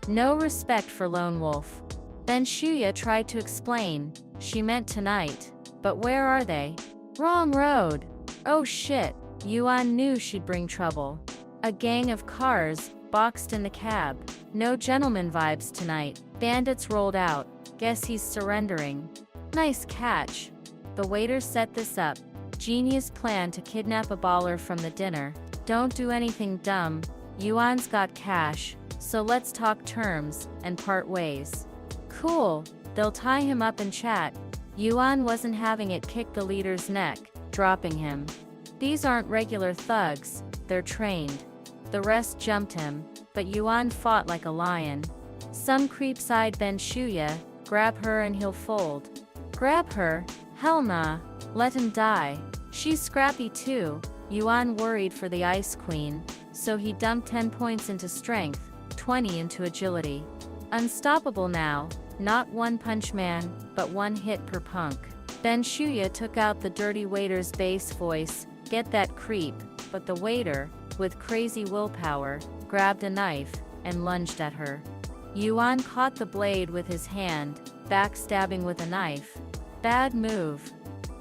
No respect for Lone Wolf. Then Shuya tried to explain. She meant tonight. But where are they? Wrong road. Oh shit. Yuan knew she'd bring trouble. A gang of cars boxed in the cab. No gentleman vibes tonight. Bandits rolled out. Guess he's surrendering. Nice catch. The waiter set this up. Genius plan to kidnap a baller from the dinner. Don't do anything dumb. Yuan's got cash, so let's talk terms and part ways. Cool. They'll tie him up and chat. Yuan wasn't having it kick the leader's neck, dropping him. These aren't regular thugs, they're trained. The rest jumped him, but Yuan fought like a lion. Some creep-eyed Ben Shuya, grab her and he'll fold. Grab her? Hell nah. Let him die. She's scrappy too. Yuan worried for the Ice Queen, so he dumped 10 points into strength, 20 into agility. Unstoppable now, not one punch man, but one hit per punk. Ben Shuya took out the dirty waiter's bass voice, get that creep, but the waiter, with crazy willpower, grabbed a knife and lunged at her. Yuan caught the blade with his hand, backstabbing with a knife. Bad move.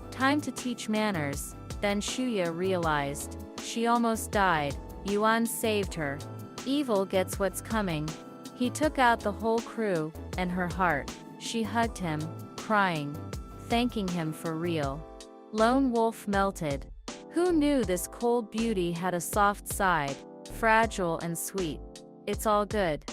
Time to teach manners. Then Shuya realized. She almost died. Yuan saved her. Evil gets what's coming. He took out the whole crew, and her heart. She hugged him, crying, thanking him for real. Lone Wolf melted. Who knew this cold beauty had a soft side, fragile and sweet? It's all good.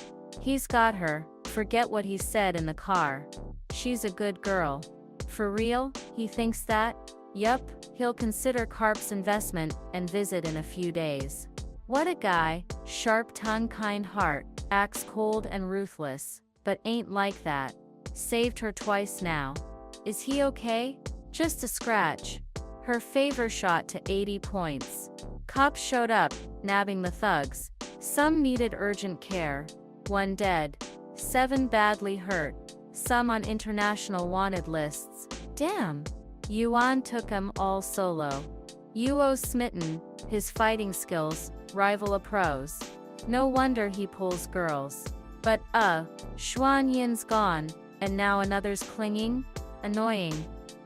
He's got her, forget what he said in the car. She's a good girl. For real, he thinks that? Yup, he'll consider Carp's investment and visit in a few days. What a guy, sharp tongue, kind heart, acts cold and ruthless, but ain't like that. Saved her twice now. Is he okay? Just a scratch. Her favor shot to 80 points. Cops showed up, nabbing the thugs. Some needed urgent care. 1 dead. 7 badly hurt. Some on international wanted lists. Damn. Yuan took 'em all solo. Yuo's smitten, his fighting skills rival a pro's. No wonder he pulls girls. But Xuan Yin's gone, and now another's clinging? Annoying.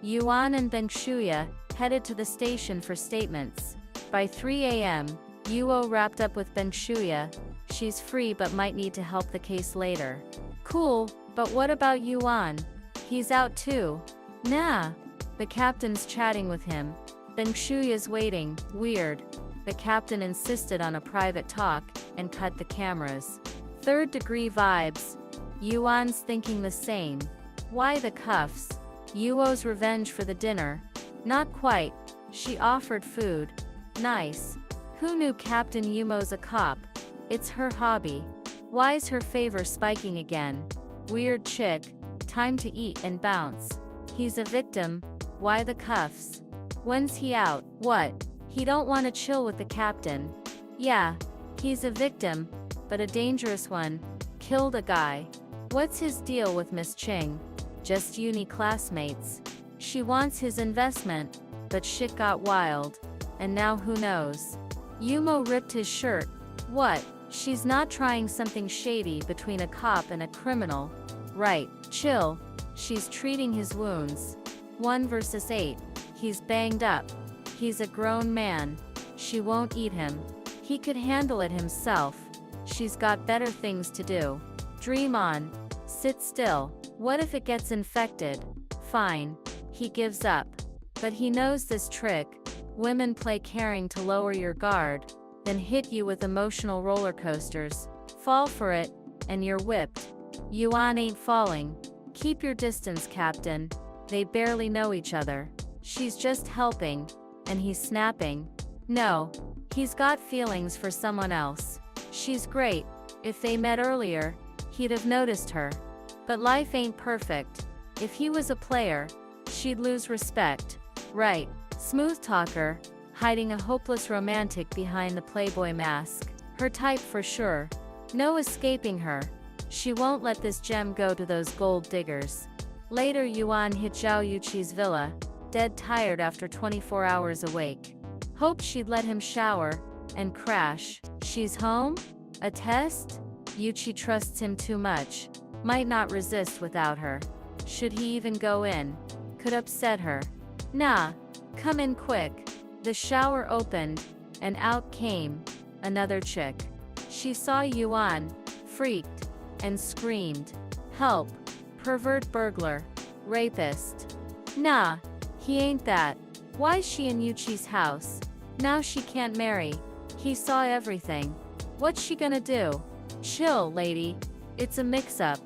Yuan and Bengshuya headed to the station for statements. By 3 a.m., Yuo wrapped up with Bengshuya. She's free but might need to help the case later. Cool, but what about Yuan? He's out too. Nah. The captain's chatting with him. Bengshuya's waiting. Weird. The captain insisted on a private talk and cut the cameras. Third-degree vibes. Yuan's thinking the same. Why the cuffs? Yuo's revenge for the dinner. Not quite. She offered food. Nice. Who knew Captain Yumo's a cop? It's her hobby. Why's her favor spiking again? Weird chick. Time to eat and bounce. He's a victim. Why the cuffs? When's he out? What? He don't want to chill with the captain. Yeah. He's a victim, but a dangerous one. Killed a guy. What's his deal with Miss Ching? Just uni classmates. She wants his investment, but shit got wild. And now who knows? Yumo ripped his shirt. What? She's not trying something shady between a cop and a criminal. Right, chill. She's treating his wounds. 1 versus 8. He's banged up. He's a grown man. She won't eat him. He could handle it himself. She's got better things to do. Dream on. Sit still. What if it gets infected? Fine. He gives up. But he knows this trick. Women play caring to lower your guard, then hit you with emotional roller coasters. Fall for it, and you're whipped. Yuan ain't falling. Keep your distance, Captain. They barely know each other. She's just helping, and he's snapping. No, he's got feelings for someone else. She's great. If they met earlier, he'd have noticed her. But life ain't perfect. If he was a player, she'd lose respect. Right, smooth talker, hiding a hopeless romantic behind the playboy mask. Her type for sure. No escaping her. She won't let this gem go to those gold diggers. Later, Yuan hit Zhao Yuqi's villa, dead tired after 24 hours awake. Hoped she'd let him shower, and crash. She's home? A test? Yuci trusts him too much. Might not resist without her. Should he even go in? Could upset her. Nah. Come in quick. The shower opened, and out came another chick. She saw Yuan, freaked, and screamed. Help. Pervert burglar. Rapist. Nah. He ain't that. Why's she in Yuchi's house? Now she can't marry. He saw everything. What's she gonna do? Chill, lady. It's a mix-up.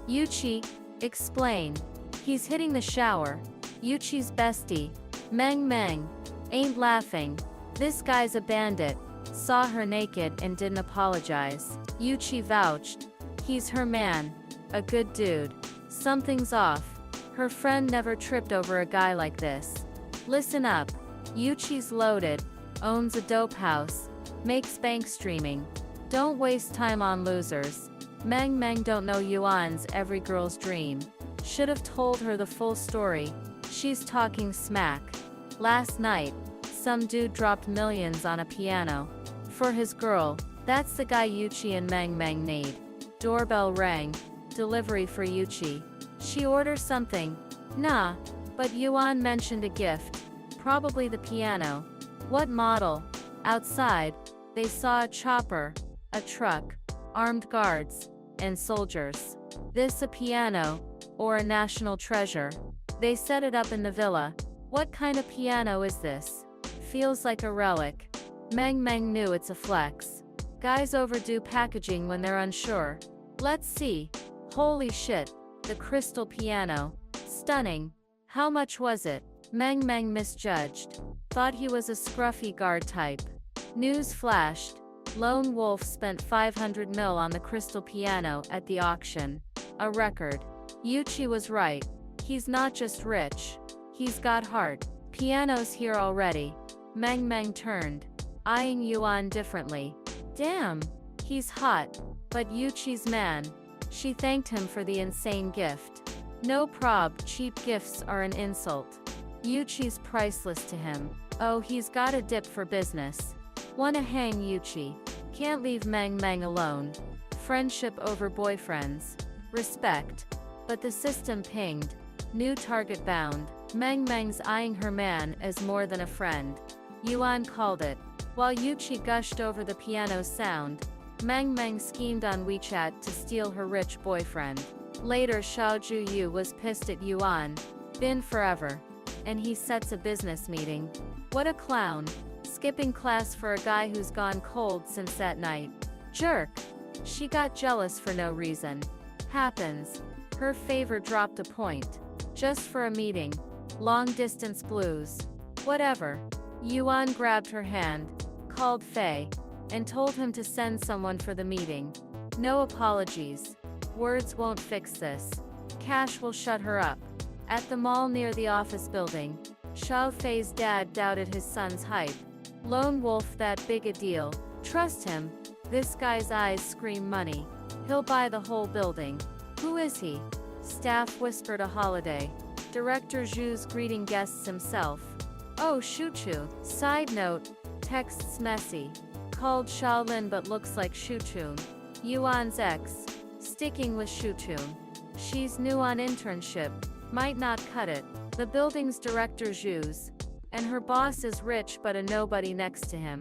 Yuchi, explain. He's hitting the shower. Yuchi's bestie, Meng Meng, ain't laughing. This guy's a bandit. Saw her naked and didn't apologize. Yuchi vouched. He's her man. A good dude. Something's off. Her friend never tripped over a guy like this. Listen up. Yuchi's loaded, owns a dope house, makes bank streaming. Don't waste time on losers. Meng Meng don't know Yuan's every girl's dream. Should've told her the full story. She's talking smack. Last night, some dude dropped millions on a piano. For his girl. That's the guy Yuchi and Meng Meng need. Doorbell rang. Delivery for Yuchi. She orders something. Nah. But Yuan mentioned a gift. Probably the piano. What model? Outside, they saw a chopper. a truck, armed guards, and soldiers. This a piano, or a national treasure? They set it up in the villa. What kind of piano is this? Feels like a relic. Meng Meng knew it's a flex. Guys overdo packaging when they're unsure. Let's see. Holy shit, the crystal piano. Stunning. How much was it? Meng Meng misjudged. Thought he was a scruffy guard type. News flashed. Lone Wolf spent 500 mil on the crystal piano at the auction. A record. Yuci was right. He's not just rich. He's got heart. Piano's here already. Meng Meng turned, eyeing Yuan differently. Damn, he's hot. But Yuchi's man. She thanked him for the insane gift. No prob, cheap gifts are an insult. Yuchi's priceless to him. Oh, he's got a dip for business. Wanna hang Yuchi. Can't leave Meng Meng alone. Friendship over boyfriends. Respect. But the system pinged. New target bound. Meng Meng's eyeing her man as more than a friend. Yuan called it. While Yuchi gushed over the piano's sound, Meng Meng schemed on WeChat to steal her rich boyfriend. Later Xiao Zhuyu was pissed at Yuan. Been forever. And he sets a business meeting. What a clown. Skipping class for a guy who's gone cold since that night. Jerk. She got jealous for no reason. Happens. Her favor dropped a point. Just for a meeting. Long distance blues. Whatever. Yuan grabbed her hand, called Fei, and told him to send someone for the meeting. No apologies. Words won't fix this. Cash will shut her up. At the mall near the office building, Xiao Fei's dad doubted his son's hype. Lone Wolf that big a deal. Trust him. This guy's eyes scream money. He'll buy the whole building. Who is he? Staff whispered a holiday. Director Zhu's greeting guests himself. Oh, Shuchu. Side note, text's messy. Called Shaolin but looks like Shuchun. Yuan's ex. Sticking with Shuchun. She's new on internship. Might not cut it. The building's director Zhu's. And her boss is rich but a nobody next to him.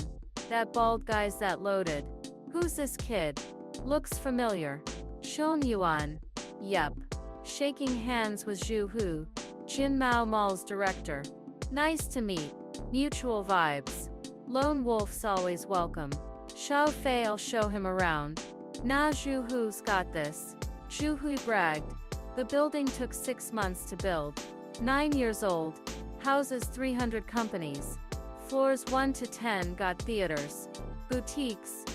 That bald guy's that loaded. Who's this kid? Looks familiar. Shun Yuan. Yep. Shaking hands with Zhu Hu, Jin Mao Mall's director. Nice to meet. Mutual vibes. Lone Wolf's always welcome. Xiao Fei'll show him around. Nah, Zhu Hu's got this. Zhu Hu bragged. The building took 6 months to build. 9 years old. Houses 300 companies. Floors 1 to 10 got theaters. Boutiques.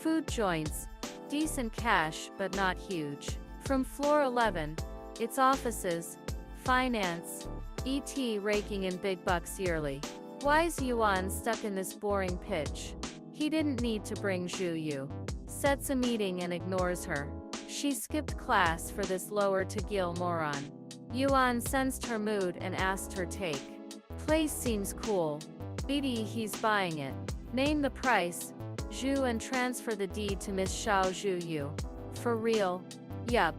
Food joints. Decent cash, but not huge. From floor 11, it's offices, finance, ET raking in big bucks yearly. Why's Yuan stuck in this boring pitch? He didn't need to bring Zhu Yu. Sets a meeting and ignores her. She skipped class for this lower to Gil moron. Yuan sensed her mood and asked her take. Place seems cool. BD he's buying it. Name the price, Zhu, and transfer the deed to Miss Xiao Zhu Yu. For real? Yup.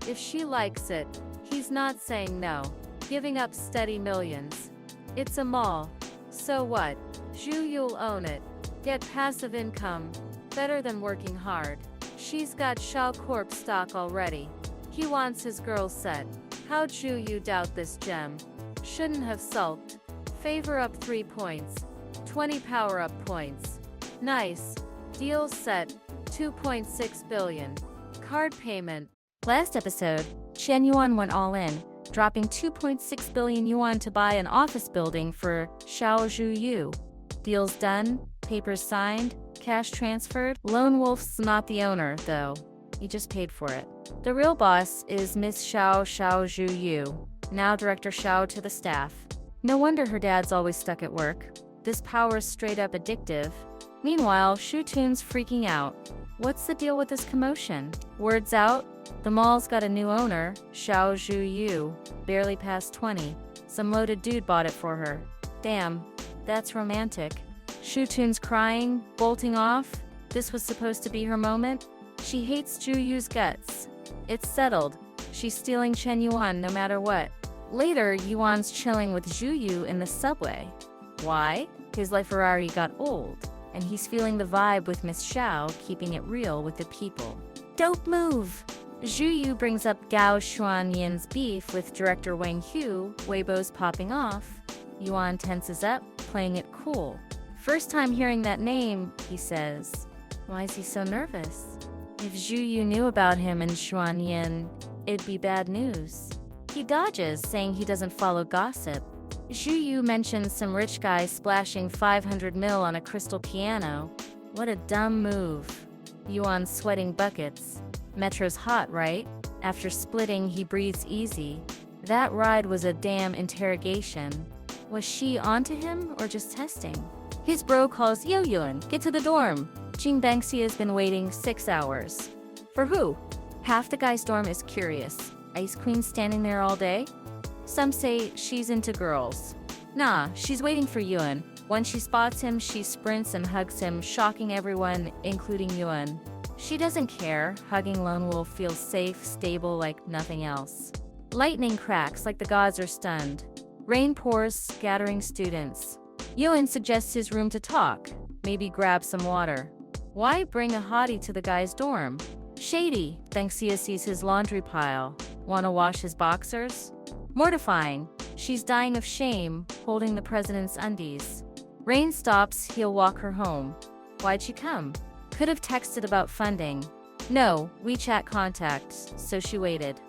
If she likes it, he's not saying no. Giving up steady millions. It's a mall. So what? Zhu Yu'll own it. Get passive income. Better than working hard. She's got Xiao Corp stock already. He wants his girl set. How'd Zhu Yu doubt this gem? Shouldn't have sulked. Favor up 3 points. 20 power-up points. Nice. Deal set. 2.6 billion. Card payment. Last episode, Chen Yuan went all in, dropping 2.6 billion yuan to buy an office building for Xiao Zhu Yu. Deals done, papers signed, cash transferred. Lone Wolf's not the owner, though. He just paid for it. The real boss is Miss Xiao Zhu Yu, now Director Xiao to the staff. No wonder her dad's always stuck at work. This power's straight up addictive. Meanwhile, Shutun's freaking out. What's the deal with this commotion? Word's out. The mall's got a new owner, Xiao Zhu Yu, barely past 20. Some loaded dude bought it for her. Damn, that's romantic. Shutun's crying, bolting off. This was supposed to be her moment. She hates Zhu Yu's guts. It's settled. She's stealing Chen Yuan no matter what. Later, Yuan's chilling with Zhu Yu in the subway. Why? His LiFerrari got old. and he's feeling the vibe with Miss Xiao, keeping it real with the people. Dope move! Zhu Yu brings up Gao Xuanyin's beef with director Wang Hu, Weibo's popping off. Yuan tenses up, playing it cool. First time hearing that name, he says. Why is he so nervous? If Zhu Yu knew about him and Xuanyin, it'd be bad news. He dodges, saying he doesn't follow gossip. Zhu Yu mentions some rich guy splashing 500 mil on a crystal piano. What a dumb move. Yuan's sweating buckets. Metro's hot, right? After splitting, he breathes easy. That ride was a damn interrogation. Was she onto him or just testing? His bro calls, Yo Yuan, get to the dorm. Jing Bangxi has been waiting 6 hours. For who? Half the guy's dorm is curious. Ice Queen standing there all day? Some say she's into girls. Nah, she's waiting for Yuan. Once she spots him, she sprints and hugs him, shocking everyone, including Yuan. She doesn't care. Hugging Lone Wolf feels safe, stable like nothing else. Lightning cracks like the gods are stunned. Rain pours, scattering students. Yuan suggests his room to talk. Maybe grab some water. Why bring a hottie to the guy's dorm? Shady. Bengxia sees his laundry pile. Wanna wash his boxers? Mortifying. She's dying of shame, holding the president's undies. Rain stops, he'll walk her home. Why'd she come? Could have texted about funding. No, WeChat contacts, so she waited.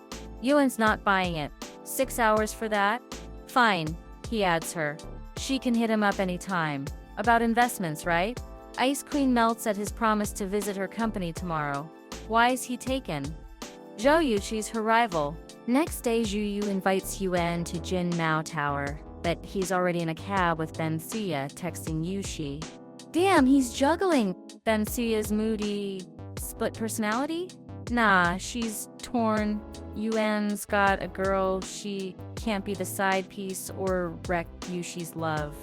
Yuan's not buying it. 6 hours for that? Fine, he adds her. She can hit him up anytime. About investments, right? Ice Queen melts at his promise to visit her company tomorrow. Why is he taken? Zhou Yuqi's her rival. Next day, Zhu Yu invites Yuan to Jin Mao Tower, but he's already in a cab with Ben Xia texting Yuci. Damn, he's juggling! Ben Xia's moody... split personality? Nah, she's torn. Yuan's got a girl, she can't be the side piece or wreck Yuci's love.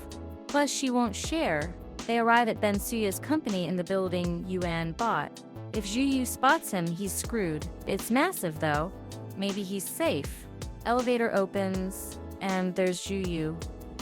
Plus, she won't share. They arrive at Ben Xia's company in the building Yuan bought. If Zhu Yu spots him, he's screwed. It's massive, though. Maybe he's safe. Elevator opens, and there's Zhu Yu.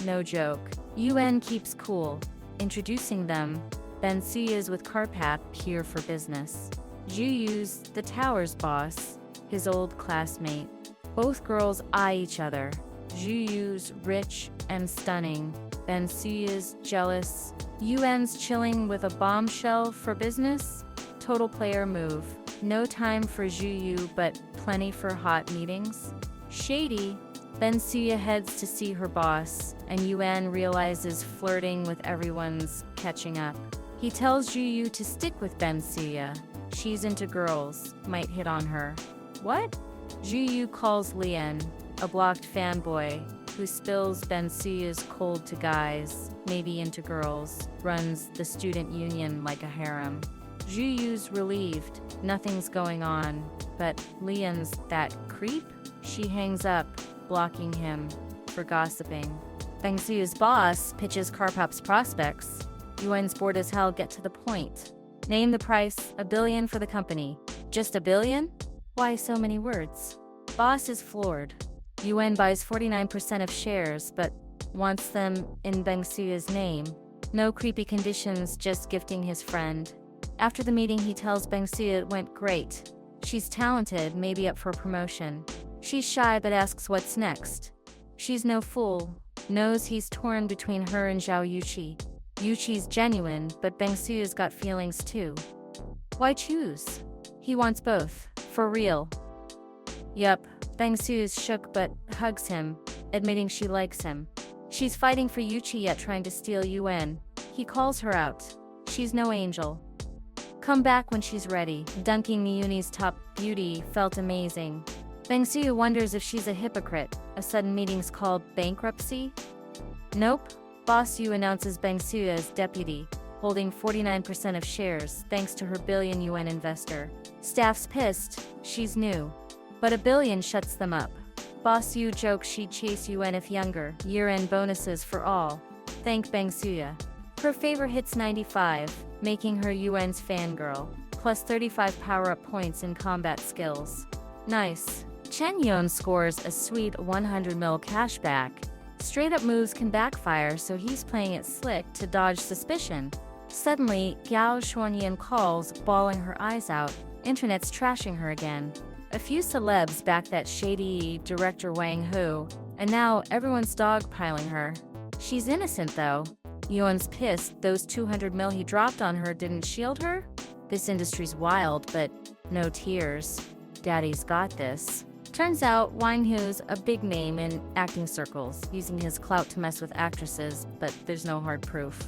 No joke. Yuan keeps cool. Introducing them, Ben Xia's with Carpap here for business. Zhu Yu's the tower's boss, his old classmate. Both girls eye each other. Zhu Yu's rich and stunning. Ben Xia's jealous. Yuan's chilling with a bombshell for business. Total player move. No time for Zhu Yu, but plenty for hot meetings. Shady. Ben Xia heads to see her boss, and Yuan realizes flirting with everyone's catching up. He tells Zhu Yu to stick with Ben Xia. She's into girls, might hit on her. What? Zhu Yu calls Lian, a blocked fanboy, who spills Ben Xia's cold to guys, maybe into girls, runs the student union like a harem. Zhu Yu's relieved, nothing's going on, but Lian's that creep? She hangs up, blocking him for gossiping. Beng Xia's boss pitches Carpop's prospects. Yuan's bored as hell, get to the point. Name the price, $1 billion for the company. Just $1 billion? Why so many words? Boss is floored. Yuan buys 49% of shares, but wants them in Beng Xia's name. No creepy conditions, just gifting his friend. After the meeting, he tells Beng Xia it went great. She's talented, maybe up for a promotion. She's shy but asks what's next. She's no fool, knows he's torn between her and Zhao Yuci. Yuci's genuine, but Beng Xia's got feelings too. Why choose? He wants both, for real. Yup, Beng Xia's shook but hugs him, admitting she likes him. She's fighting for Yuci yet trying to steal Yuan. He calls her out. She's no angel. Come back when she's ready. Dunking Miyuni's top beauty felt amazing. Beng Xia wonders if she's a hypocrite. A sudden meeting's called bankruptcy? Nope. Boss Yu announces Beng Xia as deputy, holding 49% of shares thanks to her billion Yuan investor. Staff's pissed, she's new. But $1 billion shuts them up. Boss Yu jokes she'd chase Yuan if younger, year-end bonuses for all. Thank Beng Xia. Her favor hits 95, making her Yuan's fangirl, plus 35 power-up points in combat skills. Nice. Chen Yuan scores a sweet 100 mil cashback. Straight-up moves can backfire, so he's playing it slick to dodge suspicion. Suddenly, Gao Xuanyan calls, bawling her eyes out. Internet's trashing her again. A few celebs back that shady director Wang Hu, and now everyone's dogpiling her. She's innocent though. Yuan's pissed those 200 mil he dropped on her didn't shield her? This industry's wild, but no tears. Daddy's got this. Turns out Wang Hu's a big name in acting circles, using his clout to mess with actresses, but there's no hard proof.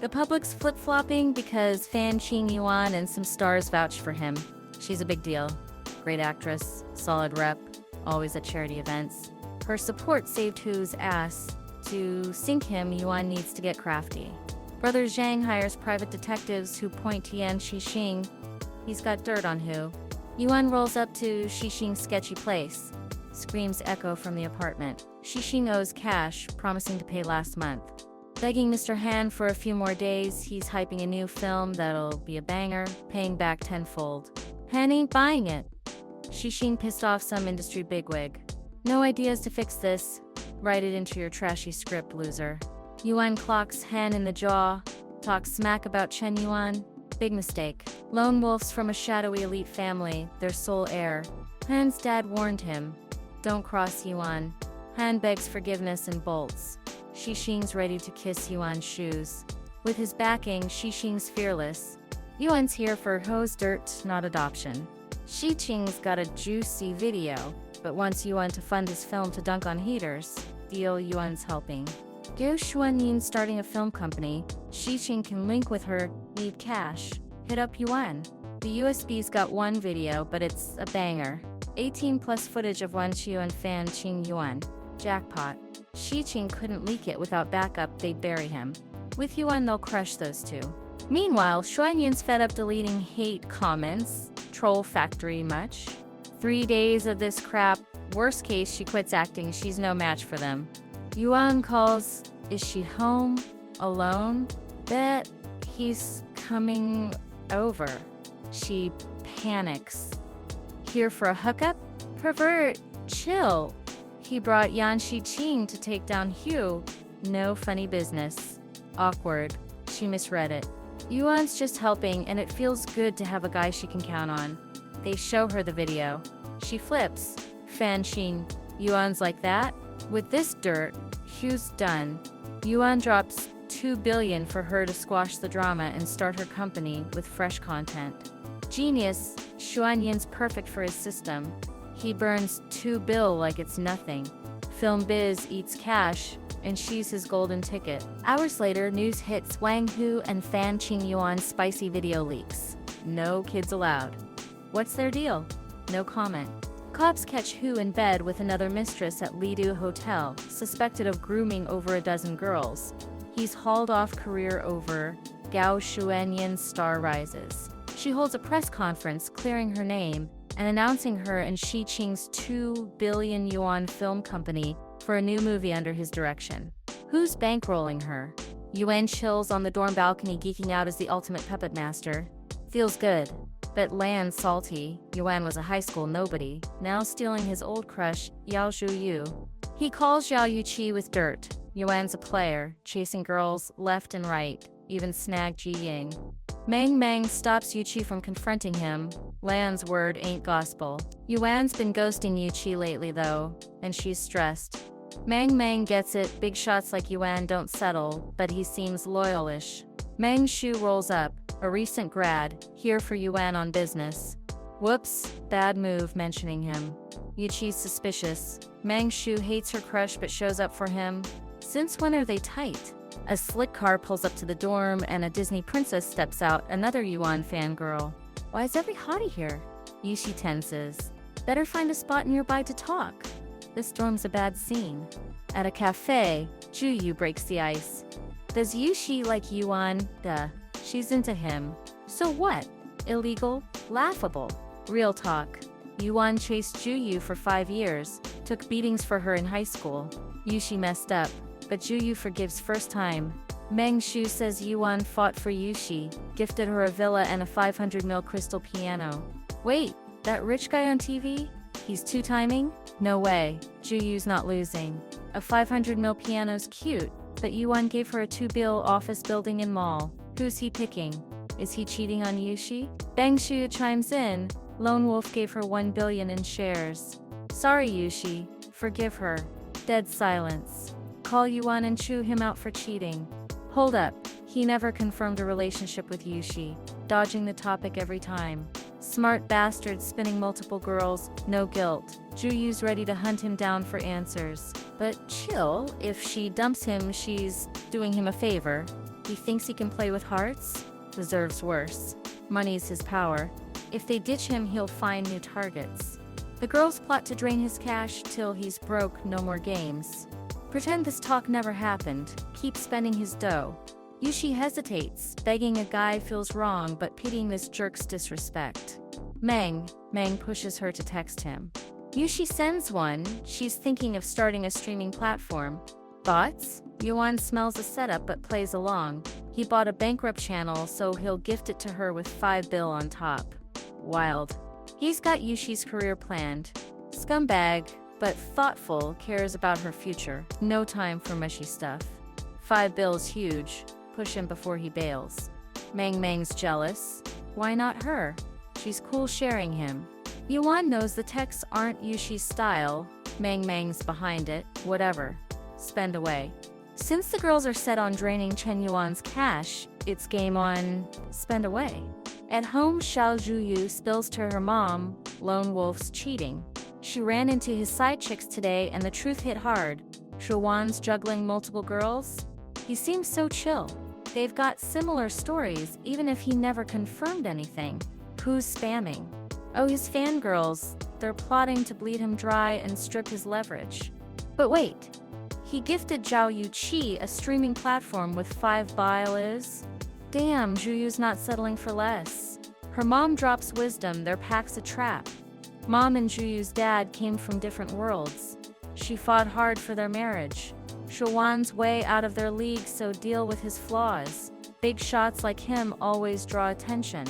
The public's flip-flopping because Fan Qing Yuan and some stars vouch for him. She's a big deal. Great actress, solid rep, always at charity events. Her support saved Hu's ass. To sink him, Yuan needs to get crafty. Brother Zhang hires private detectives who point Tian Xixing. He's got dirt on Hu. Yuan rolls up to Xixing's sketchy place. Screams echo from the apartment. Xixing owes cash, promising to pay last month. Begging Mr. Han for a few more days, he's hyping a new film that'll be a banger, paying back tenfold. Han ain't buying it. Xixing pissed off some industry bigwig. No ideas to fix this. Write it into your trashy script, loser. Yuan clocks Han in the jaw, talks smack about Chen Yuan. Big mistake. Lone wolves from a shadowy elite family, their sole heir. Han's dad warned him. Don't cross Yuan. Han begs forgiveness and bolts. Xixing's ready to kiss Yuan's shoes. With his backing, Xixing's fearless. Yuan's here for Ho's dirt, not adoption. Xixing's got a juicy video, but wants Yuan to fund his film to dunk on haters. Deal Yuan's helping. Gao Xuanyin's starting a film company. Xixing can link with her, need cash. Hit up Yuan. The USB's got one video, but it's a banger. 18+ footage of Wan Qiu and Fan Qing Yuan. Jackpot. Xixing couldn't leak it without backup, they'd bury him. With Yuan, they'll crush those two. Meanwhile, Xuanyin's fed up deleting hate comments. Troll factory much? 3 days of this crap. Worst case, she quits acting, she's no match for them. Yuan calls. Is she home? Alone? Bet he's coming over. She panics. Here for a hookup? Pervert. Chill. He brought Yan Xiqing to take down Hu. No funny business. Awkward. She misread it. Yuan's just helping, and it feels good to have a guy she can count on. They show her the video. She flips. Fan Qing. Yuan's like that? With this dirt, Hu's done. Yuan drops $2 billion for her to squash the drama and start her company with fresh content. Genius. Xuanyin's perfect for his system. He burns $2 billion like it's nothing. Film biz eats cash, and she's his golden ticket. Hours later, news hits Wang Hu and Fan Qing Yuan's spicy video leaks. No kids allowed. What's their deal? No comment. Cops catch Hu in bed with another mistress at Lidu Hotel, suspected of grooming over a dozen girls. He's hauled off career over. Gao Xuanyin's star rises. She holds a press conference clearing her name and announcing her and Xixing's 2 billion yuan film company for a new movie under his direction. Who's bankrolling her? Yuan chills on the dorm balcony, geeking out as the ultimate puppet master. Feels good. But lands salty. Yuan was a high school nobody, now stealing his old crush, Yao Zhuyu. He calls Zhao Yuci with dirt. Yuan's a player, chasing girls left and right, even snagged Ji Ying. Mang stops Yuci from confronting him. Lan's word ain't gospel. Yuan's been ghosting Yuci lately though, and she's stressed. Mang gets it, big shots like Yuan don't settle, but he seems loyalish. Mang Shu rolls up, a recent grad, here for Yuan on business. Whoops, bad move mentioning him. Yuci's suspicious. Mang Shu hates her crush but shows up for him. Since when are they tight? A slick car pulls up to the dorm and a Disney princess steps out, another Yuan fangirl. Why is every hottie here? Yuci tenses. Better find a spot nearby to talk. This dorm's a bad scene. At a cafe, Juyu breaks the ice. Does Yuci like Yuan? Duh. She's into him. So what? Illegal? Laughable. Real talk. Yuan chased Juyu for 5 years, took beatings for her in high school. Yuci messed up, but Juyu forgives first time. Meng Shu says Yuan fought for Yuci, gifted her a villa and a 500 mil crystal piano. Wait, that rich guy on TV? He's two-timing? No way. Juyu's not losing. A 500 mil piano's cute, but Yuan gave her a 2 bill office building in mall. Who's he picking? Is he cheating on Yuci? Bang Shuya chimes in. Lone Wolf gave her 1 billion in shares. Sorry, Yuci. Forgive her. Dead silence. Call Yuan and chew him out for cheating. Hold up. He never confirmed a relationship with Yuci, dodging the topic every time. Smart bastard spinning multiple girls, no guilt. Juyu's ready to hunt him down for answers. But chill, if she dumps him, she's doing him a favor. He thinks he can play with hearts? Deserves worse. Money's his power. If they ditch him, he'll find new targets. The girls plot to drain his cash till he's broke, no more games. Pretend this talk never happened. Keep spending his dough. Yuci hesitates. Begging a guy feels wrong, but pitying this jerk's disrespect. Mang pushes her to text him. Yuci sends one. She's thinking of starting a streaming platform. Thoughts? Yuan smells a setup but plays along. He bought a bankrupt channel, so he'll gift it to her with 5 bill on top. Wild. He's got Yushi's career planned. Scumbag, but thoughtful, cares about her future. No time for mushy stuff. 5 bill's huge. Push him before he bails. Mang's jealous. Why not her? She's cool sharing him. Yuan knows the texts aren't Yushi's style. Mang's behind it. Whatever. Spend away. Since the girls are set on draining Chen Yuan's cash, it's game on spend away. At home, Xiao Zhuyu spills to her mom, Lone Wolf's cheating. She ran into his side chicks today and the truth hit hard. Yuan's juggling multiple girls? He seems so chill. They've got similar stories, even if he never confirmed anything. Who's spamming? Oh, his fangirls. They're plotting to bleed him dry and strip his leverage. But wait. He gifted Zhao Yuqi a streaming platform with 5 biles. Damn, Zhuyu's not settling for less. Her mom drops wisdom, their pack's a trap. Mom and Zhuyu's dad came from different worlds. She fought hard for their marriage. Yuan's way out of their league, so deal with his flaws. Big shots like him always draw attention.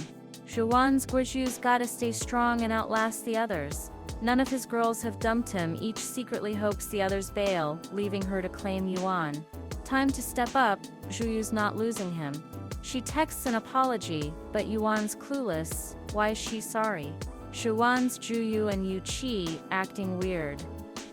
Yuan's Guizhu's gotta stay strong and outlast the others. None of his girls have dumped him, each secretly hopes the others bail, leaving her to claim Yuan. Time to step up, Zhuyu's not losing him. She texts an apology, but Yuan's clueless. Why is she sorry? Yuan's Zhuyu and Yuci acting weird.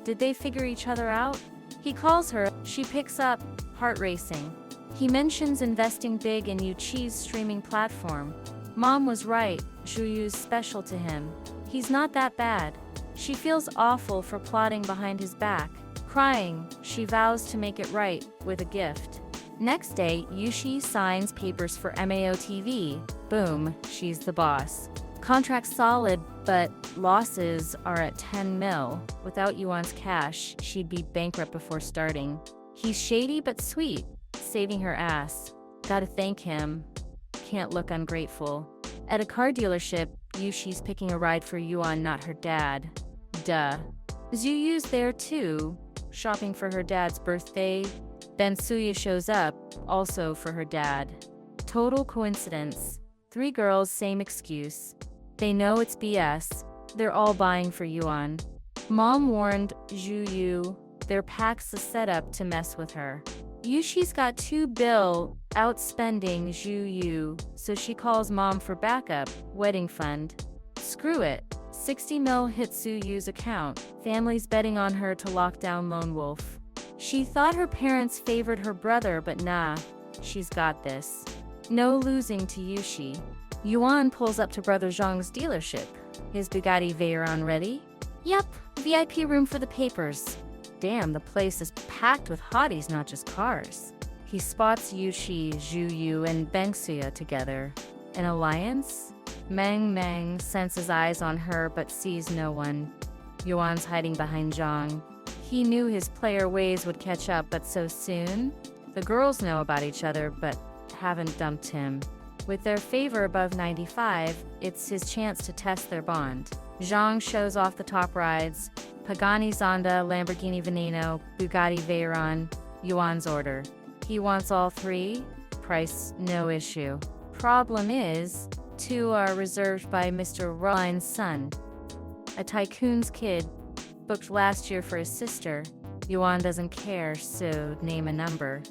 Did they figure each other out? He calls her, she picks up, heart racing. He mentions investing big in Yuqi's streaming platform. Mom was right, Zhuyu's special to him. He's not that bad. She feels awful for plotting behind his back. Crying, she vows to make it right, with a gift. Next day, Yuci signs papers for MAO TV. Boom, she's the boss. Contract's solid, but losses are at 10 mil. Without Yuan's cash, she'd be bankrupt before starting. He's shady but sweet, saving her ass. Gotta thank him. Can't look ungrateful. At a car dealership, Yuci's picking a ride for Yuan, not her dad. Duh. Zhuyu's there too, shopping for her dad's birthday. Then Suya shows up, also for her dad. Total coincidence. 3 girls, same excuse. They know it's BS. They're all buying for Yuan. Mom warned Zhuyu, their pack's a setup to mess with her. Yushi's got 2 bill, outspending Zhuyu, so she calls mom for backup, wedding fund. Screw it. 60 mil hits Zhuyu's account. Family's betting on her to lock down Lone Wolf. She thought her parents favored her brother, but nah, she's got this. No losing to Yuci. Yuan pulls up to Brother Zhang's dealership. His Bugatti Veyron ready? Yup, VIP room for the papers. Damn, the place is packed with hotties, not just cars. He spots Yuci, Zhuyu, and Bengsuya together. An alliance? Mang senses eyes on her but sees no one. Yuan's hiding behind Zhang. He knew his player ways would catch up, but so soon? The girls know about each other but haven't dumped him. With their favor above 95, it's his chance to test their bond. Zhang shows off the top rides. Pagani Zonda, Lamborghini Veneno, Bugatti Veyron, Yuan's order. He wants all 3? Price, no issue. Problem is, 2 are reserved by Mr. Ryan's son. A tycoon's kid, booked last year for his sister. Yuan doesn't care, so name a number.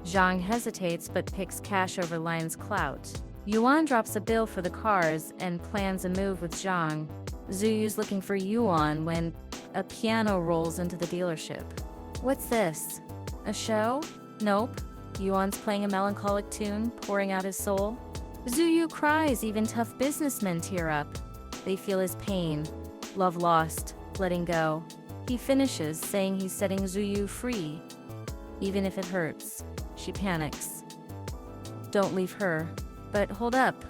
Zhang hesitates but picks cash over Lion's clout. Yuan drops a bill for the cars and plans a move with Zhang. Zuyu's looking for Yuan when a piano rolls into the dealership. What's this? A show? Nope. Yuan's playing a melancholic tune, pouring out his soul. Zuyu cries, even tough businessmen tear up. They feel his pain. Love lost, letting go. He finishes, saying he's setting Zuyu free. Even if it hurts. She panics. Don't leave her. But hold up.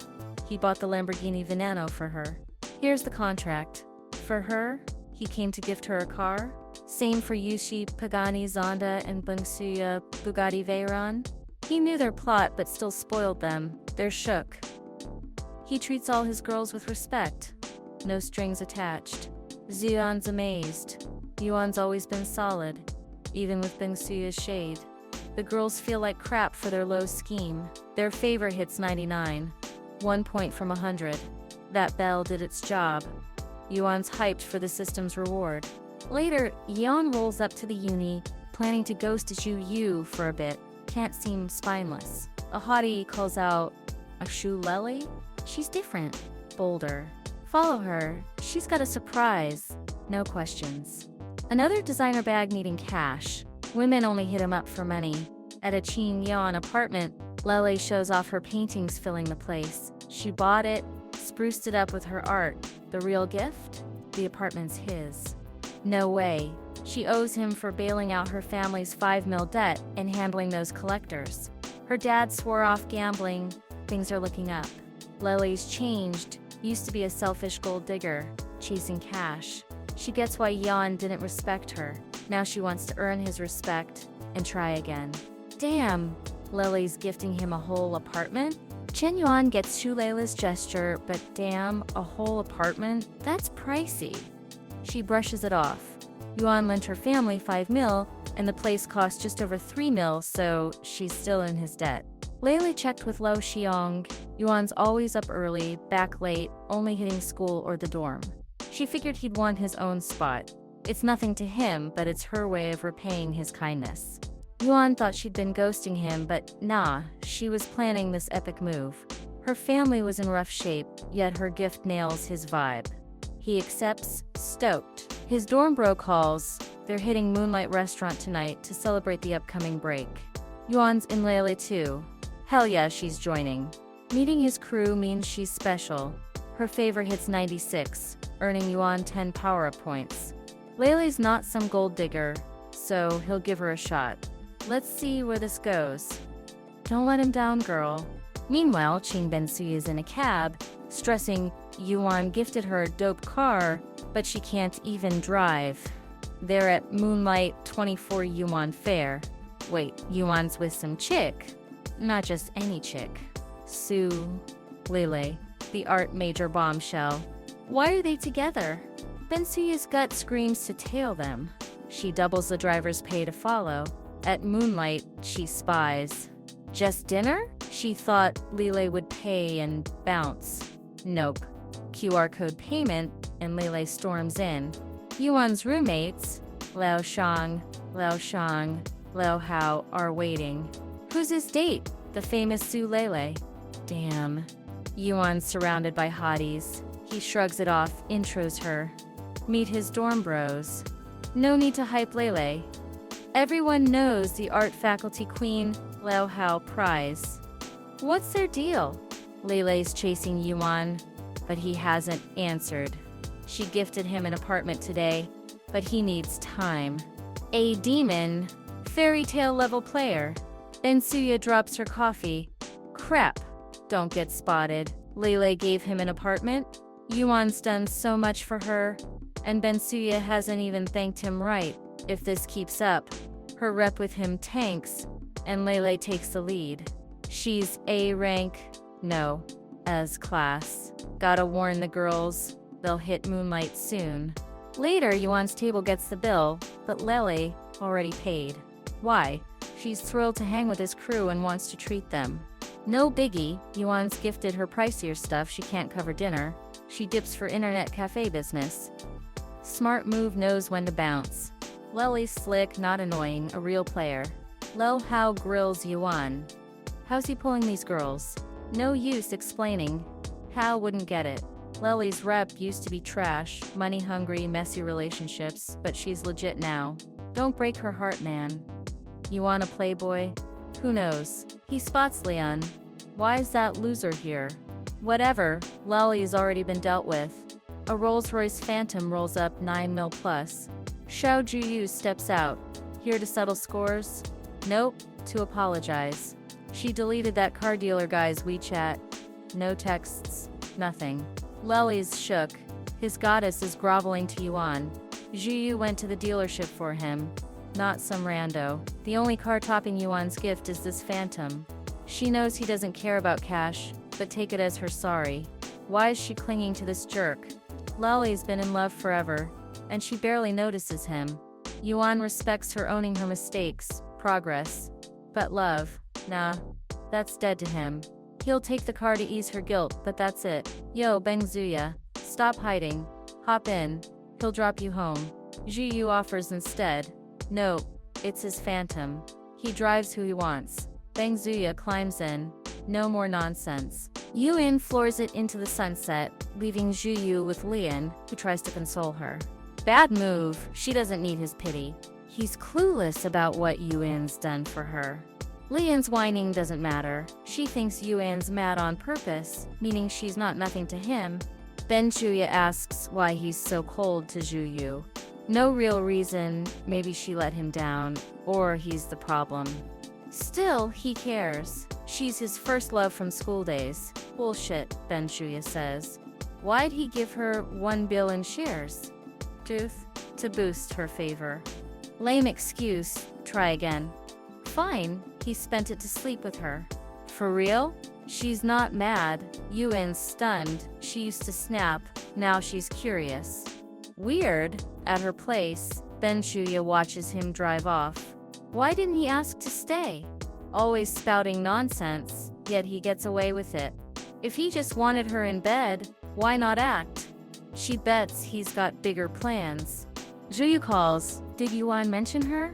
He bought the Lamborghini Veneno for her. Here's the contract. For her, he came to gift her a car. Same for Yuci, Pagani Zonda, and Bungsuya, Bugatti Veyron. He knew their plot but still spoiled them. They're shook. He treats all his girls with respect. No strings attached. Zion's amazed. Yuan's always been solid, even with Bungsuya's shade. The girls feel like crap for their low scheme. Their favor hits 99. 1 point from 100. That bell did its job. Yuan's hyped for the system's reward. Later, Yuan rolls up to the uni, planning to ghost Zhu for a bit. Can't seem spineless. A hottie calls out, "A shoe lily?" She's different. Bolder. Follow her. She's got a surprise. No questions. Another designer bag needing cash. Women only hit him up for money. At a Qin Yuan apartment, Lele shows off her paintings filling the place. She bought it, spruced it up with her art. The real gift? The apartment's his. No way. She owes him for bailing out her family's 5 mil debt and handling those collectors. Her dad swore off gambling. Things are looking up. Lele's changed. Used to be a selfish gold digger, chasing cash. She gets why Yuan didn't respect her. Now she wants to earn his respect and try again. Damn, Lele's gifting him a whole apartment? Chen Yuan gets Shulela's gesture, but damn, a whole apartment? That's pricey. She brushes it off. Yuan lent her family 5 mil, and the place cost just over 3 mil, so she's still in his debt. Lele checked with Lo Xiong. Yuan's always up early, back late, only hitting school or the dorm. She figured he'd want his own spot. It's nothing to him, but it's her way of repaying his kindness. Yuan thought she'd been ghosting him, but nah, she was planning this epic move. Her family was in rough shape, yet her gift nails his vibe. He accepts, stoked. His dorm bro calls. They're hitting Moonlight Restaurant tonight to celebrate the upcoming break. Yuan's in Lele too. Hell yeah, she's joining. Meeting his crew means she's special. Her favor hits 96, earning Yuan 10 power-up points. Lele's not some gold digger, so he'll give her a shot. Let's see where this goes. Don't let him down, girl. Meanwhile, Qing Bensui is in a cab, stressing Yuan gifted her a dope car, but she can't even drive. They're at Moonlight 24 Yuan Fair. Wait, Yuan's with some chick. Not just any chick. Sue. Lele. The art major bombshell. Why are they together? Bensuya's gut screams to tail them. She doubles the driver's pay to follow. At Moonlight, she spies. Just dinner? She thought Lele would pay and bounce. Nope. QR code payment, and Lele storms in. Yuan's roommates, Lao Shang, Lao Hao, are waiting. Who's his date? The famous Su Lele. Damn. Yuan's surrounded by hotties. He shrugs it off, intros her. Meet his dorm bros. No need to hype Lele. Everyone knows the art faculty queen, Lao Hao prize. What's their deal? Lele's chasing Yuan, but he hasn't answered. She gifted him an apartment today, but he needs time. A demon, fairy tale level player. Bensuya drops her coffee. Crap, don't get spotted. Lele gave him an apartment. Yuan's done so much for her, and Bensuya hasn't even thanked him right. If this keeps up, her rep with him tanks, and Lele takes the lead. She's A rank, no, as class. Gotta warn the girls, they'll hit Moonlight soon. Later, Yuan's table gets the bill, but Lele already paid. Why? She's thrilled to hang with his crew and wants to treat them. No biggie, Yuan's gifted her pricier stuff she can't cover dinner. She dips for internet cafe business. Smart move, knows when to bounce. Lele's slick, not annoying, a real player. Lo Hao grills Yuan. How's he pulling these girls? No use explaining. Hao wouldn't get it. Lely's rep used to be trash, money-hungry, messy relationships, but she's legit now. Don't break her heart, man. Yuan a playboy? Who knows? He spots Leon. Why is that loser here? Whatever, Lely's already been dealt with. A Rolls-Royce Phantom rolls up 9 mil plus. Xiao Juyu steps out. Here to settle scores? Nope, to apologize. She deleted that car dealer guy's WeChat. No texts, nothing. Lely's shook. His goddess is groveling to Yuan. Juyu went to the dealership for him. Not some rando. The only car topping Yuan's gift is this Phantom. She knows he doesn't care about cash, but take it as her sorry. Why is she clinging to this jerk? Lely's been in love forever, and she barely notices him. Yuan respects her owning her mistakes, progress. But love, nah, that's dead to him. He'll take the car to ease her guilt, but that's it. Yo, Bengzuya, stop hiding. Hop in. He'll drop you home. Juyu offers instead. No, it's his Phantom. He drives who he wants. Bengzuya climbs in. No more nonsense. Yuan floors it into the sunset, leaving Juyu with Leon, who tries to console her. Bad move. She doesn't need his pity. He's clueless about what Yuan's done for her. Leon's whining doesn't matter. She thinks Yuan's mad on purpose, meaning she's not nothing to him. Bengzuya asks why he's so cold to Juyu. No real reason, maybe she let him down, or he's the problem. Still, he cares. She's his first love from school days. Bullshit, Bengzuya says. Why'd he give her 1 bill in shares? Truth? To boost her favor. Lame excuse, try again. Fine, he spent it to sleep with her. For real? She's not mad. Yuan's stunned. She used to snap, now she's curious. Weird. At her place, Bengzuya watches him drive off. Why didn't he ask to stay? Always spouting nonsense, yet he gets away with it. If he just wanted her in bed, why not act? She bets he's got bigger plans. Juyu calls. Did Yuan mention her?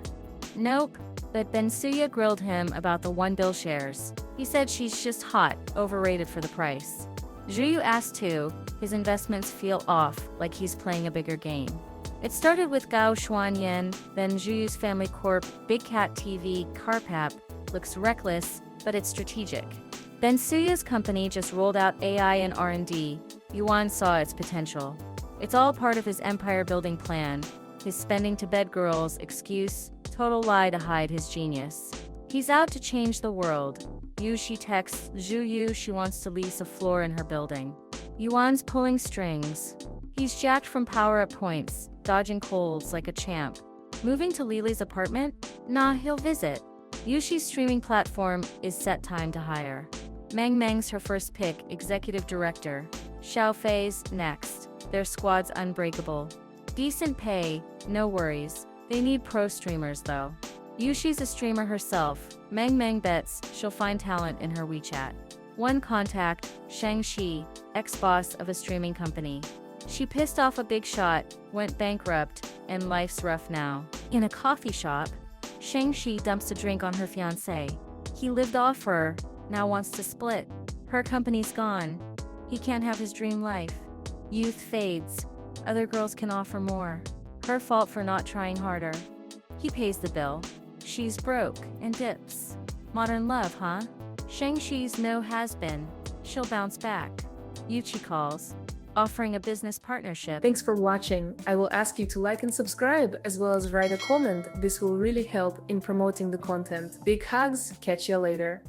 Nope. But Bengzuya grilled him about the 1 bill shares. He said she's just hot, overrated for the price. Juyu asked too. His investments feel off, like he's playing a bigger game. It started with Gao Xuanyan, then Juyu's Family Corp, Big Cat TV, Carpap. Looks reckless, but it's strategic. Bengzuya's company just rolled out AI and R&D. Yuan saw its potential. It's all part of his empire-building plan. His spending to bed girls, excuse, total lie to hide his genius. He's out to change the world. Yuci texts Juyu she wants to lease a floor in her building. Yuan's pulling strings. He's jacked from power-up points, dodging colds like a champ. Moving to Lily's apartment? Nah, he'll visit. Yuci's streaming platform is set time to hire. Meng Meng's her first pick, executive director. Xiao Fei's next. Their squad's unbreakable. Decent pay, no worries. They need pro streamers though. Yuci's a streamer herself. Meng Meng bets she'll find talent in her WeChat. One contact, Shang Shi, ex-boss of a streaming company. She pissed off a big shot, went bankrupt, and life's rough now. In a coffee shop, Shang Shi dumps a drink on her fiancé. He lived off her, now wants to split. Her company's gone. He can't have his dream life. Youth fades. Other girls can offer more. Her fault for not trying harder. He pays the bill. She's broke and dips. Modern love, huh? Shang-Chi's no has-been. She'll bounce back. Yuci calls, offering a business partnership. Thanks for watching. I will ask you to like and subscribe, as well as write a comment. This will really help in promoting the content. Big hugs, catch you later.